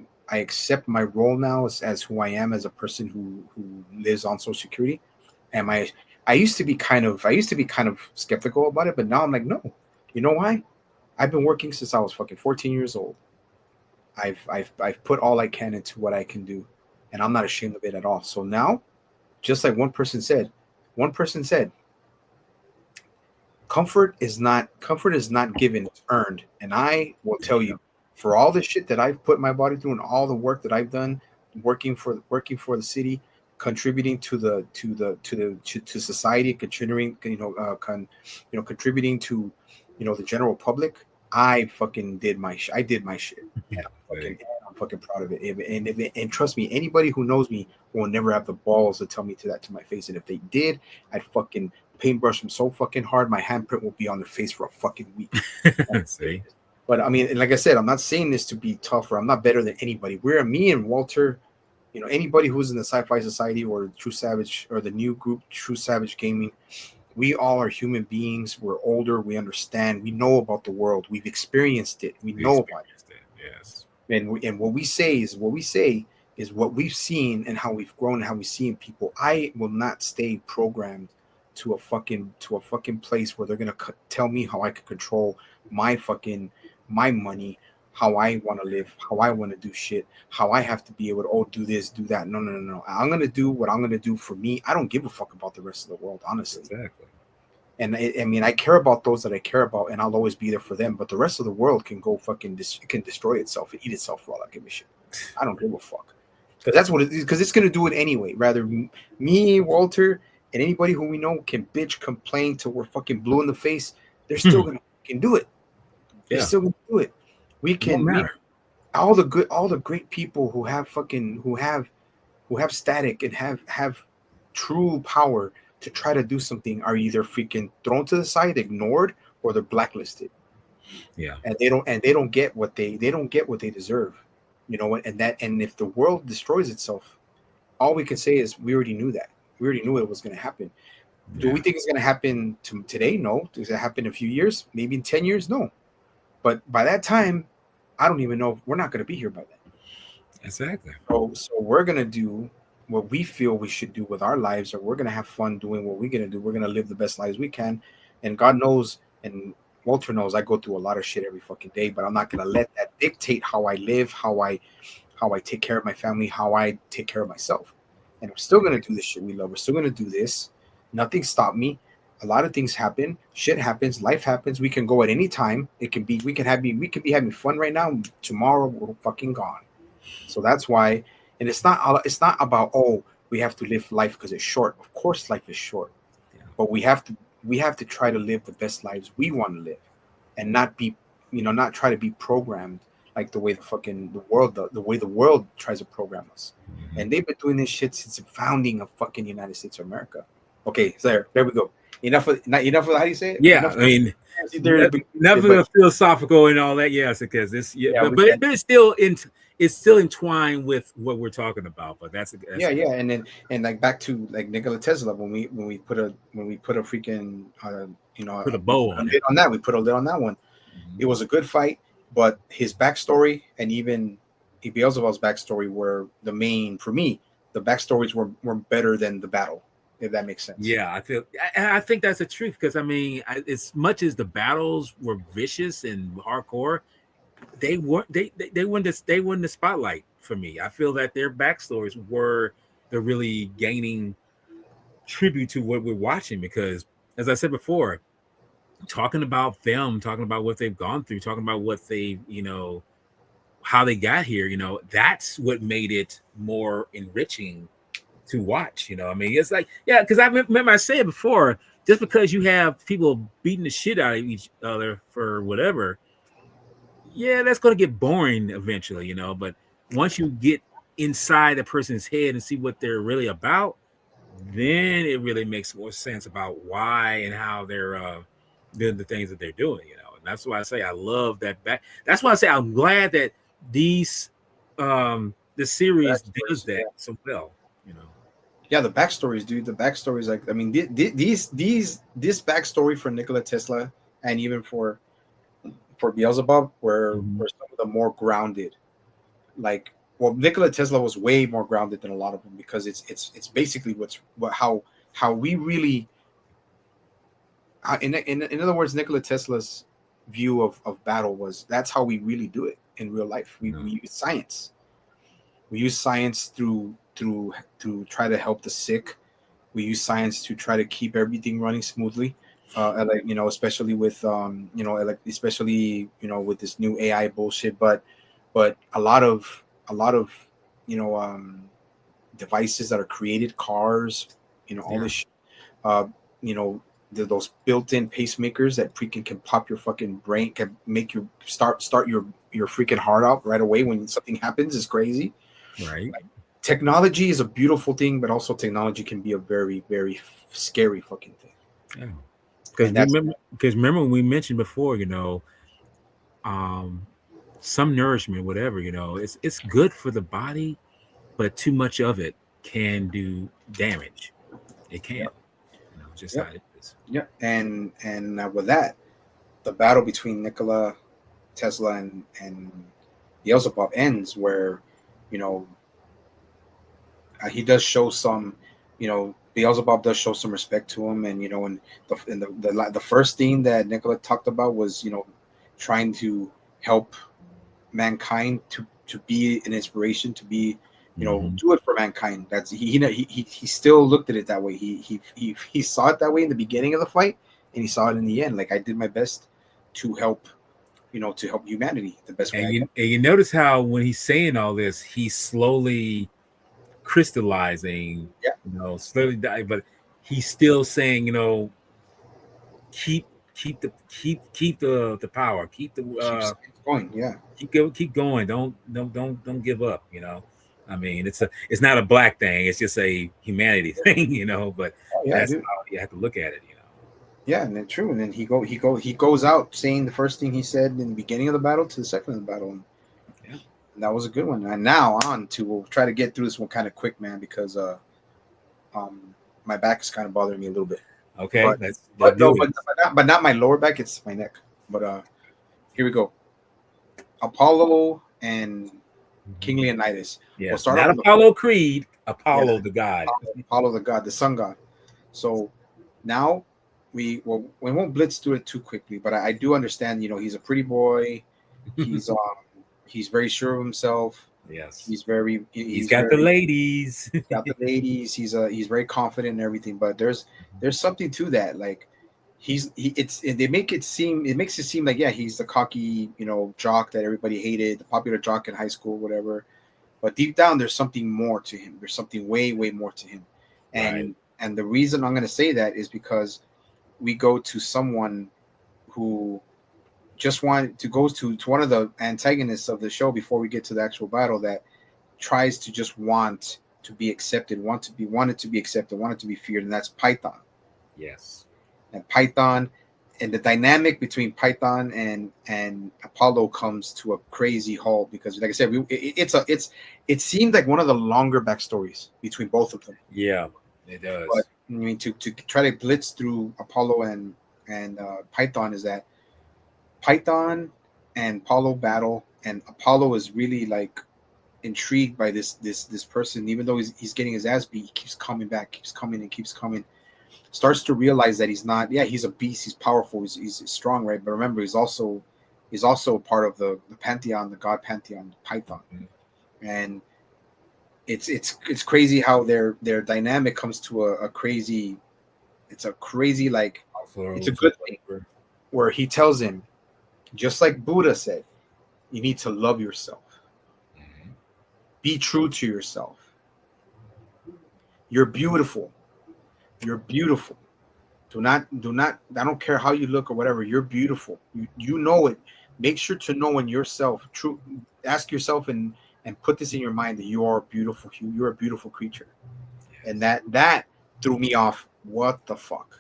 my role now as who I am as a person who lives on Social Security. And I used to be kind of skeptical about it, but now I'm like, no. You know why? I've been working since I was fucking 14 years old. I've put all I can into what I can do, and I'm not ashamed of it at all. So now, just like one person said, comfort is not given, it's earned. And I will tell you, for all the shit that I've put my body through and all the work that I've done, working for the city, contributing to society, contributing to the general public. I fucking did my shit. And I'm fucking proud of it. And trust me, anybody who knows me will never have the balls to tell me to my face. And if they did, I'd fucking paintbrush them so fucking hard, my handprint will be on their face for a fucking week. See? But I mean, like I said, I'm not saying this to be tough, or I'm not better than anybody. Me and Walter, anybody who's in the Sci-Fi Society or True Savage or the new group True Savage Gaming, we all are human beings. We're older. We understand. We know about the world. We've experienced it. We know about it. Yes. And what we say is what we've seen and how we've grown and how we see in people. I will not stay programmed to a fucking place where they're gonna tell me how I can control my money, how I want to live, how I want to do shit, how I have to be able to do this, do that. No. I'm gonna do what I'm gonna do for me. I don't give a fuck about the rest of the world, honestly. Exactly. And I mean, I care about those that I care about, and I'll always be there for them. But the rest of the world can go fucking can destroy itself and eat itself for all I give a shit. I don't give a fuck, because that's what it is. Because it's gonna do it anyway. Rather me, Walter, and anybody who we know can bitch, complain till we're fucking blue in the face. They're still gonna fucking do it. They're still gonna do it. We can. All the great people who have static and have true power to try to do something are either freaking thrown to the side, ignored, or they're blacklisted. Yeah. And they don't get what they deserve. And if the world destroys itself, all we can say is we already knew that. We already knew it was going to happen. Yeah. Do we think it's going to happen today? No. Does it happen in a few years? Maybe in 10 years? No. But by that time, I don't even know. We're not going to be here by then. Exactly. So we're going to do what we feel we should do with our lives, or we're going to have fun doing what we're going to do. We're going to live the best lives we can. And God knows, and Walter knows, I go through a lot of shit every fucking day, but I'm not going to let that dictate how I live, how I take care of my family, how I take care of myself. And we're still going to do the shit we love. We're still going to do this. Nothing stopped me. A lot of things happen. Shit happens. Life happens. We can go at any time. We can be having fun right now. Tomorrow we're fucking gone. So that's why. And it's not about, we have to live life because it's short. Of course, life is short, but we have to try to live the best lives we want to live, and not not try to be programmed like the way the way the world tries to program us. Mm-hmm. And they've been doing this shit since the founding of fucking United States of America. Okay, so there we go. Enough of how do you say it? Yeah, I mean, nothing philosophical and all that. Yes, because this. But it's still entwined with what we're talking about. But that's and like back to like Nikola Tesla when we put a freaking put a bow on it. On that, we put a lid on that one. Mm-hmm. It was a good fight, but his backstory and even Beelzebub's backstory were the main for me. The backstories were better than the battle. If that makes sense. Yeah, I think that's the truth, because I mean, as much as the battles were vicious and hardcore, they won the spotlight for me. I feel that their backstories were the really gaining tribute to what we're watching, because as I said before, talking about them, talking about what they've gone through, talking about what they, how they got here, that's what made it more enriching to watch. I mean, it's like, yeah, because I remember I said before, just because you have people beating the shit out of each other for whatever, yeah, that's going to get boring eventually. But once you get inside a person's head and see what they're really about, then it really makes more sense about why and how they're doing the things that they're doing. And that's why I say I love that back. That's why I say I'm glad that these the series does Backstories, that yeah. so well. You know. Yeah, the backstories, dude. The backstories, like, I mean, this backstory for Nikola Tesla and even for Beelzebub were some of the more grounded. Like, well, Nikola Tesla was way more grounded than a lot of them because it's basically how we really, in other words, Nikola Tesla's view of battle was that's how we really do it in real life. We use science. We use science to try to help the sick. We use science to try to keep everything running smoothly. And like, especially with especially with this new AI bullshit. But a lot of you know devices that are created, cars, all this shit, uh, you know, those built-in pacemakers that freaking can pop your fucking brain, can make you start your freaking heart out right away when something happens is crazy. Right. Like, technology is a beautiful thing, but also technology can be a very, very scary fucking thing. Yeah. And that's Because remember when we mentioned before, some nourishment, whatever, it's good for the body, but too much of it can do damage. It can, yep, just how yep, it is. yep. And with that, the battle between Nikola Tesla and Beelzebub ends where, you know, he does show some, Beelzebub does show some respect to him, and the first thing that Nikola talked about was, trying to help mankind to be an inspiration, to be, do it for mankind. That's he still looked at it that way. He saw it that way in the beginning of the fight, and he saw it in the end. Like, I did my best to help, to help humanity the best way And I can. you notice how when he's saying all this, he's slowly crystallizing, Yeah. slowly dying, but he's still saying, keep keep the power, keep the Keeps going. Yeah. keep going. Don't give up. I mean, it's not a black thing. It's just a humanity thing. But Oh, yeah, that's dude. how you have to look at it. Yeah, and then true. And then he goes out saying the first thing he said in the beginning of the battle to the second of the battle. Yeah. And that was a good one. And now on to, we'll try to get through this one kind of quick, man, because my back is kind of bothering me a little bit. Okay, But let's but do no, it. but not my lower back. It's my neck. But here we go. Apollo and King Leonidas. Yeah, We'll start not off with Apollo Creed, Apollo the god. Apollo the god, the sun god. So now we won't blitz through it too quickly, but I do understand. He's a pretty boy. He's he's very sure of himself. Yes, He's got the very ladies. got the ladies. He's very confident and everything. But there's something to that. Like, it makes it seem like, yeah, he's the cocky, jock that everybody hated, the popular jock in high school, whatever. But deep down, there's something more to him. There's something way, way more to him. Right. And the reason I'm going to say that is because we go to someone who just wanted to go to one of the antagonists of the show before we get to the actual battle, that tries to just want to be accepted, wanted to be accepted, wanted to be feared, and that's Python. Yes. And Python, and the dynamic between Python and Apollo comes to a crazy halt because, like I said, it seemed like one of the longer backstories between both of them. Yeah, it does. But I mean, to try to blitz through Apollo and Python, is that Python and Apollo battle, and Apollo is really like intrigued by this person, even though he's getting his ass beat. He keeps coming back, keeps coming and keeps coming. Starts to realize that he's not. Yeah, he's a beast. He's powerful. He's strong, right? But remember, he's also part of the pantheon, the god pantheon, Python. And it's crazy how their dynamic comes to a crazy. It's a crazy, like, it's a good thing where he tells him, just like Buddha said, you need to love yourself. Be true to yourself. You're beautiful. You're beautiful. Do not. I don't care how you look or whatever. You're beautiful. You know it. Make sure to know in yourself. True. Ask yourself and put this in your mind that you are beautiful. You're a beautiful creature. And that threw me off. What the fuck?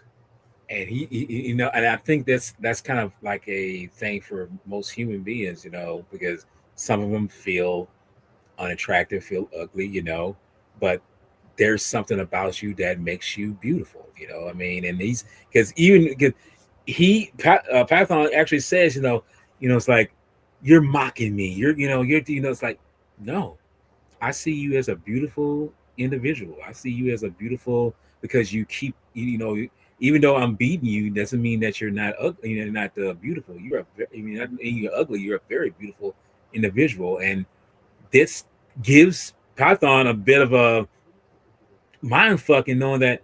And you know, and I think that's kind of like a thing for most human beings, you know, because some of them feel unattractive, feel ugly, you know, but there's something about you that makes you beautiful, you know. I mean, and these because even because Python actually says, you know, it's like you're mocking me, it's like no, I see you as a beautiful individual. I see you as a beautiful because you keep, even though I'm beating you, doesn't mean that you're not ugly. You're not beautiful. You're ugly. You're a very beautiful individual, and this gives Python a bit of a mind fucking knowing that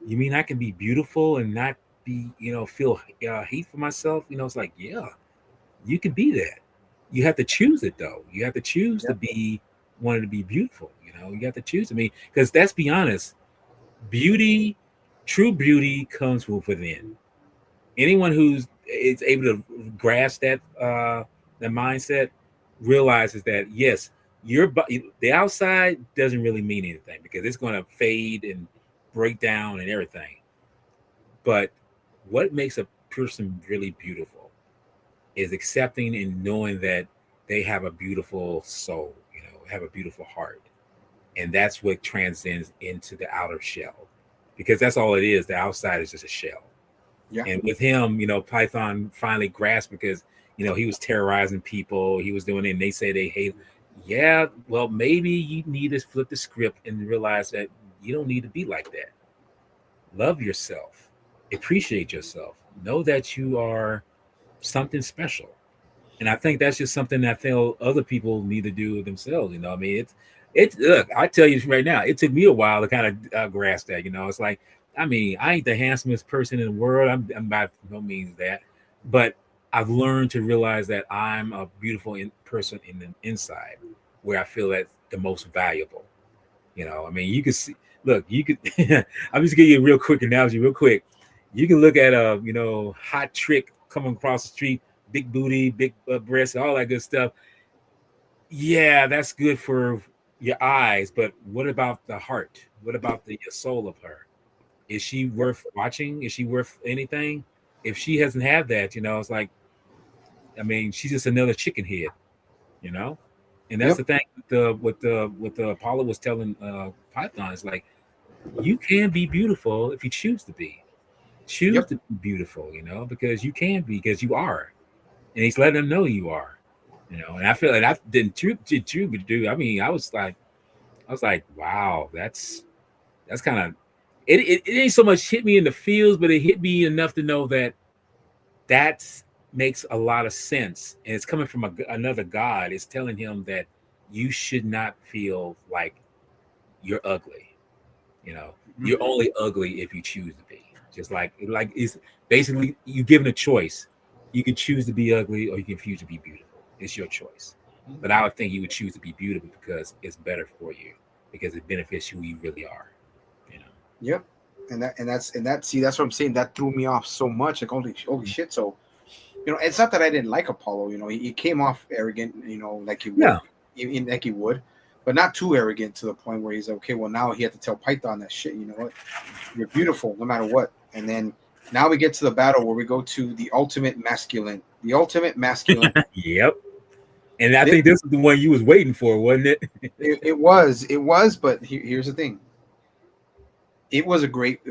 you mean I can be beautiful and not be, feel hate for myself. It's like, yeah, you can be that. You have to choose it though. You have to choose to be wanting to be beautiful. You have to choose. I mean, because let's be honest, beauty, true beauty comes from within. Anyone who's is able to grasp that mindset realizes that yes, the outside doesn't really mean anything because it's going to fade and break down and everything. But what makes a person really beautiful is accepting and knowing that they have a beautiful soul, have a beautiful heart. And that's what transcends into the outer shell. Because that's all it is. The outside is just a shell. Yeah. And with him, Python finally grasped because, he was terrorizing people. He was doing it and they say they hate. Yeah, well, maybe you need to flip the script and realize that you don't need to be like that. Love yourself. Appreciate yourself. Know that you are something special. And I think that's just something that I feel other people need to do themselves. I mean, it's look, I tell you right now, it took me a while to kind of grasp that. It's like, I mean, I ain't the handsomest person in the world. I'm by no means that, but I've learned to realize that I'm a beautiful person in the inside, where I feel that's the most valuable. I mean, you can see. Look, you could. I'm just gonna give you a real quick analogy, real quick. You can look at a hot trick coming across the street, big booty, big breasts, all that good stuff. Yeah, that's good for your eyes, but what about the heart? What about the soul of her? Is she worth watching? Is she worth anything? If she doesn't have that, it's like, I mean, she's just another chicken head, you know. And that's Yep. the thing with the Apollo was telling Python is like, you can be beautiful if you choose to be. Choose Yep. to be beautiful, because you can be, because you are, and he's letting them know you are, And I feel like I didn't true do. I mean, I was like, wow, that's kind of it ain't so much hit me in the feels, but it hit me enough to know that that makes a lot of sense, and it's coming from another God. It's telling him that you should not feel like you're ugly. You're only ugly if you choose to be. Just like it's basically you given a choice. You can choose to be ugly or you can choose to be beautiful. It's your choice. But I would think you would choose to be beautiful because it's better for you, because it benefits who you really are. You know. Yep. And see, that's what I'm saying. That threw me off so much. Like holy shit. So it's not that I didn't like Apollo. He came off arrogant. Like he would, Yeah. like he would, but not too arrogant to the point where he's like, okay. Well, now he had to tell Python that shit. You know what? You're beautiful no matter what. And then now we get to the battle where we go to the ultimate masculine. The ultimate masculine. Yep. And I think this is the one you was waiting for, wasn't it? It was. But here's the thing. It was a great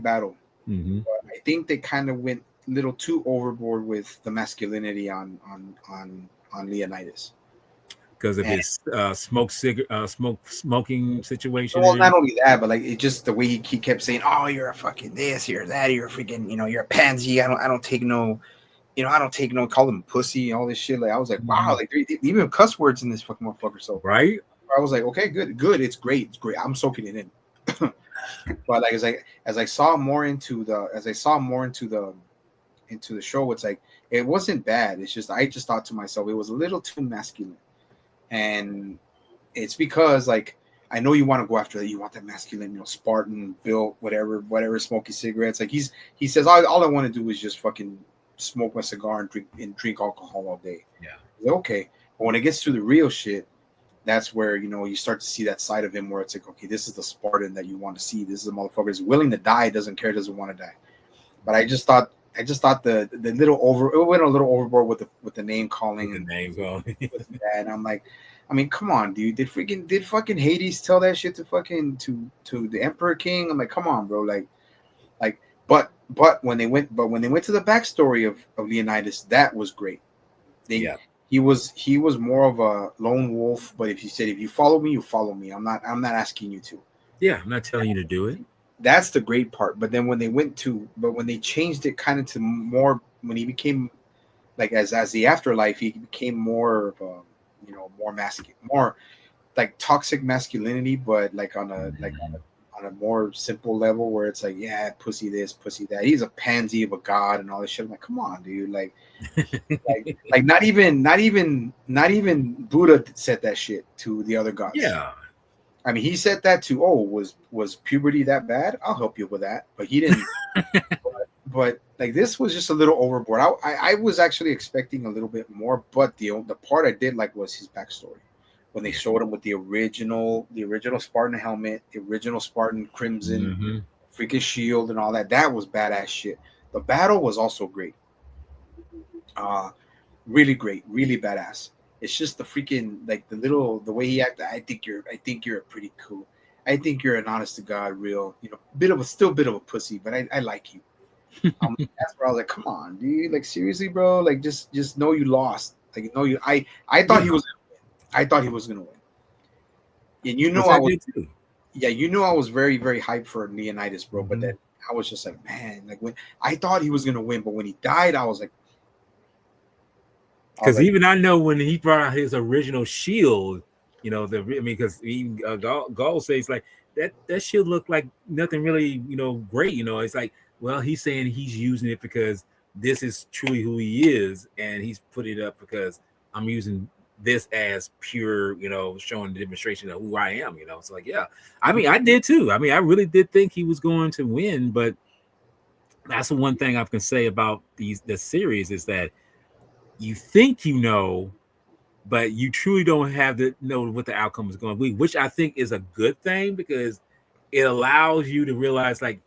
battle. Mm-hmm. But I think they kind of went a little too overboard with the masculinity on Leonidas. Because of his smoking situation. Well, not only that, but like it just the way he kept saying, "Oh, you're a fucking this, you're that, you're a freaking, you're a pansy. I don't take no, I don't take no. Call him pussy, all this shit." Like I was like, wow, like they even cuss words in this fucking motherfucker. So right, I was like, okay, good, it's great. I'm soaking it in. But like as I saw more into the show, it's like it wasn't bad. It's just I just thought to myself it was a little too masculine, and it's because like I know you want to go after that. You want that masculine, Spartan built, whatever, smoky cigarettes. Like he says, all I want to do is just fucking smoke my cigar and drink alcohol all day. Yeah. Like, okay. But when it gets to the real shit, that's where, you start to see that side of him where it's like, okay, this is the Spartan that you want to see. This is a motherfucker who's willing to die, doesn't care, doesn't want to die. But I just thought the little it went a little overboard with the name calling The and names all. and I'm like, I mean, come on, dude. Did fucking Hades tell that shit to fucking to the Emperor King? I'm like, come on, bro. But when they went to the backstory of Leonidas, that was great. He was more of a lone wolf, but if you follow me, you follow me. I'm not asking you to. Yeah, I'm not telling you to do it. That's the great part. But then when they changed it kind of to more, when he became like as the afterlife, he became more of a, more masculine, more like toxic masculinity, but like on a more simple level where it's like, yeah, pussy this, pussy that. He's a pansy of a god and all this shit. I'm like, come on, dude. Like not even Buddha said that shit to the other gods. Yeah. I mean, he said that to, was puberty that bad? I'll help you with that. But he didn't. but like this was just a little overboard. I was actually expecting a little bit more, but the part I did like was his backstory. When they showed him with the original Spartan helmet, the original Spartan crimson, freaking shield and all that. That was badass shit. The battle was also great. Really great, really badass. It's just the freaking the way he acted. I think you're pretty cool. I think you're an honest to God, real, bit of a pussy, but I like you. That's where I was like, come on, dude. Like seriously, bro. Like just know you lost. Like know you. I thought he was gonna win. I thought he was gonna win. And I was too. Yeah, I was very, very hyped for Leonidas, bro. But then I was just like, man, like when I thought he was gonna win, but when he died, I was like, because I know when he brought out his original shield, because Gaul says like that shield looked like nothing really, great. It's like, well, he's saying he's using it because this is truly who he is, and he's putting it up because I'm using this as pure, showing the demonstration of who I am. It's like, yeah. I mean, I did too. I mean, I really did think he was going to win, but that's the one thing I can say about the series is that you think but you truly don't have to know what the outcome is going to be, which I think is a good thing because it allows you to realize like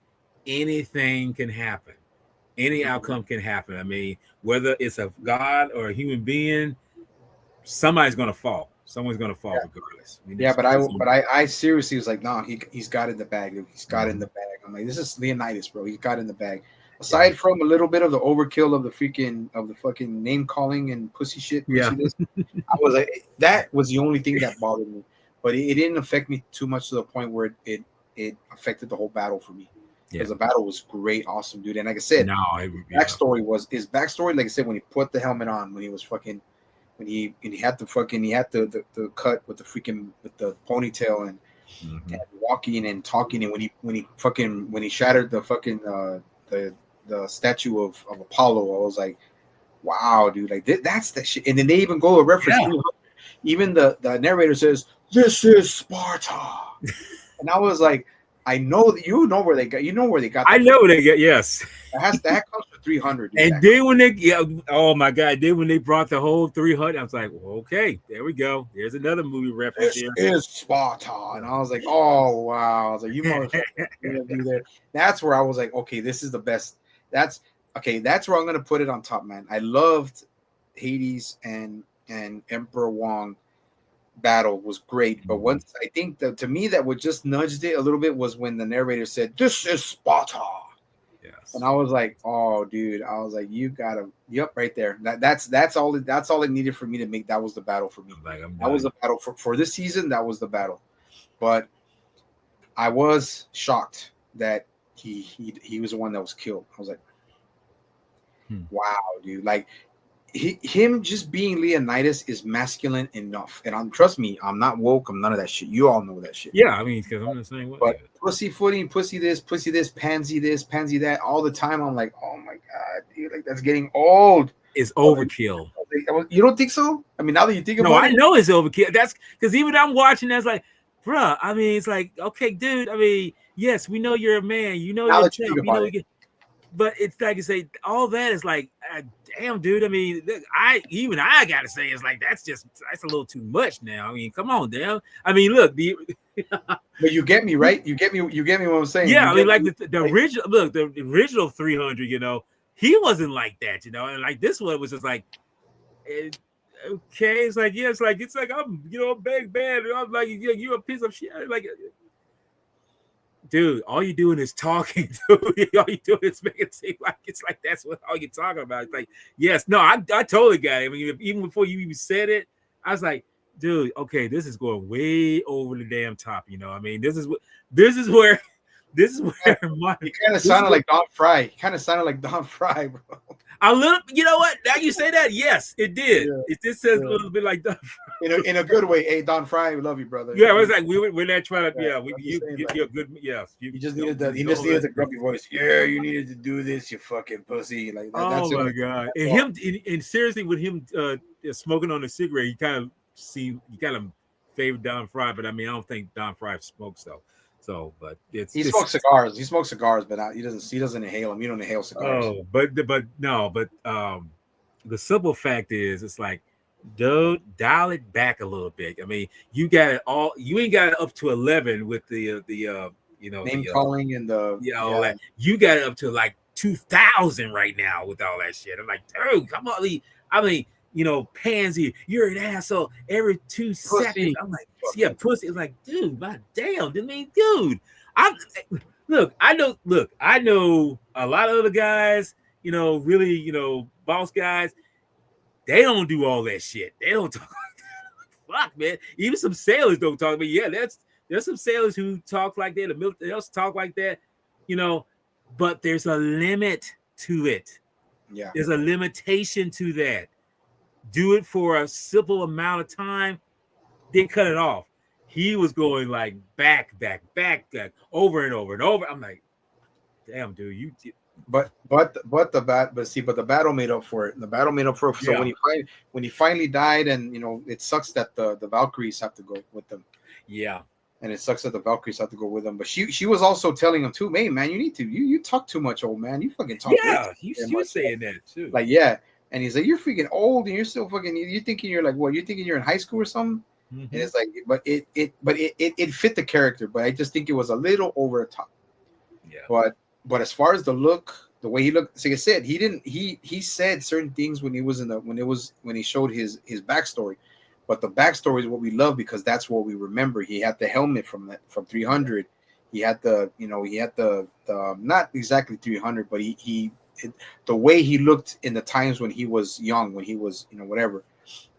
anything can happen. Any outcome can happen. I mean, whether it's a god or a human being, somebody's going to fall. Someone's going to fall regardless. I mean, I seriously was like, no, he's got in the bag. He's got in the bag. I'm like, this is Leonidas, bro. He's got in the bag. Aside from a little bit of the overkill of the fucking name calling and pussy shit, I was like, that was the only thing that bothered me. But it didn't affect me too much to the point where it affected the whole battle for me. Because the battle was great, awesome, dude. And like I said, his backstory, like I said, when he put the helmet on, when he was fucking, when he had the cut with the ponytail and walking and talking, and when he shattered the fucking the statue of Apollo, I was like, wow, dude, like that's the shit. And then they even go a reference. Even the narrator says, "This is Sparta," and I was like, I know that where they got. I know where they get. Yes, that comes for 300. Dude, and then when oh my god, then when they brought the whole 300, I was like, well, okay, there we go. There's another movie reference here. Is Sparta, and I was like, oh wow, I was like, you motherfucker, do that. That's where I was like, okay, this is the best. That's where I'm gonna put it on top, man. I loved Hades and Emperor Wong battle was great, but once I think that to me that what just nudged it a little bit was when the narrator said, "This is Sparta." Yes. And I was like, "Oh, dude!" I was like, "You gotta, yep, right there. That's all it needed for me to make that was the battle for me. That was the battle for this season. That was the battle." But I was shocked that he was the one that was killed. I was like, "Wow, dude!" Like. Him just being Leonidas is masculine enough, and trust me, I'm not woke. I'm none of that shit. You all know that shit. Yeah, I mean, because I'm the same way. But pussy footing, pussy this, pansy that, all the time. I'm like, oh my god, dude, like that's getting old. It's overkill. You don't think so? I mean, now that you think about it, I know it's overkill. That's because even I'm watching. That's like bruh, I mean, it's like, okay, dude. I mean, yes, we know you're a man. You know Now you're that you tough. think You about know it, but it's like you say, all that is like, damn, dude. I mean, I gotta say, it's like that's a little too much now. I mean, come on, damn. I mean, look, but you get me, right? You get me what I'm saying. yeah, You I mean, get like me, the like, original, look, the original 300, he wasn't like that, and like this one was just like, eh, okay, it's like, yeah, it's like I'm, a big bad, I'm like, yeah, you a piece of shit, like, dude, all you doing is talking. Dude. All you doing is making it seem like it's like that's what all you're talking about. It's like, yes, no, I totally got it. I mean, even before you even said it, I was like, dude, okay, this is going way over the damn top. I mean, this is where this is where my he kind of this is sounded what like Don Fry. He kind of sounded like Don Fry, bro. a little. You know what? Now you say that, yes, it did. Yeah, It just says a yeah. little bit like that. In a good way. Hey, Don Fry, we love you, brother. Yeah, it was like we're not trying to. Yeah, Yeah, I'm just saying, like, you're good. Yes, he just needed the grumpy voice. Yeah, you needed to do this, you fucking pussy. Like that. Oh That's it. my god! That's And all. and seriously, with him smoking on a cigarette, you kind of favored Don Fry, but I mean, I don't think Don Fry smokes though. So, but it's He just smokes cigars. He smokes cigars, but he doesn't. He doesn't inhale them. You don't inhale cigars. but no, but the simple fact is, it's like, dude, dial it back a little bit. I mean, you got it all. You ain't got it up to 11 with Name calling and the all that. You got it up to like 2,000 right now with all that shit. I'm like, dude, come on. I mean, pansy, you're an asshole every 2 seconds. I'm like, yeah, pussy. It's like, dude, my damn. I mean, dude, I know a lot of other guys, really, boss guys, they don't do all that shit. They don't talk like that. Fuck, man. Even some sailors don't talk. But yeah, there's some sailors who talk like that. The military else talk like that, but there's a limit to it. Yeah. There's a limitation to that. Do it for a simple amount of time, then cut it off. He was going like back, over and over and over. I'm like, damn, dude, But the battle made up for it. The battle made up for it. So Yeah. when he finally died, and it sucks that the Valkyries have to go with them. Yeah. And it sucks that the Valkyries have to go with them. But she was also telling him too, hey man, you need to you talk too much, old man. You fucking talk. Yeah, he was saying that too. Like, yeah. And he's like, you're freaking old and you're still fucking, you're thinking you're like, what, you're thinking you're in high school or something? Mm-hmm. And it's like, but it fit the character, but I just think it was a little over the top. Yeah. But as far as the look, the way he looked, like I said, he said certain things when he showed his backstory. But the backstory is what we love because that's what we remember. He had the helmet from 300. He had the not exactly 300, but the way he looked in the times when he was young, when he was, whatever.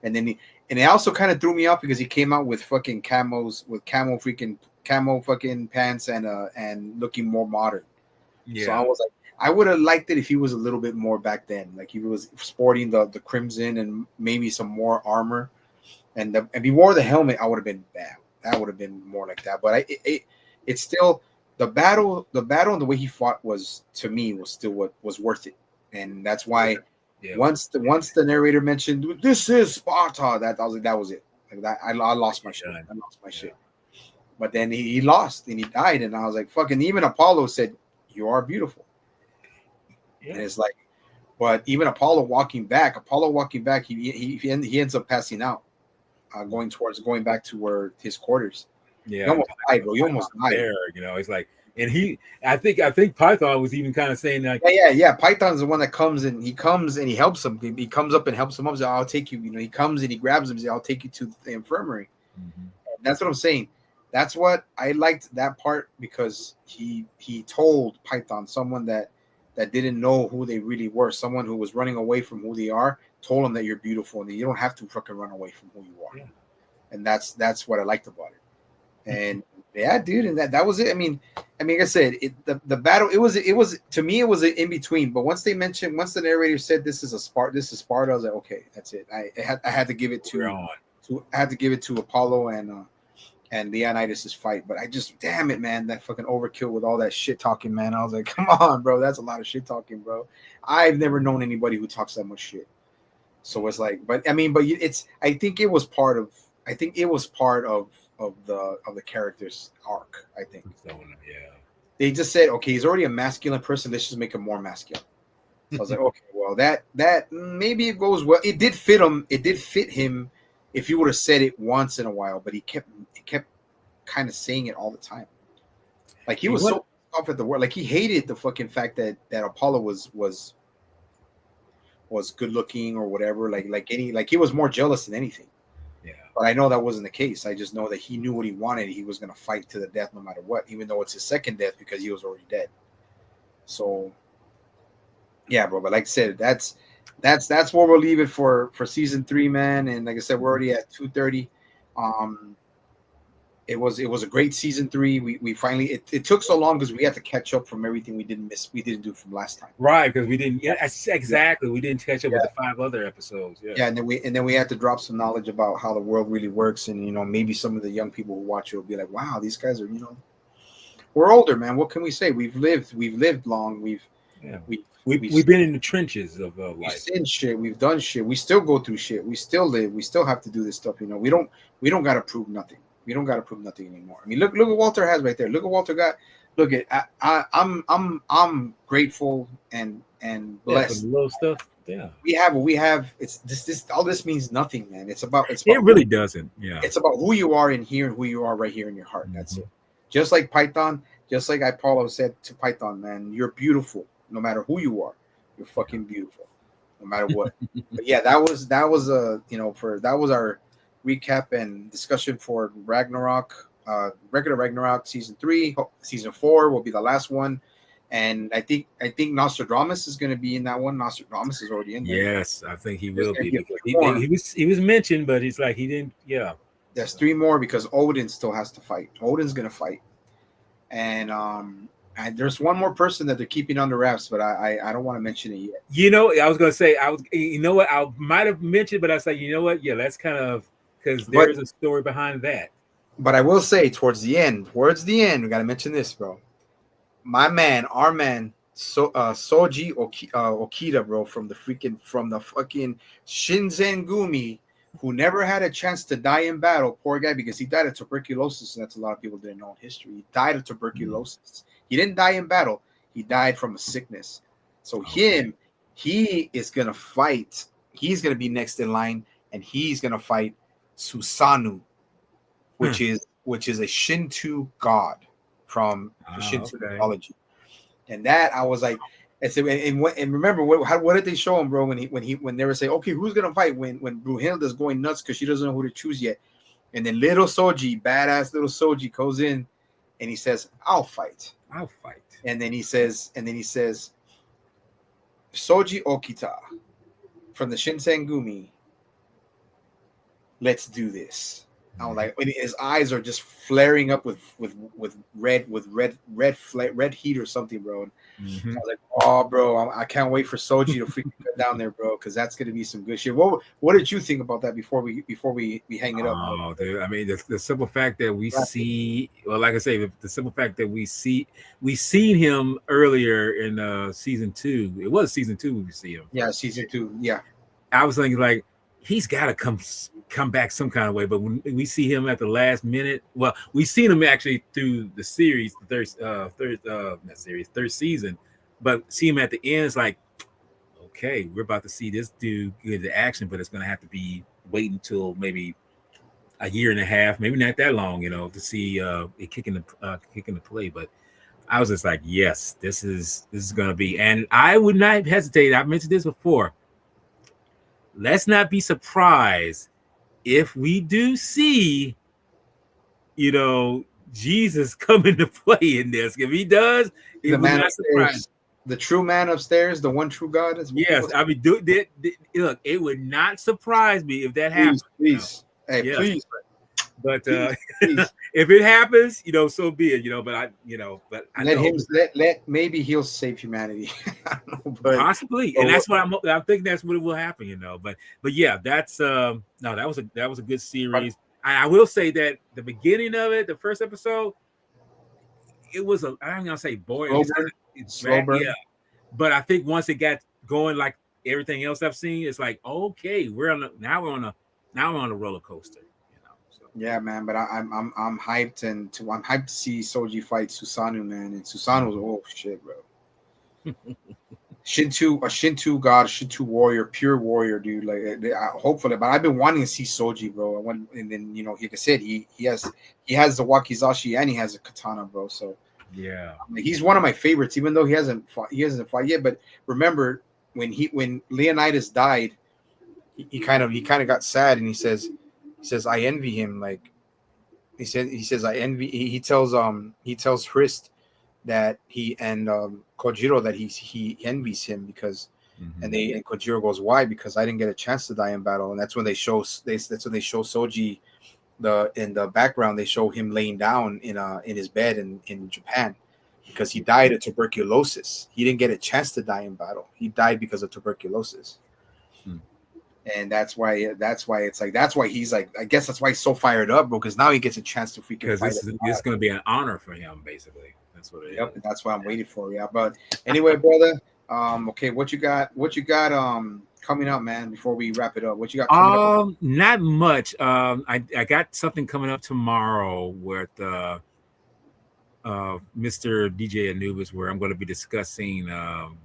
And then it also kind of threw me off because he came out with fucking camo fucking pants and looking more modern. Yeah. So I was like, I would have liked it if he was a little bit more back then. Like he was sporting the crimson and maybe some more armor. And if he wore the helmet, I would have been bad. That would have been more like that. But it's still the battle and the way he fought was, to me, was still what was worth it. And that's why once the narrator mentioned this is Sparta, that I was like, that was it. Like that, I lost my shit. I lost my shit. But then he lost and he died, and I was like, fucking. Even Apollo said, "You are beautiful." Yeah. And it's like, but even Apollo walking back, he ends up passing out, going back to where his quarters. Yeah, he almost died, bro. He almost died. There, it's like, and I think Python was even kind of saying like, yeah. Python's the one that comes and he helps him. He comes up and helps him up. So I'll take you. He comes and he grabs him. And says, I'll take you to the infirmary. Mm-hmm. That's what I'm saying. That's what I liked that part because he told Python, someone that didn't know who they really were, someone who was running away from who they are, told him that you're beautiful and you don't have to fucking run away from who you are. Yeah. And that's what I liked about it. And yeah, dude, and that was it. I mean, like I said, the battle, it was to me, it was an in between. But once the narrator said this is Sparta, I was like, okay, that's it. I had to give it to Apollo and Leonidas' fight. But I just, damn it, man, that fucking overkill with all that shit talking, man. I was like, come on, bro, that's a lot of shit talking, bro. I've never known anybody who talks that much shit. So it's like, I think it was part of the character's arc. I think So, yeah. they just said, okay, he's already a masculine person. Let's just make him more masculine. So I was like, okay, well, that maybe it goes well. It did fit him. It did fit him if you would have said it once in a while, but he kept kind of saying it all the time. Like he was so off at the world. Like he hated the fucking fact that Apollo was good looking or whatever. Like he was more jealous than anything. Yeah. But I know that wasn't the case. I just know that he knew what he wanted. He was going to fight to the death no matter what, even though it's his second death because he was already dead. So, yeah, bro. But like I said, that's where we'll leave it for season 3, man. And like I said, we're already at 2:30. It was a great season 3. We finally it took so long because we had to catch up from everything we didn't do from last time. Right, because we didn't. Yeah, exactly. We didn't catch up with the 5 other episodes. Yeah. Yeah, and then we had to drop some knowledge about how the world really works, and maybe some of the young people who watch it will be like, wow, these guys are we're older, man. What can we say? We've lived long. We've been in the trenches of life. We've seen shit. We've done shit. We still go through shit. We still live. We still have to do this stuff. We don't got to prove nothing. We don't got to prove nothing anymore. I mean, look what Walter has right there. Look what Walter got. Look at I'm grateful and blessed. Yeah, little stuff. Yeah. We have. It's this. All this means nothing, man. It's about. It really doesn't. Yeah. It's about who you are in here and who you are right here in your heart. That's it. Just like Python. Just like Paulo said to Python, man, you're beautiful. No matter who you are, you're fucking beautiful. No matter what. But yeah, that was that was our recap and discussion for Ragnarok, regular Ragnarok season 3. Season 4 will be the last one, and I think Nostradamus is going to be in that one. Nostradamus is already in there. Yes, I think he will be. He was mentioned, but he's like he didn't. Yeah, there's 3 more because Odin still has to fight. Odin's going to fight, and there's one more person that they're keeping under wraps, but I don't want to mention it yet. I was going to say I might have mentioned, but I was like, yeah, that's kind of. Because there's a story behind that. But I will say, towards the end, we got to mention this, bro. Our man, Soji Okita, bro, from the fucking Shinsengumi, who never had a chance to die in battle. Poor guy, because he died of tuberculosis, and that's a lot of people didn't know in history. He died of tuberculosis. He didn't die in battle. He died from a sickness. So he is going to fight. He's going to be next in line, and he's going to fight Susanoo, which is a Shinto god from Shinto mythology, and that I was like, and remember what did they show him, bro? When they were saying, okay, who's gonna fight? When Brunhilde's going nuts because she doesn't know who to choose yet, and then badass little Soji goes in, and he says, I'll fight, and then he says, Soji Okita from the Shinsengumi. Let's do this. I was like, his eyes are just flaring up with red heat or something, bro. Mm-hmm. I was like, oh, bro, I can't wait for Soji to freaking get down there, bro, because that's gonna be some good shit. What did you think about that before we hang it up? Oh, dude, I mean, the simple fact that we see, well, like I say, the simple fact that we seen him earlier in season 2. It was season 2 we see him. Yeah, season 2. Yeah, I was thinking like he's got to come back some kind of way, but when we see him at the last minute, well, we've seen him actually through the series, third season, but see him at the end, it's like, okay, we're about to see this dude get the action, but it's going to have to be wait until maybe a year and a half, maybe not that long, to see it kick into play. But I was just like, yes, this is going to be, and I would not hesitate. I've mentioned this before. Let's not be surprised if we do see, Jesus come into play in this. If he does, the man upstairs, the true man upstairs, the one true God. Yes, I mean, look, it would not surprise me if that happens. Please, hey, yes. Please. But if it happens, so be it. But I let maybe he'll save humanity. I don't know, but possibly, and that's what I'm thinking. That's what will happen, But yeah, that's that was a good series. I will say that the beginning of it, the first episode, it was I'm gonna say boring. Slow burn. Yeah, but I think once it got going, like everything else I've seen, it's like okay, we're on a roller coaster. So Yeah, man, but I'm hyped I'm hyped to see Soji fight Susanoo, man. And Susanoo's oh shit, bro. Shinto god, Shinto warrior, pure warrior, dude. Like, hopefully, but I've been wanting to see Soji, bro. And then like I said, he has the wakizashi and he has a katana, bro. So Yeah. like, he's one of my favorites, even though he hasn't fought yet. But remember when Leonidas died, he kind of got sad, and he says I envy him. Like he says I envy. He tells Hrist that he and Kojiro that he envies him because and Kojiro goes, why? Because I didn't get a chance to die in battle. And that's when they show Soji in the background. They show him laying down in his bed in Japan because he died of tuberculosis. He didn't get a chance to die in battle. He died because of tuberculosis. And that's why it's like, that's why he's like, I guess that's why he's so fired up, bro, because now he gets a chance to freaking fight. Because this is going to be an honor for him, basically. That's what it is. And that's what I'm waiting for. Yeah, but anyway, brother. Okay, what you got coming up, man? Before we wrap it up, what you got coming up? Not much. I got something coming up tomorrow with Mr. DJ Anubis, where I'm going to be discussing.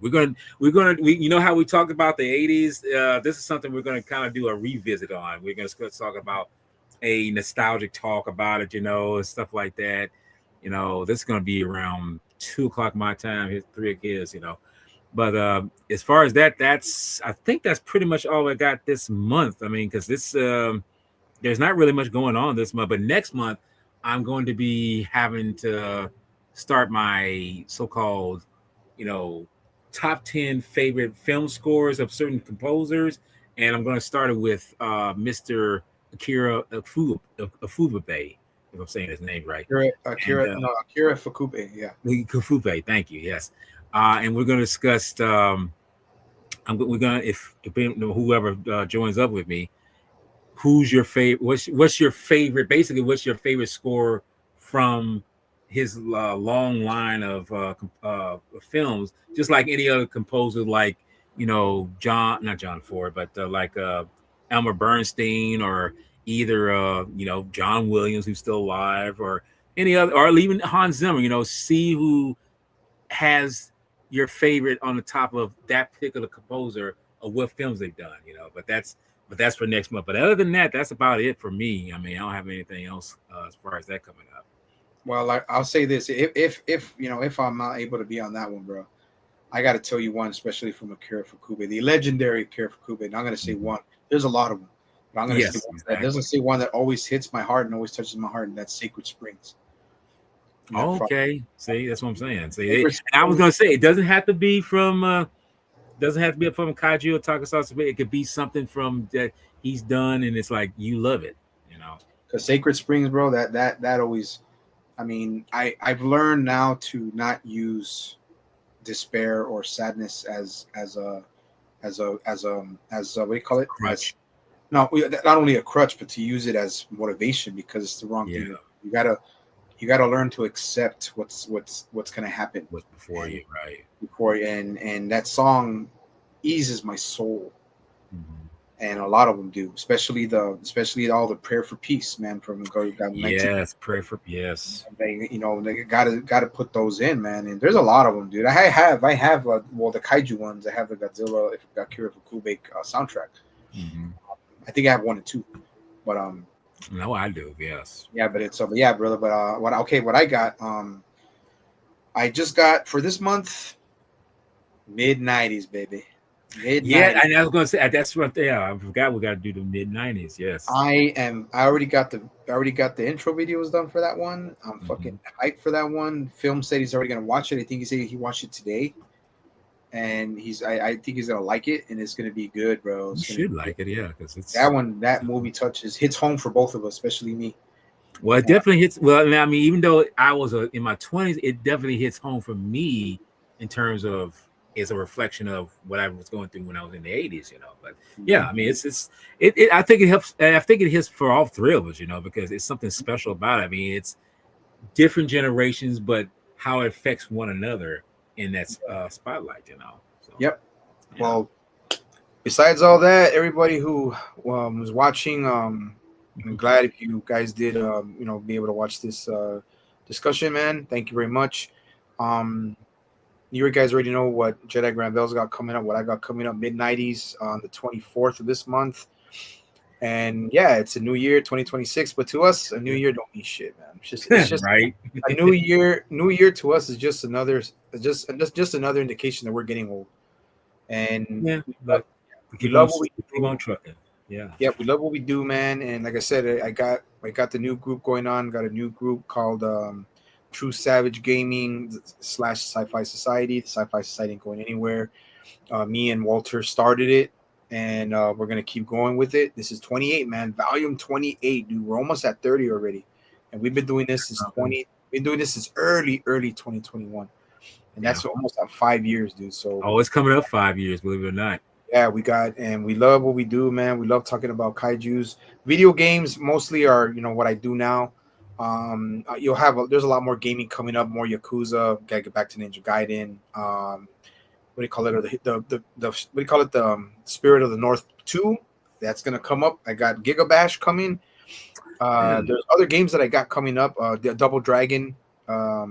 We you know how we talked about the 80s. This is something we're going to kind of do a revisit on. We're going to talk about a nostalgic talk about it, and stuff like that. This is going to be around 2:00 my time. Here's 3 kids, But as far as I think that's pretty much all I got this month. I mean, because this there's not really much going on this month. But next month, I'm going to be having to start my so-called, top 10 favorite film scores of certain composers, and I'm going to start it with Mr. Akira Ifukube. If I'm saying his name right. Akira Ifukube, yeah. Ifukube, thank you. Yes, and we're going to discuss. We're going to if whoever joins up with me, who's your favorite? What's your favorite? Basically, what's your favorite score from his long line of films? Just like any other composer, like not John Ford, but like Elmer Bernstein or either John Williams, who's still alive, or any other, or even Hans Zimmer. See who has your favorite on the top of that particular composer of what films they've done. But that's for next month. But other than that, that's about it for me. I mean, I don't have anything else as far as that coming up. Well, I'll say this: if I'm not able to be on that one, bro, I got to tell you one, especially from Akira Ifukube, the legendary Akira Ifukube. And I'm going to say one. There's a lot of them. But I'm going to say one that doesn't say one that always hits my heart and always touches my heart, and that's Sacred Springs. Okay, see, that's what I'm saying. See, I was going to say it doesn't have to be from Kaiju or Takusasa. It could be something from that he's done, and it's like you love it, Because Sacred Springs, bro, that always. I mean, I've learned now to not use despair or sadness as what do you call it? Crutch. Not only a crutch, but to use it as motivation, because it's the wrong thing. You gotta learn to accept what's gonna happen. What's before you, right? And that song eases my soul. And a lot of them do, especially all the prayer for peace, man. From God, yes, pray for yes. They gotta put those in, man. And there's a lot of them, dude. I have the kaiju ones. I have the Godzilla, Akira Ifukube soundtrack. I think I have 1 and 2, but no, I do. Yes. Yeah, but it's yeah, brother. But what I got I just got for this month mid-90s, baby. Yeah, and I was gonna say that's right there. I forgot we got to do the mid-90s. Yes, I already got the intro videos done for that one. I'm fucking hyped for that one. Film said he's already gonna watch it. I think he said he watched it today, and I think he's gonna like it, and it's gonna be good, bro. You should like it, yeah, because it's that movie hits home for both of us, especially me. Well, it definitely hits. Well, I mean, even though I was in my 20s, it definitely hits home for me in terms of. Is a reflection of what I was going through when I was in the 80s, But yeah, I mean, it. I think it helps. I think it hits for all three of us, because it's something special about it. I mean, it's different generations, but how it affects one another in that spotlight, So, yep. Yeah. Well, besides all that, everybody who was watching I'm glad if you guys did, be able to watch this discussion, man. Thank you very much. Um, you guys already know what Jedi Granville's got coming up, what I got coming up mid-90s on the 24th of this month. And yeah, it's a new year, 2026. But to us, a new year don't mean shit, man. It's just right. a new year. New year to us is just another, just another indication that we're getting old. And Yeah, but we love what we keep do. on trucking. Yeah. Yeah, we love what we do, man. And like I said, I got the new group going on. Got a new group called True Savage Gaming / Sci-Fi Society. The Sci-Fi Society ain't going anywhere. Me and Walter started it, and we're gonna keep going with it. This is 28, man. Volume 28, dude. We're almost at 30 already, and we've been doing this since 20. Been doing this since early 2021, and that's almost at 5 years, dude. So it's coming up 5 years, believe it or not. yeah, and we love what we do, man. We love talking about kaijus. Video games mostly are, what I do now. There's a lot more gaming coming up, more Yakuza. Gotta get back to Ninja Gaiden. What do you call it? Or the what do you call it? The Spirit of the North 2. That's gonna come up. I got Giga Bash coming. There's other games that I got coming up. The Double Dragon. I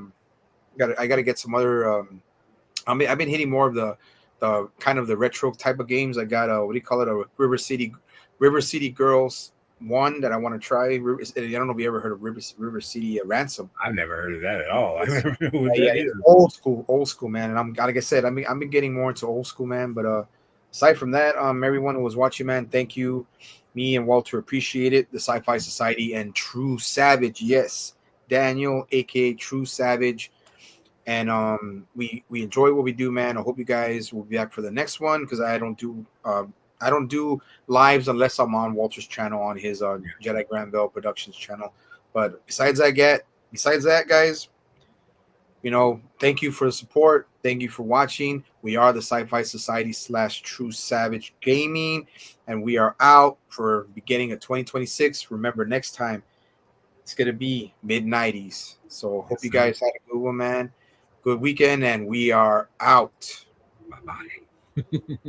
gotta get some other. I've been hitting more of the kind of the retro type of games. I got what do you call it? A River City Girls 1 that I want to try. I don't know if you ever heard of River City Ransom. I've never heard of that at all. It's old school, man. And I'm like I said, I've been getting more into old school, man. But aside from that, everyone who was watching, man, thank you. Me and Walter appreciate it. The Sci-Fi Society and True Savage, yes, Daniel, aka True Savage. And we enjoy what we do, man. I hope you guys will be back for the next one, because I don't do lives unless I'm on Walter's channel, on his Jedi Granville Productions channel. But besides that, guys, thank you for the support. Thank you for watching. We are the Sci-Fi Society / True Savage Gaming, and we are out for beginning of 2026. Remember, next time it's gonna be mid-90s. So hope you guys had a good one, man. Good weekend, and we are out. Bye-bye.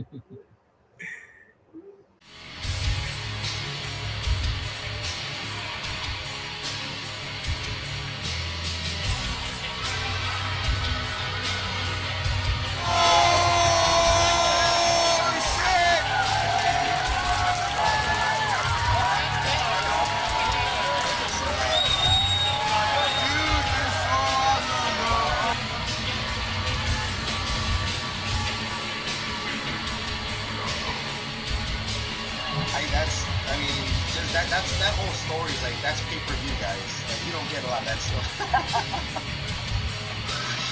That whole story is like, that's pay-per-view, guys. Like, you don't get a lot of that stuff.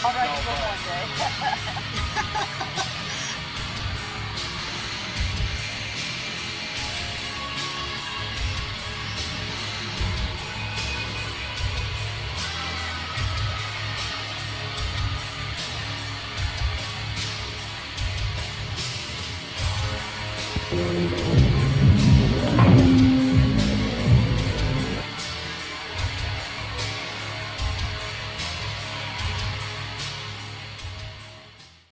All right, one day.